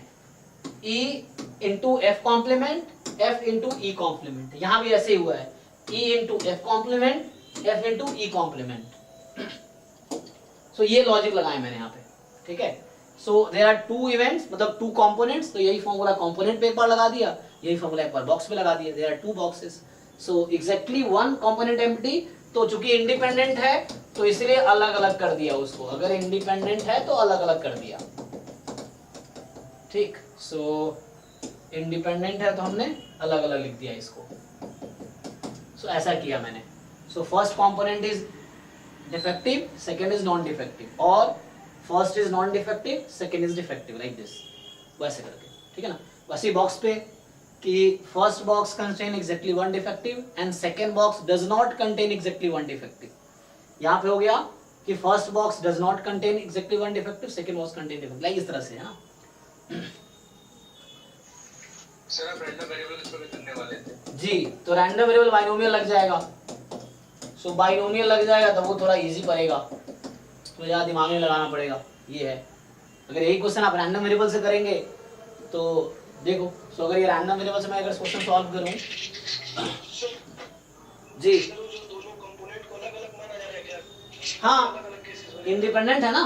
E into F complement, F into E complement, यहाँ भी ऐसे ही हुआ है, E into F complement, F into E complement. So ये लॉजिक लगाया मैंने यहाँ पे, ठीक है। So there are two events, मतलब टू कंपोनेंट्स, तो यही फॉर्मूला कंपोनेंट पे एक बार लगा दिया, यही फॉर्मूला एक बार बॉक्स पे लगा दिया, there are two boxes, so exactly one component empty, तो चूंकि इंडिपेंडेंट है तो इसलिए अलग अलग कर दिया उसको, अगर इंडिपेंडेंट है तो अलग अलग कर दिया, ठीक। सो इंडिपेंडेंट है तो हमने अलग अलग लिख दिया इसको, सो ऐसा किया मैंने। So first component is defective, second is non defective, और first is non defective, second is defective, like this, वैसे करके, ठीक है ना। वैसे बॉक्स पे कि first box contain exactly one defective and second box does not contain exactly one defective. यहाँ पे हो गया कि first box does not contain exactly one defective, second box contain defective, like इस तरह से, है ना। सर आप रैंडम वेरिएबल किस पे करने वाले थे? जी, तो रैंडम वेरिएबल बाइनोमियल लग जाएगा, सो बाइनोमियल लग जाएगा तो वो थोड़ा इजी पड़ेगा, तो ज़्यादा दिमाग में लगाना पड़ेगा, ये है। अगर यही क्वेश्चन आप रैंडम वेरिएबल से करेंगे तो देखो, सो अगर ये रैंडम वेरिएबल से मैं अगर क्वेश्चन सॉल्व करूं, जी सर वो जो दोनों कंपोनेंट को अलग अलग माना जा रहा है क्या? हाँ, अलग अलग केसेस में इंडिपेंडेंट है ना,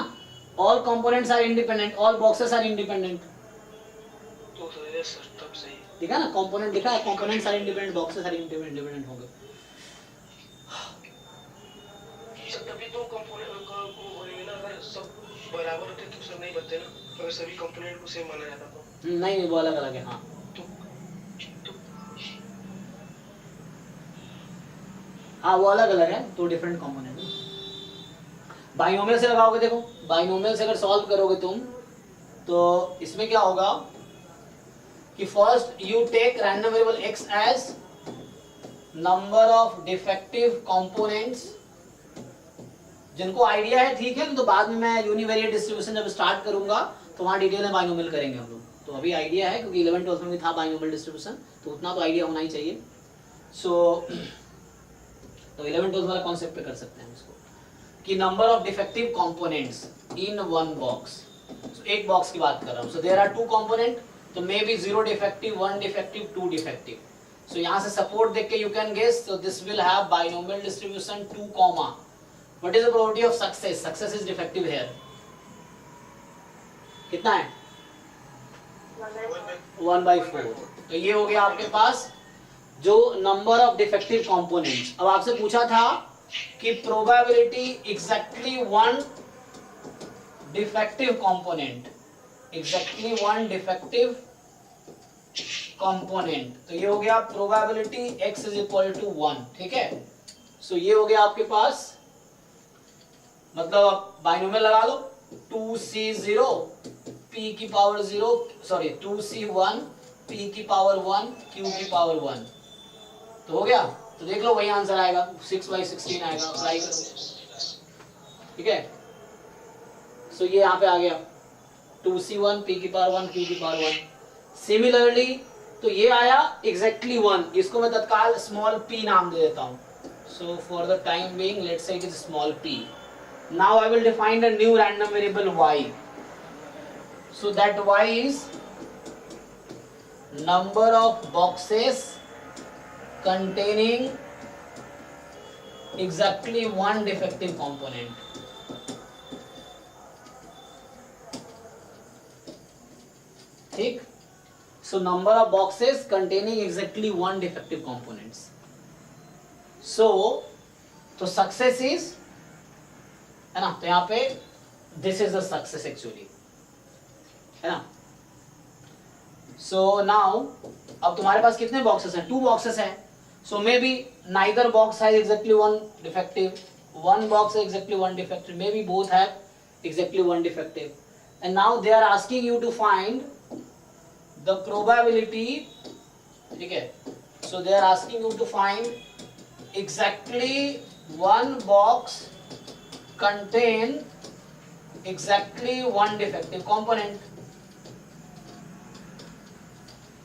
all components are independent, all boxes are independent, तो सर यस सर तब सही। ठीक है ना, कंपोनेंट लिखा है, components are independent, boxes are independent होंगे। सर तभी तो कंपोनेंट को बोलेंगे ना, अगर सब बराबर होते तो सर नहीं बनते ना, अगर सभी कंपोनेंट को सेम माना जाता तो नहीं, वो अलग अलग है, हाँ। हाँ, वो अलग अलग है, तो डिफरेंट कंपोनेंट। बाइनोमियल से लगाओगे, देखो बाइनोमियल से अगर सॉल्व करोगे तुम, तो इसमें क्या होगा कि first you take random variable x as number of defective components, जिनको आइडिया है ठीक है, तो बाद में मैं यूनिवेरिएट डिस्ट्रीब्यूशन जब स्टार्ट करूंगा तो वहां डिटेल में बाइनोमियल करेंगे हम लोग, तो अभी आइडिया है क्योंकि 11 12 में भी था बाइनोमियल डिस्ट्रीब्यूशन, तो उतना तो आइडिया होना ही चाहिए। सो तो 11 12 वाला कॉन्सेप्ट पे कर सकते हैं इसको, कि number of defective components in one box, so एक बॉक्स की बात कर रहा हूँ, so there are two component, तो मे be 0 defective, 1 defective, 2 defective, so यहाँ से सपोर्ट देख के you can guess, so this will have binomial distribution 2 comma, what is the probability of success, success is defective here, कितना है 1/4, तो ये हो गया आपके पास जो नंबर ऑफ डिफेक्टिव कंपोनेंट्स। अब आपसे पूछा था कि probability exactly one defective component, exactly one defective component, तो ये हो गया probability x is equal to 1, ठीक है। सो ये हो गया आपके पास, मतलब बाइनोमियल लगा लो, 2c0 p की पावर 0, सॉरी 2c1 p की पावर 1 q की पावर 1, तो हो गया। तो देख लो वही आंसर आएगा, 6/16 आएगा, अप्लाई करो, ठीक है। सो ये यहाँ पे आ गया 2c1 p की पावर 1 q की पावर 1। सिमिलरली तो ये आया एग्जैक्टली 1, इसको मैं तत्काल स्मॉल p नाम दे देता हूँ, so for the time being let's say it is small p। Now I will define a new random variable y. So that y is number of boxes containing exactly one defective component. ठीक? So number of boxes containing exactly one defective components. So success is, है ना, तो यहाँ पे this is the success actually, है ना। So now अब तुम्हारे पास कितने बॉक्सेस हैं, 2 बॉक्सेस हैं, so may be neither box has exactly one defective, one box है exactly one defective, may be both have exactly one defective, and now they are asking you to find the probability, ठीक है। So they are asking you to find exactly one box contain exactly one defective component.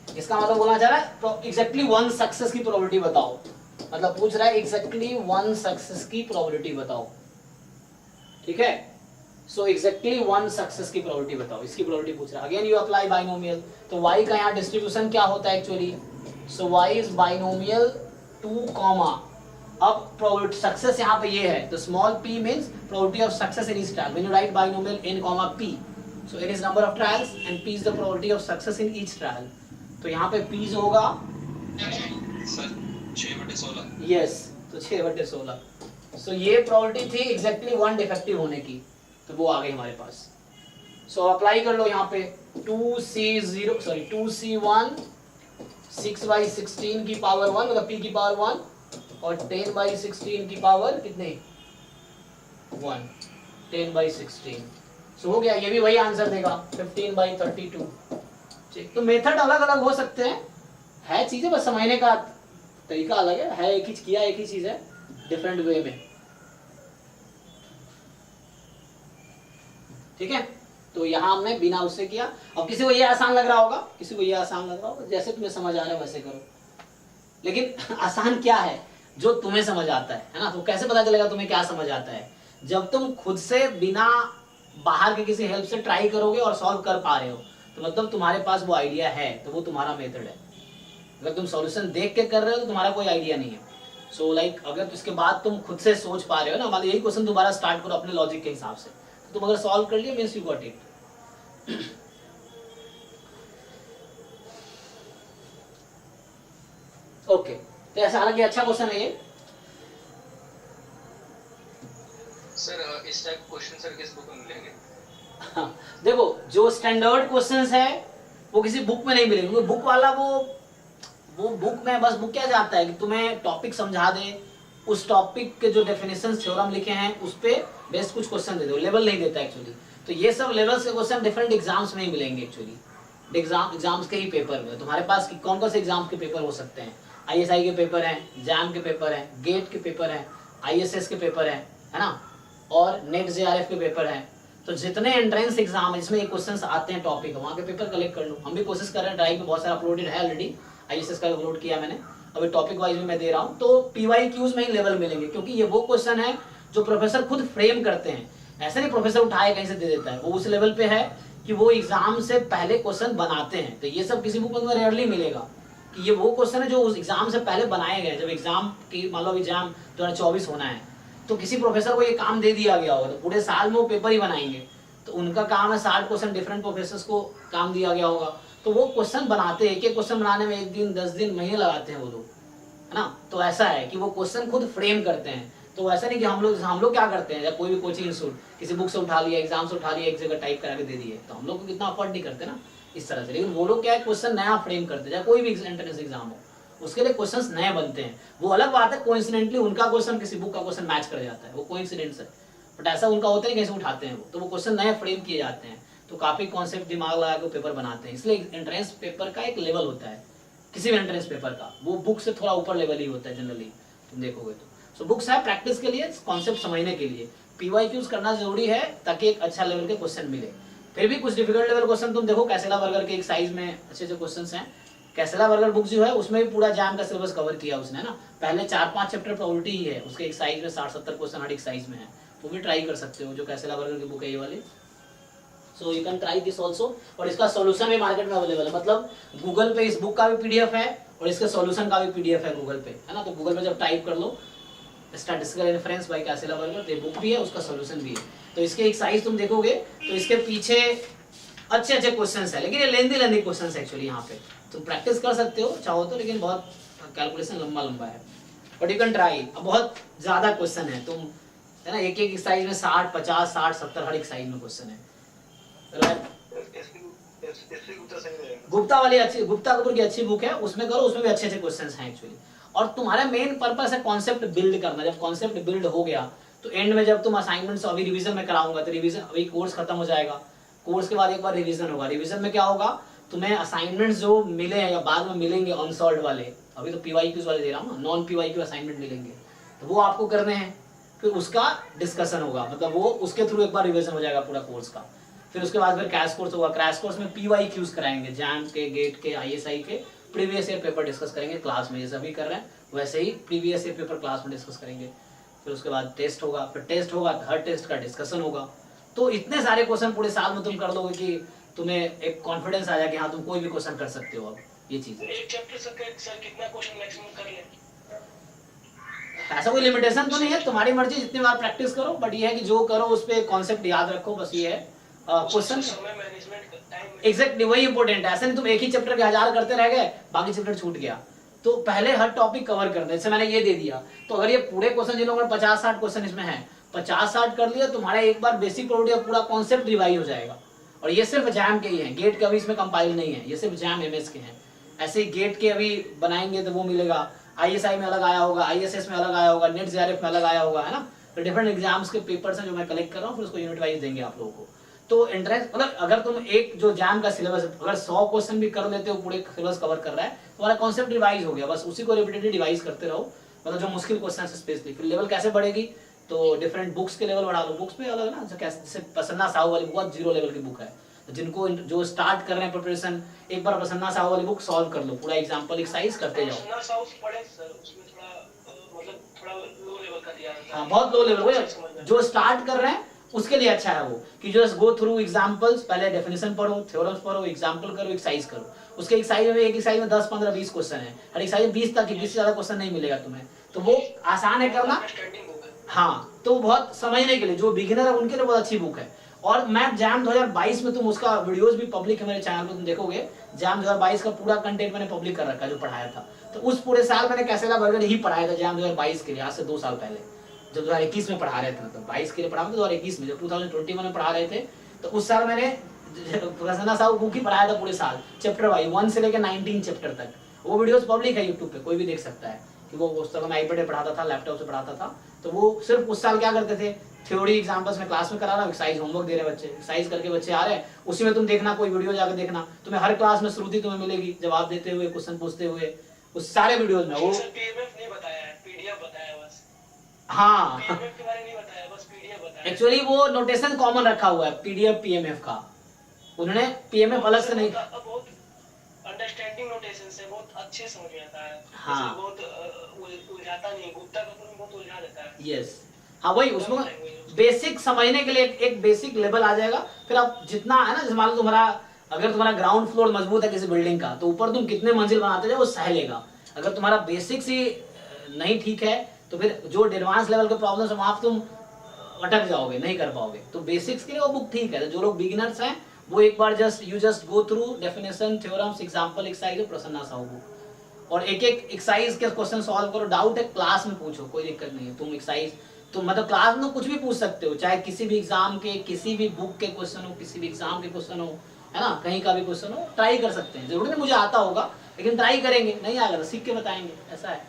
इसका मतलब बोलना चाह रहा है exactly one success की probability बताओ, मतलब पूछ रहा है एग्जैक्टली वन सक्सेस की प्रोबेबिलिटी बताओ, ठीक है। सो एग्जैक्टली वन सक्सेस की प्रोबेबिलिटी बताओ, इसकी प्रोबेबिलिटी पूछ रहा है। अगेन यू अप्लाई बाइनोमियल, तो y का यहाँ डिस्ट्रीब्यूशन क्या होता है actually, so y is binomial 2 comma, अब प्रोबेबिलिटी सक्सेस यहाँ पे ये है, तो small p means probability of success in each trial, when you right binomial n comma p, so n is number of trials and p is the probability of success in each trial, तो यहाँ पे p होगा sir 6/16। Yes, तो 6/16, सो ये probability थी exactly one defective होने की, तो वो आ गई हमारे पास। सो अप्लाई कर लो यहाँ पे 2c1 6/16 की पावर 1, मतलब p की पावर 1 और 10/16 की पावर कितने 1, 10/16, सो हो गया। ये भी वही आंसर देगा 15/32। तो मेथड अलग अलग हो सकते हैं, है चीजें बस समझने का तरीका अलग है एक ही किया एक ही चीज है डिफरेंट वे में, ठीक है। तो यहाँ हमने बिना उससे किया। अब किसी को ये आसान लग रहा होगा, किसी को ये आसान लग रहा होगा, जैसे तुम्हें समझ आ रहा है वैसे करो, लेकिन आसान क्या है जो तुम्हें समझ आता है ना। तो कैसे पता चलेगा तुम्हें क्या समझ आता है, जब तुम खुद से बिना बाहर के किसी हेल्प से ट्राई करोगे और सॉल्व कर पा रहे हो, तो मतलब तुम्हारे पास वो आइडिया है, तो वो तुम्हारा मेथड है। अगर तुम सॉल्यूशन देख के कर रहे हो तो तुम्हारा कोई आइडिया नहीं है। सो लाइक अगर इसके बाद तुम खुद से सोच पा रहे हो ना, मतलब यही क्वेश्चन दोबारा स्टार्ट करो अपने लॉजिक के हिसाब से, तो तुम अगर सॉल्व कर लिया means you got it. Okay, तो ऐसा हालांकि अच्छा क्वेश्चन है ये। सर इस टाइप क्वेश्चन सर किस बुक में मिलेंगे? हाँ, देखो जो स्टैंडर्ड क्वेश्चंस है वो किसी बुक में नहीं मिलेंगे, क्योंकि बुक वाला वो बुक में बस बुक क्या चाहता है कि तुम्हें टॉपिक समझा दे, उस टॉपिक के जो डेफिनेशन थ्योरम लिखे हैं उस पे बेस्ट कुछ क्वेश्चन दे दो, लेवल नहीं देता एक्चुअली। तो ये सब लेवल्स के क्वेश्चन डिफरेंट एग्जाम्स में ही मिलेंगे एक्चुअली, एग्जाम्स के ही पेपर में। तुम्हारे पास कौन कौन से एग्जाम्स के पेपर हो सकते हैं, ISI के पेपर हैं, जैम के पेपर हैं, गेट के पेपर हैं, ISS के पेपर हैं, है ना, और नेट JRF के पेपर हैं। तो जितने एंट्रेंस एग्जाम है जिसमें ये क्वेश्चंस आते हैं टॉपिक, वहाँ के पेपर कलेक्ट कर लो। हम भी कोशिश कर रहे हैं, ड्राइव में बहुत सारा अपलोडेड है ऑलरेडी, ISS का अपलोड किया मैंने, अभी टॉपिक वाइज भी मैं दे रहा हूँ। तो PYQs में ही लेवल मिलेंगे, क्योंकि ये वो क्वेश्चन है जो प्रोफेसर खुद फ्रेम करते हैं, ऐसे नहीं प्रोफेसर उठाए कहीं से दे देता है, वो उस लेवल पे है कि वो एग्जाम से पहले क्वेश्चन बनाते हैं। तो ये सब किसी बुक में रेयरली मिलेगा कि ये वो क्वेश्चन है जो उस एग्जाम से पहले बनाए गए। जब एग्जाम की मान लो एग्जाम 2024 होना है, तो किसी प्रोफेसर को ये काम दे दिया गया होगा, तो पूरे साल में वो पेपर ही बनाएंगे, तो उनका काम है 60 क्वेश्चन डिफरेंट प्रोफेसर्स को काम दिया गया होगा, तो वो क्वेश्चन बनाते हैं, एक एक क्वेश्चन बनाने में 1 दिन 10 दिन महीने लगाते हैं वो लोग, है ना। तो ऐसा है कि वो क्वेश्चन खुद फ्रेम करते हैं। तो ऐसा नहीं कि हम लोग क्या करते हैं, जब कोई भी कोचिंग इंस्टीट्यूट किसी बुक से उठा लिया, एग्जाम से उठा लिया, एक जगह टाइप करा के दे दिए, तो हम लोग को कितना अफर्ट नहीं करते ना इस तरह से। लेकिन वो लोग क्या है, क्वेश्चन नया फ्रेम करते हैं, कोई भी एंट्रेंस एग्जाम हो उसके लिए क्वेश्चंस नए बनते हैं। वो अलग बात है, कोइंसिडेंटली उनका क्वेश्चन किसी बुक का क्वेश्चन मैच कर जाता है, वो कोइंसिडेंस है, बट ऐसा उनका होता है कैसे उठाते हैं वो, तो वो क्वेश्चन नए फ्रेम किए जाते हैं, तो काफी कॉन्सेप्ट दिमाग लगा के पेपर बनाते हैं। इसलिए एंट्रेंस पेपर का एक लेवल होता है, किसी भी एंट्रेंस पेपर का, वो बुक से थोड़ा ऊपर लेवल ही होता है जनरली, तुम देखोगे तो। सो बुक्स है प्रैक्टिस के लिए, कॉन्सेप्ट समझने के लिए, PYQs करना जरूरी है ताकि एक अच्छा लेवल के क्वेश्चन मिले। फिर भी कुछ डिफिकल्ट लेवल क्वेश्चन तुम देखो, कैसेला बर्गर के एक साइज में अच्छे अच्छे क्वेश्चन हैं। कैसेला बर्गर बुक जो है उसमें भी पूरा जैम का सिलेबस कवर किया उसने, है ना। पहले 4-5 चैप्टर प्रोबेबिलिटी ही है, उसके एक साइज में 60-70 क्वेश्चन हर एक साइज में है, वो भी ट्राई कर सकते हो, जो कैसेला बर्गर की बुक है ये वाली। सो you can try this also. और इसका सॉल्यूशन भी मार्केट में अवेलेबल है, मतलब गूगल पे इस बुक का भी PDF है और इसके सॉल्यूशन का भी PDF है गूगल पे, है ना। तो गूगल पे जब टाइप कर लो स्टैटिस्टिकल इन्फ्रेंस बाय कैसेला बर्गर, तो बुक भी है, उसका सॉल्यूशन भी है। तो इसके एक साइज तुम देखोगे तो इसके पीछे अच्छे अच्छे क्वेश्चंस है, लेकिन ये लेंदी क्वेश्चंस है एक्चुअली। यहाँ पे तुम प्रैक्टिस कर सकते हो चाहो तो, लेकिन बहुत कैलकुलेशन लंबा है, बट यू कैन ट्राई। अब बहुत ज्यादा क्वेश्चन है, तुम है ना, एक एक साइज में 60, 50, 60, 70 हर एक साइज में क्वेश्चन है। गुप्ता वाली अच्छी, गुप्ता कपूर की अच्छी बुक है, उसमें करो, उसमें भी अच्छे अच्छे क्वेश्चंस हैं एक्चुअली। और तुम्हारा मेन पर्पस है कॉन्सेप्ट बिल्ड करना। जब कॉन्सेप्ट बिल्ड हो गया तो एंड में जब तुम असाइनमेंट्स, अभी रिवीजन में कराऊंगा, तो रिवीजन, अभी कोर्स खत्म हो जाएगा, कोर्स के बाद एक बार रिवीजन होगा। रिवीजन में क्या होगा, तुम्हें असाइनमेंट्स जो मिले हैं या बाद में मिलेंगे अनसॉल्व्ड वाले, अभी तो PYQs वाले दे रहा हूँ ना, नॉन PYQ असाइनमेंट मिलेंगे, तो वो आपको करने हैं, फिर उसका डिस्कशन होगा, मतलब वो उसके थ्रू एक बार रिवीजन हो जाएगा पूरा कोर्स का। फिर उसके बाद फिर क्रैश कोर्स होगा, क्रैश कोर्स में PYQs कराएंगे, जैम के, गेट के, ISI के प्रीवियस ईयर पेपर डिस्कस करेंगे क्लास में, जैसे अभी कर रहे हैं वैसे ही प्रीवियस ईयर पेपर क्लास में डिस्कस करेंगे। फिर उसके बाद टेस्ट होगा, फिर टेस्ट होगा तो हर टेस्ट का डिस्कशन होगा। तो इतने सारे क्वेश्चन पूरे साल में तुम कर लोगे कि तुम्हें एक कॉन्फिडेंस आ जाए कि हाँ तुम कोई भी क्वेश्चन कर सकते हो। अब ये चीज है, एक चैप्टर सर कितना क्वेश्चन मैक्सिमम कर ले? ऐसा कोई लिमिटेशन तो नहीं है, तुम्हारी मर्जी, जितनी बार प्रैक्टिस करो, बट ये है कि जो करो उस पर कॉन्सेप्ट याद रखो, बस ये है क्वेश्चन। समय मैनेजमेंट टाइम एग्जैक्टली वही इंपॉर्टेंट है। ऐसा नहीं तुम एक ही चैप्टर के 1000 करते रह गए, बाकी चैप्टर छूट गया। तो पहले हर टॉपिक कवर कर दे, जैसे मैंने ये दे दिया, तो अगर ये पूरे क्वेश्चन, जिन लोगों ने 50-60 क्वेश्चन इसमें है, 50-60 कर लिया, तुम्हारा एक बार बेसिक प्रोबेबिलिटी का पूरा कॉन्सेप्ट रिवाइज हो जाएगा। और ये सिर्फ जैम के ही हैं, गेट के अभी इसमें कंपाइल नहीं है, ये सिर्फ जैम MS के हैं। ऐसे ही गेट के अभी बनाएंगे तो वो मिलेगा, ISI में अलग आया होगा, ISS में अलग आया होगा, नेट JRF में अलग आया होगा, है ना। तो डिफरेंट एग्जाम्स के पेपर्स हैं जो मैं कलेक्ट कर रहा हूँ, फिर उसको यूनिट वाइज देंगे आप लोगों को। तो इंटरेस्ट, मतलब अगर तुम एक जो जैम का सिलेबस अगर 100 क्वेश्चन भी कर लेते हो, पूरे सिलेबस कवर कर रहा है, तुम्हारा कॉन्सेप्ट रिवाइज हो गया, बस उसी को रिपीटेडली रिवाइज करते रहो, मतलब जो मुश्किल क्वेश्चन है स्पेशली। फिर लेवल कैसे बढ़ेगी, तो डिफरेंट बुक्स के लेवल बढ़ा लो, बुक्स पे अलग ना, जैसे प्रसन्ना साहू वाली बहुत 0 लेवल की बुक है, तो जिनको जो स्टार्ट कर रहे हैं प्रिपरेशन, एक बार प्रसन्ना साहू वाली बुक सॉल्व कर लो, पूरा एग्जाम्पल एक्सरसाइज करते जाओ। प्रसन्ना साहू पढ़े सर, उसमें थोड़ा मतलब थोड़ा लो लेवल का दिया है। हाँ बहुत लो लेवल, जो स्टार्ट कर रहे हैं उसके लिए अच्छा है वो, कि जस्ट गो थ्रू एग्जांपल्स, पहले डेफिनेशन पढ़ो, थ्योरम्स पढ़ो, एग्जांपल करो, एक्सरसाइज करो। उसके एक्सरसाइज में एक एक्सरसाइज में 10, 15, 20 क्वेश्चन है, हर एक्सरसाइज में 20 तक, 20 से ज्यादा क्वेश्चन नहीं मिलेगा तुम्हें, तो वो आसान है करना। हाँ, तो बहुत समझने के लिए, जो बिगिनर है उनके लिए बहुत अच्छी बुक है। और मैं जैम 2022 में, तुम उसका वीडियोस भी पब्लिक है मेरे चैनल पे, तुम देखोगे जैम 2022 का पूरा कंटेंट मैंने पब्लिक कर रखा है जो पढ़ाया था। तो उस पूरे साल मैंने कैसेला बर्गर ही पढ़ाया था जैम 2022 के लिए, आज से 2 साल पहले, जब 2021 में पढ़ा रहे थे, मतलब 22 के लिए पढ़ा था, 2021 में, जब 2021 में पढ़ा रहे थे, तो उस साल मैंने प्रसन्ना साहू बुक ही पढ़ाया था पूरे साल, चैप्टर वाइज 1 से लेकर 19 चैप्टर तक। वो वीडियोस पब्लिक है यूट्यूब पे, कोई भी देख सकता है कि वो उस समय आईपैड पे पढ़ाता था, लैपटॉप से पढ़ाता था। तो वो सिर्फ उस साल क्या करते थे, थ्योरी एग्जांपल्स में क्लास में करा रहा हूं, एक्सरसाइज होमवर्क दे रहे बच्चे, एक्सरसाइज करके बच्चे आ रहे हैं, उसी में तुम देखना, कोई वीडियो जाकर देखना, तुम्हें हर क्लास में श्रुति तुम्हें मिलेगी जवाब देते हुए, क्वेश्चन पूछते हुए, उस सारे वीडियोस में। वो पीएमएफ नहीं बताया है, पीडीएफ बताया बस। हाँ, पीएमएफ के बारे में नहीं बताया, बस पीडीएफ बताया। एक्चुअली वो नोटेशन कॉमन रखा हुआ है PDF PMF का, उन्होंने PMF अलग से नहीं। बहुत अंडरस्टैंडिंग नोटेशन से बहुत अच्छे समझ में आता है। हाँ, बहुत उलझाता नहीं, गुप्ता कपूर बहुत उलझा देता है। यस, हाँ वही, उसमें बेसिक समझने के लिए एक बेसिक लेवल आ जाएगा। फिर आप जितना है ना, जैसे मान लो तुम्हारा, अगर तुम्हारा ग्राउंड फ्लोर मजबूत है किसी बिल्डिंग का, तो ऊपर तुम कितने मंजिल बनाते जाओ वो सह लेगा। अगर तुम्हारा बेसिक्स ही नहीं ठीक है, तो फिर जो एडवांस लेवल के प्रॉब्लम्स है वहां तुम अटक जाओगे, नहीं कर पाओगे। तो बेसिक्स के लिए वो बुक ठीक है। जो लोग बिगिनर्स हैं वो एक बार just go through definition, theorems, example, exercise, Prasanna Sahu book, और एक एक एक्सरसाइज के क्वेश्चन सॉल्व करो। डाउट है क्लास में पूछो, कोई दिक्कत नहीं है। तुम एक्सरसाइज तो मतलब क्लास में कुछ भी पूछ सकते हो, चाहे किसी भी एग्जाम के, किसी भी बुक के क्वेश्चन हो, किसी भी एग्जाम के क्वेश्चन हो, है ना, कहीं का भी क्वेश्चन हो, ट्राई कर सकते हैं। जरूरी नहीं मुझे आता होगा, लेकिन ट्राई करेंगे, नहीं आएगा तो सीख के बताएंगे, ऐसा है।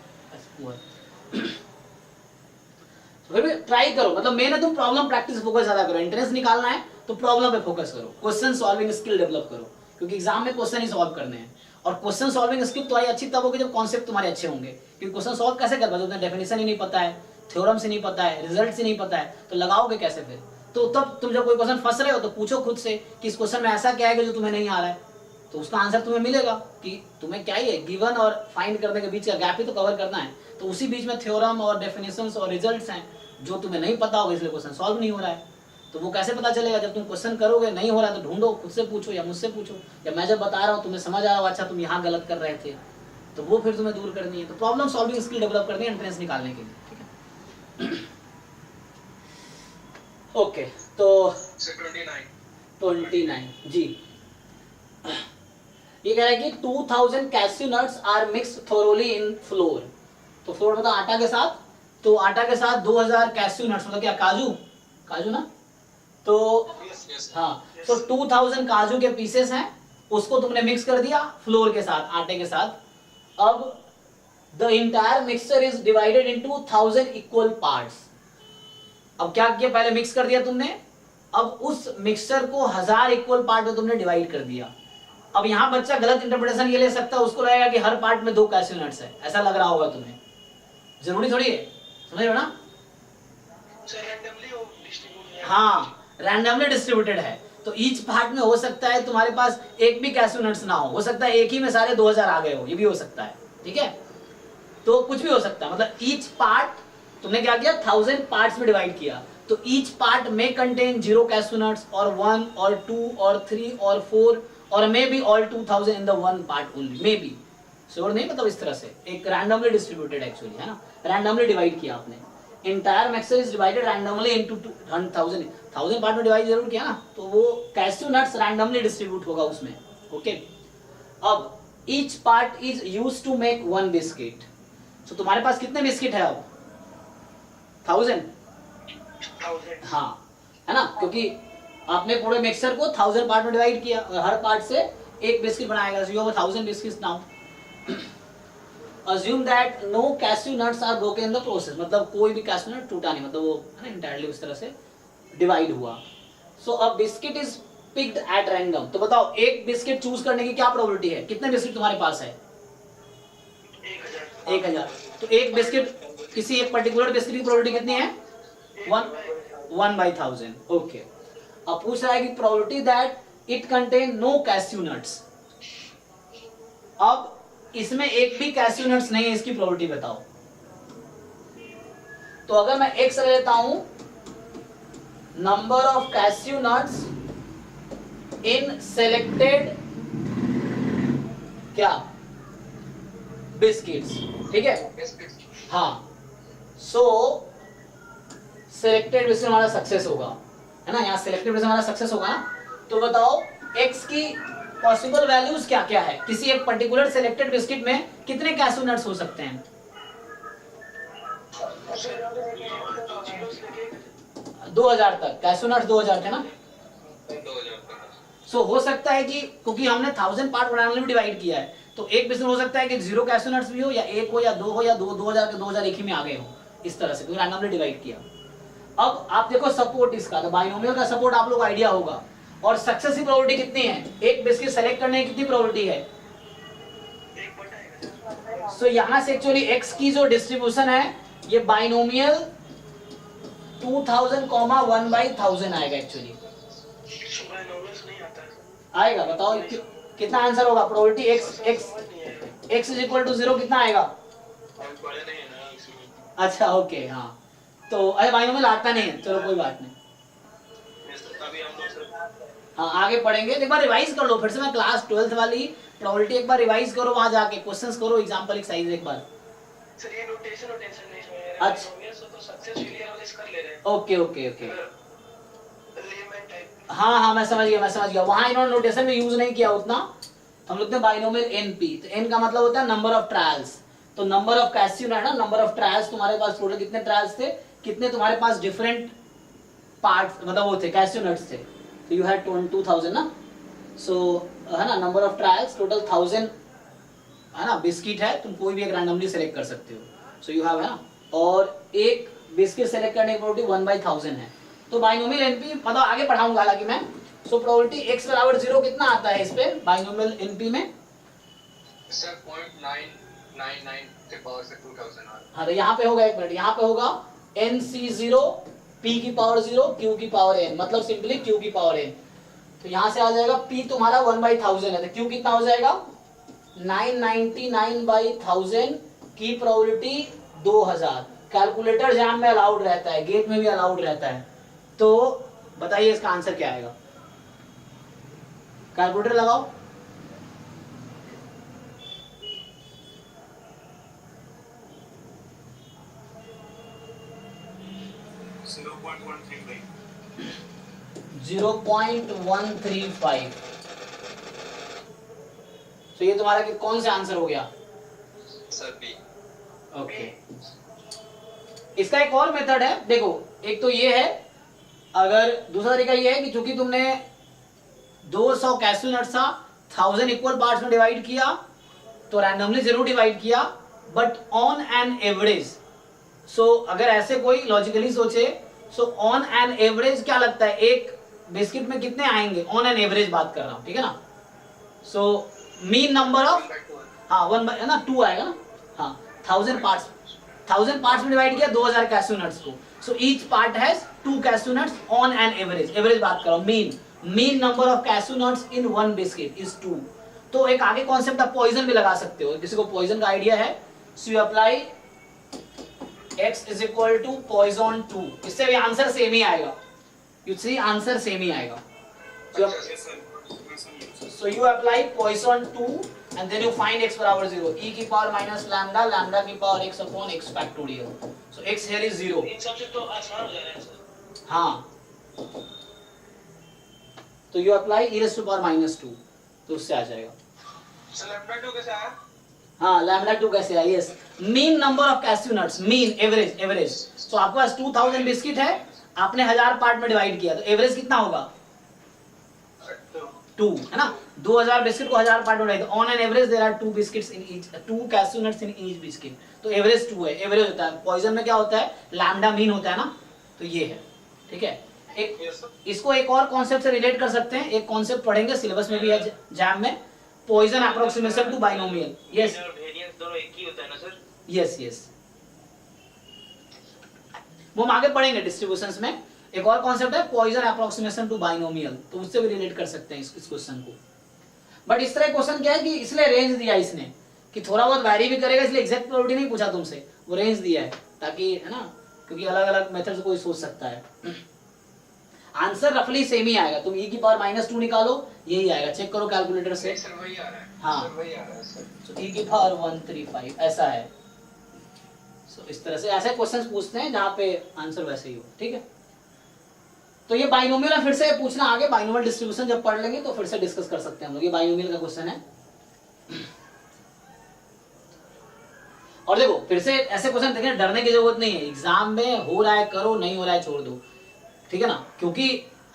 फिर भी ट्राई करो, मतलब मेन है तुम प्रॉब्लम प्रैक्टिस फोकस ज्यादा करो। इंटरेस्ट निकालना है तो प्रॉब्लम पे फोकस करो, क्वेश्चन सॉल्विंग स्किल डेवलप करो, क्योंकि एग्जाम में क्वेश्चन ही सॉल्व करने हैं। और क्वेश्चन सॉल्विंग स्किल तुम्हारी अच्छी तब होगी जब कॉन्सेप्ट तुम्हारे अच्छे होंगे। क्योंकि क्वेश्चन सॉल्व कैसे कर पाओगे, डेफिनेशन ही नहीं पता है, थ्योरम से नहीं पता है, रिजल्ट से नहीं पता है, तो लगाओगे कैसे फिर? तो तब तुम जब कोई क्वेश्चन फंस रहे हो तो पूछो खुद से कि इस क्वेश्चन में ऐसा क्या है कि जो तुम्हें नहीं आ रहा है, तो उसका आंसर तुम्हें मिलेगा कि तुम्हें क्या ही है, गिवन और फाइंड करने के बीच का गैप ही तो कवर करना है। तो उसी बीच में थ्योरम और डेफिनेशंस और रिजल्ट्स हैं जो तुम्हें नहीं पता होगा, इसलिए क्वेश्चन सॉल्व नहीं हो रहा है। तो वो कैसे पता चलेगा? जब तुम क्वेश्चन करोगे, नहीं हो रहा है तो ढूंढो, खुद से पूछो या मुझसे पूछो, या मैं जब बता रहा हूँ तुम्हें समझ आ रहा हो, अच्छा तुम यहाँ गलत कर रहे थे, तो वो फिर तुम्हें दूर करनी है। तो प्रॉब्लम सॉल्विंग स्किल डेवलप करनी है एंट्रेंस निकालने के लिए, ठीक है। ओके, तो 29 जी, ये कह रहा है कि 2000 cashew nuts are mix thoroughly in flour. तो फ्लोर मतलब आटा के साथ, तो आटा के साथ 2000 कैश्यू नट्स मतलब क्या, काजू ना, तो हाँ, तो 2000 काजू के पीसेस हैं, उसको तुमने मिक्स कर दिया फ्लोर के साथ, आटे के साथ। अब the entire mixture is divided into 1000 equal parts. अब क्या किया, पहले मिक्स कर दिया तुमने, अब उस मिक्सचर को 1000 इक्वल पार्ट में तुमने डिवाइड कर दिया। अब यहाँ बच्चा गलत इंटरप्रिटेशन ये ले सकता है, उसको लगेगा कि हर पार्ट में 2 कैश्यू नट्स है, ऐसा लग रहा होगा तुम्हें, जरूरी थोड़ी है। समझ रहे हो ना? सर रैंडमली वो डिस्ट्रीब्यूट है। हाँ, रैंडमली डिस्ट्रीब्यूटेड है। तो ईच पार्ट में हो सकता है तुम्हारे पास एक भी कैश्यू नट्स ना हो सकता है एक ही में सारे 2000 आ गए हो, ये भी हो सकता है। ठीक है, तो कुछ भी हो सकता है। मतलब ईच पार्ट तुमने क्या किया, 1000 पार्ट्स में डिवाइड किया, तो ईच पार्ट में कंटेन 0 कैश्यू नट्स और 1 और 2 और 3 और 4 और maybe all 2000 in the one part only, may be sure नहीं। मतलब इस तरह से एक रैंडमली डिस्ट्रीब्यूटेड एक्चुअली है ना, रैंडमली डिवाइड किया आपने। Entire mixture is divided randomly into 1000 part में डिवाइड जरूर किया ना, तो वो कैश्यू नट्स रैंडमली डिस्ट्रीब्यूट होगा उसमें। ओके, अब each part is used to make 1 biscuit. तो तुम्हारे पास कितने बिस्किट है अब? 1000। हाँ, है ना, क्योंकि आपने पूरे मिक्सचर को 1000 पार्ट में डिवाइड किया और हर पार्ट से एक बिस्किट बनाएगा। So you have 1000 biscuits now. Assume that no cashew nuts are broken in the process, मतलब कोई भी cashew nut टूटा नहीं, मतलब वो है ना entirely उस तरह से डिवाइड हुआ। So a biscuit is picked at random। तो बताओ एक बिस्किट चूज करने की क्या प्रोबेबिलिटी है? कितने बिस्किट तुम्हारे पास है? 1000। तो एक बिस्किट, किसी एक पर्टिकुलर बिस्किट की प्रोबेबिलिटी कितनी है? 1/1000। ओके, अब पूछ रहा है कि probability that it contain no cashew nuts. अब इसमें एक भी कैश्यू नट्स नहीं है, इसकी प्रोबेबिलिटी बताओ। तो अगर मैं x ले लेता हूं, number of cashew nuts in selected क्या बिस्किट्स, ठीक है। हाँ, सो सिलेक्टेड बिस्किट हमारा सक्सेस होगा, है ना, यहाँ सिलेक्टेड बिस्किट हमारा सक्सेस होगा ना। तो बताओ x की पॉसिबल वैल्यूज क्या क्या है? किसी एक पर्टिकुलर सिलेक्टेड बिस्किट में कितने कैश्यू नट्स हो सकते हैं? 2000 तक कैश्यू नट्स 2000 थे ना। 2000 तक। सो हो सकता है कि क्योंकि हमने 1000 पार्ट रैंडमली में डिवाइड किया है, तो एक बिस्किट हो सकता है कि 0 कैश्यू नट्स भी हो, या 1 हो, या 2 हो, या 2000 के 2000 एक ही में आ गए हो, इस तरह से, क्योंकि रैंडमली डिवाइड किया। अब आप देखो सपोर्ट इसका, तो बाइनोमियल का सपोर्ट आप लोग आइडिया होगा। और सक्सेस की प्रोबेबिलिटी कितनी है? एक बिस्किट सेलेक्ट करने की कितनी प्रोबेबिलिटी है? सो यहां से एक्चुअली x की जो डिस्ट्रीब्यूशन है ये बाइनोमियल 2000, 1/1000 आएगा एक्चुअली। आएगा, बताओ कितना आंसर होगा? Probability x is equal to 0 कितना आएगा? अच्छा, ओके, हाँ, तो अरे बाइनोमियल आता नहीं है, चलो कोई बात नहीं, हाँ आगे पढ़ेंगे। एक बार रिवाइज कर लो फिर से, मैं क्लास 12th वाली प्रोबेबिलिटी एक बार रिवाइज करो, वहां जाके क्वेश्चंस करो, एग्जांपल एक्सरसाइज एक बार। सर ये नोटेशन और टेंशन नहीं है। अच्छा, तो सक्सेस फेलियर वाले कर ले रहे हैं। Okay okay okay, lemon type. हाँ मैं समझ गया। वहां इन्होंने नोटेशन में यूज नहीं किया उतना, हम लोग ने बाइनोमियल NP, तो n का मतलब होता है नंबर ऑफ ट्रायल्स। तो नंबर ऑफ कैश्यू नट ना, नंबर ऑफ ट्रायल्स तुम्हारे पास टोटल कितने ट्रायल्स थे, कितने तुम्हारे पास डिफरेंट पार्ट्स मतलब वो थे कैश्यू नट्स थे, तो यू हैड 2000 ना। सो है ना, नंबर ऑफ ट्रायल्स टोटल 1000 है ना, बिस्किट है, तुम कोई भी एक रैंडमली सेलेक्ट कर सकते हो। सो यू हैव है ना, और एक बिस्किट सेलेक्ट करने की प्रोबेबिलिटी 1/1000 है। तो बाइनोमियल NP मतलब आगे पढ़ाऊंगा हालांकि मैं। सो प्रोबेबिलिटी x बराबर 0 कितना आता है इस पे बाइनोमियल NP में? सर 0.999 के पावर से 2000 आ। हाँ, तो यहाँ पे होगा, एक मिनट, यहाँ पे होगा NC0 P की पावर 0 Q की पावर n, मतलब सिंपली Q की पावर n। तो यहाँ से आ जाएगा P तुम्हारा 1/1000 है, तो Q कितना हो जाएगा? 999/1000 की प्रोबेबिलिटी 2000। कैलकुलेटर एग्जाम में अलाउड रहता है, गेट में भी अलाउड रहता है। तो बताइए इसका आंसर क्या आएगा? कैलकुलेटर लगाओ। $0.135। तो ये तुम्हारा कौन सा आंसर हो गया? Sir B। ओके, इसका एक और मेथड है, देखो एक तो ये है, अगर दूसरा तरीका ये है कि चूंकि तुमने 200 कैश्यू नट्स था, 1000 इक्वल पार्ट्स में डिवाइड किया, तो रैंडमली जरूर डिवाइड किया, बट ऑन एन एवरेज। सो अगर ऐसे कोई लॉजिकली सोचे, सो ऑन एन एवरेज क्या लगता है एक बिस्किट में कितने आएंगे? ऑन एन एवरेज बात कर रहा हूं, ठीक है ना। सो मीन नंबर ऑफ, हाँ 1 है ना, 2 आएगा ना, हाँ 1000 पार्ट्स, 1000 पार्ट्स में डिवाइड किया 2000 कैश्यू नट्स को, so each part has 2 cashew nuts on an average, average बात करो, mean number of cashew nuts in one biscuit is 2। तो एक आगे कॉन्सेप्ट आप पॉइजन भी लगा सकते हो, किसी को पॉइजन का आइडिया है, so you apply x is equal to Poisson 2, इससे भी आंसर सेम ही आएगा, यू सी आंसर सेम ही आएगा। So you apply Poisson 2 and then you find x बराबर 0, e की पावर माइनस लैम्डा, लैम्डा की power x upon x factorial, so x here is 0। इन सबसे तो आसान हो जा रहा है सर। हाँ, तो you apply e raised to power minus 2, तो उससे आ जाएगा। सर लैम्डा 2 कैसे आया? हाँ, लैम्डा 2 कैसे आया? Yes, mean number of cashew nuts, mean average, average. तो आपके पास 2000 बिस्किट है, आपने 1000 पार्ट में डिवाइड किया, तो एवरेज कितना होगा? 2, है ना, 2000 बिस्किट को 1000 पार्ट में divide, on an average there are 2 biscuits in each, 2 cashew nuts in each biscuit, तो एवरेज 2 है, एवरेज होता है। पॉइजन में क्या होता है? लैम्डा मीन होता है ना, तो ये है, ठीक है। एक इसको एक और कॉन्सेप्ट से रिलेट कर सकते हैं, एक कॉन्सेप्ट पढ़ेंगे, सिलेबस में भी है जैम में, Poisson approximation to binomial. Yes, variance दोनों एक ही होता है ना सर? यस यस, वो हम आगे पढ़ेंगे डिस्ट्रीब्यूशंस में। एक और कॉन्सेप्ट है पॉइजन अप्रोक्सीमेशन टू बाइनोमियल, तो उससे भी रिलेट कर सकते हैं इस क्वेश्चन को। बट इस तरह क्वेश्चन क्या है कि इसलिए रेंज दिया इसने कि थोड़ा बहुत वैरी भी करेगा, इसलिए एग्जैक्ट प्रोबेबिलिटी नहीं पूछा तुमसे, वो रेंज दिया है ताकि, है ना, क्योंकि अलग अलग मेथड से कोई सोच सकता है। आंसर रफली सेम ही आएगा, तुम e की पावर माइनस 2 निकालो, यही आएगा, चेक करो कैलकुलेटर से। सर वही आ रहा है। हाँ, सर वही आ रहा है सर। तो e की पावर 135 ऐसा है। सो इस तरह से ऐसे क्वेश्चंस पूछते हैं जहां पे आंसर वैसे ही हो, ठीक है। तो ये बाइनोमियल है, फिर से पूछना आगे, बाइनोमियल डिस्ट्रीब्यूशन जब पढ़ लेंगे तो फिर से डिस्कस कर सकते हैं हम लोग, ये बाइनोमियल का क्वेश्चन है। और देखो फिर से ऐसे क्वेश्चन देखने डरने की जरूरत नहीं है, एग्जाम में हो रहा है करो, नहीं हो रहा है छोड़ दो, ठीक है ना, क्योंकि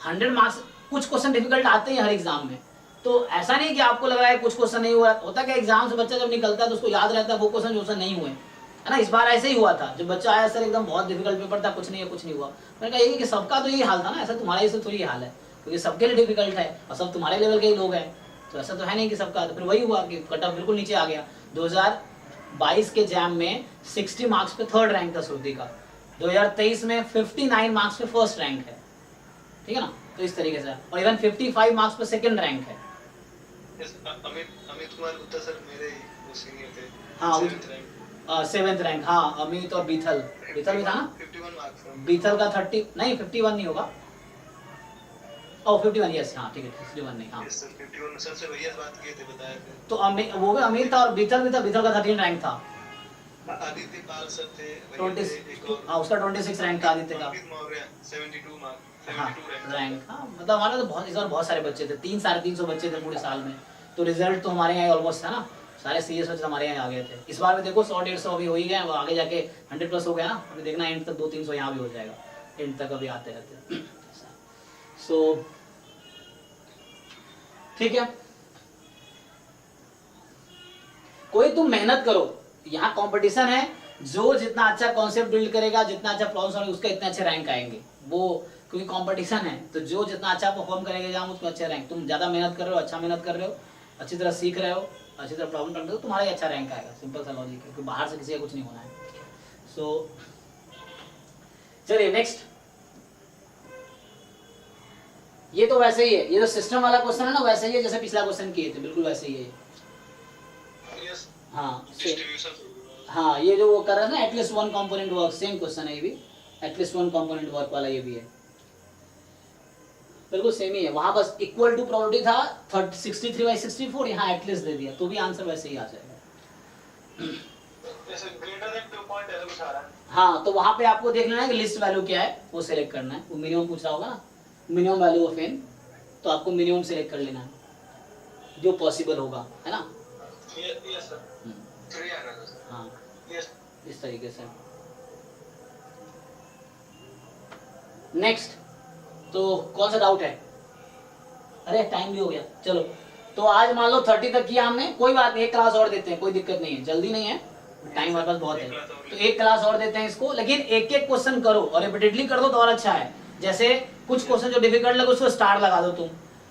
100 मार्क्स, कुछ क्वेश्चन डिफिकल्ट आते हैं हर एग्जाम में, तो ऐसा नहीं कि आपको लग रहा है कुछ क्वेश्चन नहीं हुआ, होता क्या एग्जाम से बच्चा जब निकलता है तो उसको याद रहता है वो क्वेश्चन जो नहीं हुए, है ना। इस बार ऐसे ही हुआ था, जब बच्चा आया सर एकदम बहुत डिफिकल्ट पेपर था, कुछ नहीं है, कुछ नहीं हुआ। मैंने कहा यही कि सबका तो यही हाल था ना, ऐसा तुम्हारे से थोड़ी हाल है, क्योंकि सबके लिए डिफिकल्ट है और सब तुम्हारे लेवल के ही लोग हैं, तो ऐसा तो है नहीं कि सबका। तो फिर वही हुआ कि कट ऑफ बिल्कुल नीचे आ गया। 2022 के जैम में 60 मार्क्स पे 3rd रैंक था श्रुति का, 2023 में 59 मार्क्स पे 1st रैंक है, ठीक है ना। तो इस तरीके से, और इवन 55 मार्क्स पे 2nd रैंक है। अमित कुमार गुप्ता सर मेरे वो सीनियर थे। हाँ, 7th 7th रैंक, हाँ, अमित और बीथल भी था ना, 51 मार्क्स। बीथल का 30 नहीं 51 नहीं होगा, ओ 51, यस, हाँ ठीक है, 51 नहीं, हाँ। सर 51 सर से भैया बात किए थे, बताया थे। तो वो भी अमित था और बीथल भी था, बीथल का 13 रैंक था। आदित्य पाल सर थे, 26, हाँ उसका 26 रैंक था आदित्य का। अमित मौर्य 72 मार्क्स, हाँ 72 रैंक, हाँ मतलब हमारे तो बहुत, इस बार बहुत सारे बच्चे थे, 300-350 बच्चे थे पूरे साल में, तो रिजल्ट तो हमारे यहाँ ऑलमोस्ट है ना, सारे सीरियस बच्चे हमारे यहाँ आ गए थे। इस बार में देखो 100-150 अभी हो ही गए, वो आगे जाके 100+ हो गया ना, अभी देखना एंड तक 200-300 यहाँ भी हो जाएगा, एंड तक अभी आते रहते हैं। सो ठीक है, कोई तुम मेहनत करो, यहाँ कंपटीशन है, जो जितना अच्छा कॉन्सेप्ट बिल्ड करेगा, जितना अच्छा प्रॉब्लम सॉल्व, उसके इतने अच्छे रैंक आएंगे वो, क्योंकि कंपटीशन है, तो जो जितना अच्छा परफॉर्म करेगा एग्जाम उसमें अच्छे रैंक। तुम ज्यादा मेहनत कर रहे हो, अच्छा मेहनत कर रहे हो, अच्छी तरह सीख रहे हो, अच्छी तरह प्रॉब्लम कर रहे हो, तुम्हारा ही अच्छा रैंक आएगा, सिंपल सा लॉजिक है, क्योंकि बाहर से किसी का कुछ नहीं होना है। सो चलिए नेक्स्ट, ये तो वैसे ही है, ये जो सिस्टम वाला क्वेश्चन है ना वैसे ही है जैसे पिछला क्वेश्चन किए थे, बिल्कुल वैसे ही है। हाँ हाँ, ये जो वो कर रहा है ना at least 1 component work, same question है ये भी, एटलीस्ट 1 कंपोनेंट वर्क वाला ये भी है, बिल्कुल सेम ही है। वहां बस इक्वल टू प्रोबेबिलिटी था 63/64, यहाँ एटलीस्ट दे दिया, तो भी आंसर वैसे ही आ जाएगा। जैसे ग्रेटर देन 2 पॉइंट ऐसा कुछ आ रहा है। हाँ, तो वहां पे आपको देख लेना है कि लिस्ट वैल्यू क्या है, वो सिलेक्ट करना है, वो मिनिमम पूछ रहा होगा ना, मिनिमम वैल्यू ऑफ n, तो आपको मिनिमम सिलेक्ट कर लेना है जो पॉसिबल होगा, है ना। यस सर, थ्री आ रहा था सर। हाँ यस। इस तरीके से। नेक्स्ट, तो कौन सा डाउट है? अरे टाइम भी हो गया, चलो तो आज मान लो 30 तक किया हमने, कोई बात नहीं, एक क्लास और देते हैं, कोई दिक्कत नहीं है, जल्दी नहीं है, टाइम हमारे पास बहुत है, तो एक क्लास और देते हैं इसको, लेकिन एक एक क्वेश्चन करो और रिपीटेडली कर दो तो और अच्छा है। जैसे कुछ क्वेश्चन जो डिफिकल्ट लगे उसको स्टार लगा दो तुम,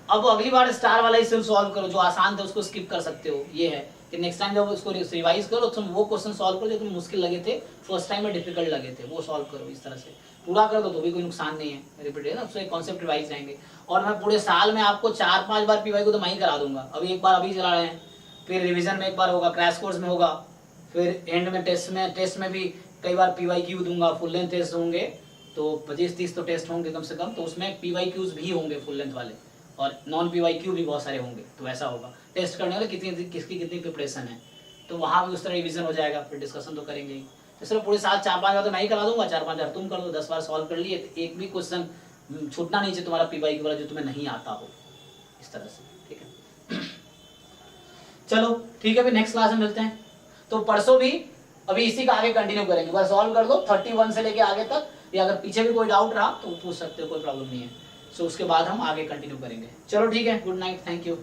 अब अगली बार स्टार वाला ही सिर्फ सॉल्व करो, जो आसान था उसको स्किप कर सकते हो, ये है। कि नेक्स्ट टाइम जब उसको रिवाइज करो तुम वो क्वेश्चन सॉल्व करो जो तुम्हें मुश्किल लगे थे, फर्स्ट टाइम में डिफिकल्ट लगे थे, वो सॉल्व करो। इस तरह से पूरा कर दो तो भी कोई नुकसान नहीं है, रिपीट है ना, उससे कॉन्सेप्ट रिवाइज रहेंगे। और मैं पूरे साल में आपको 4-5 बार पीवाई को तो मैं ही करा दूंगा। अभी एक बार अभी चला रहे हैं, फिर रिवीजन में एक बार होगा, क्रैश कोर्स में होगा, फिर एंड में टेस्ट में भी कई बार पीवाई क्यू दूंगा, फुल लेंथ टेस्ट होंगे, तो 25-30 तो टेस्ट होंगे कम से कम, तो उसमें पीवाई क्यूज भी होंगे फुल लेंथ वाले, और नॉन पीवाई क्यू भी बहुत सारे होंगे। तो ऐसा होगा टेस्ट करने वाले किसकी कितनी प्रिपरेशन है, तो वहाँ भी उस तरह रिवीजन हो जाएगा, फिर डिस्कशन तो करेंगे ही। तो सिर्फ पूरे साल 4-5 बार तो मैं ही करा दूंगा, 4-5 बार तुम कर दो, 10 बार सॉल्व कर लिए, तो एक भी क्वेश्चन छूटना नहीं चाहिए तुम्हारा पीवाई क्यू वाला जो तुम्हें नहीं आता हो, इस तरह से, ठीक है। चलो ठीक है, फिर नेक्स्ट क्लास में मिलते हैं। तो परसों भी अभी इसी का आगे कंटिन्यू करेंगे, बस सॉल्व कर दो 31 से लेके आगे तक, या अगर पीछे भी कोई डाउट रहा तो पूछ सकते हो, कोई प्रॉब्लम नहीं है। सो उसके बाद हम आगे कंटिन्यू करेंगे। चलो ठीक है, गुड नाइट, थैंक यू।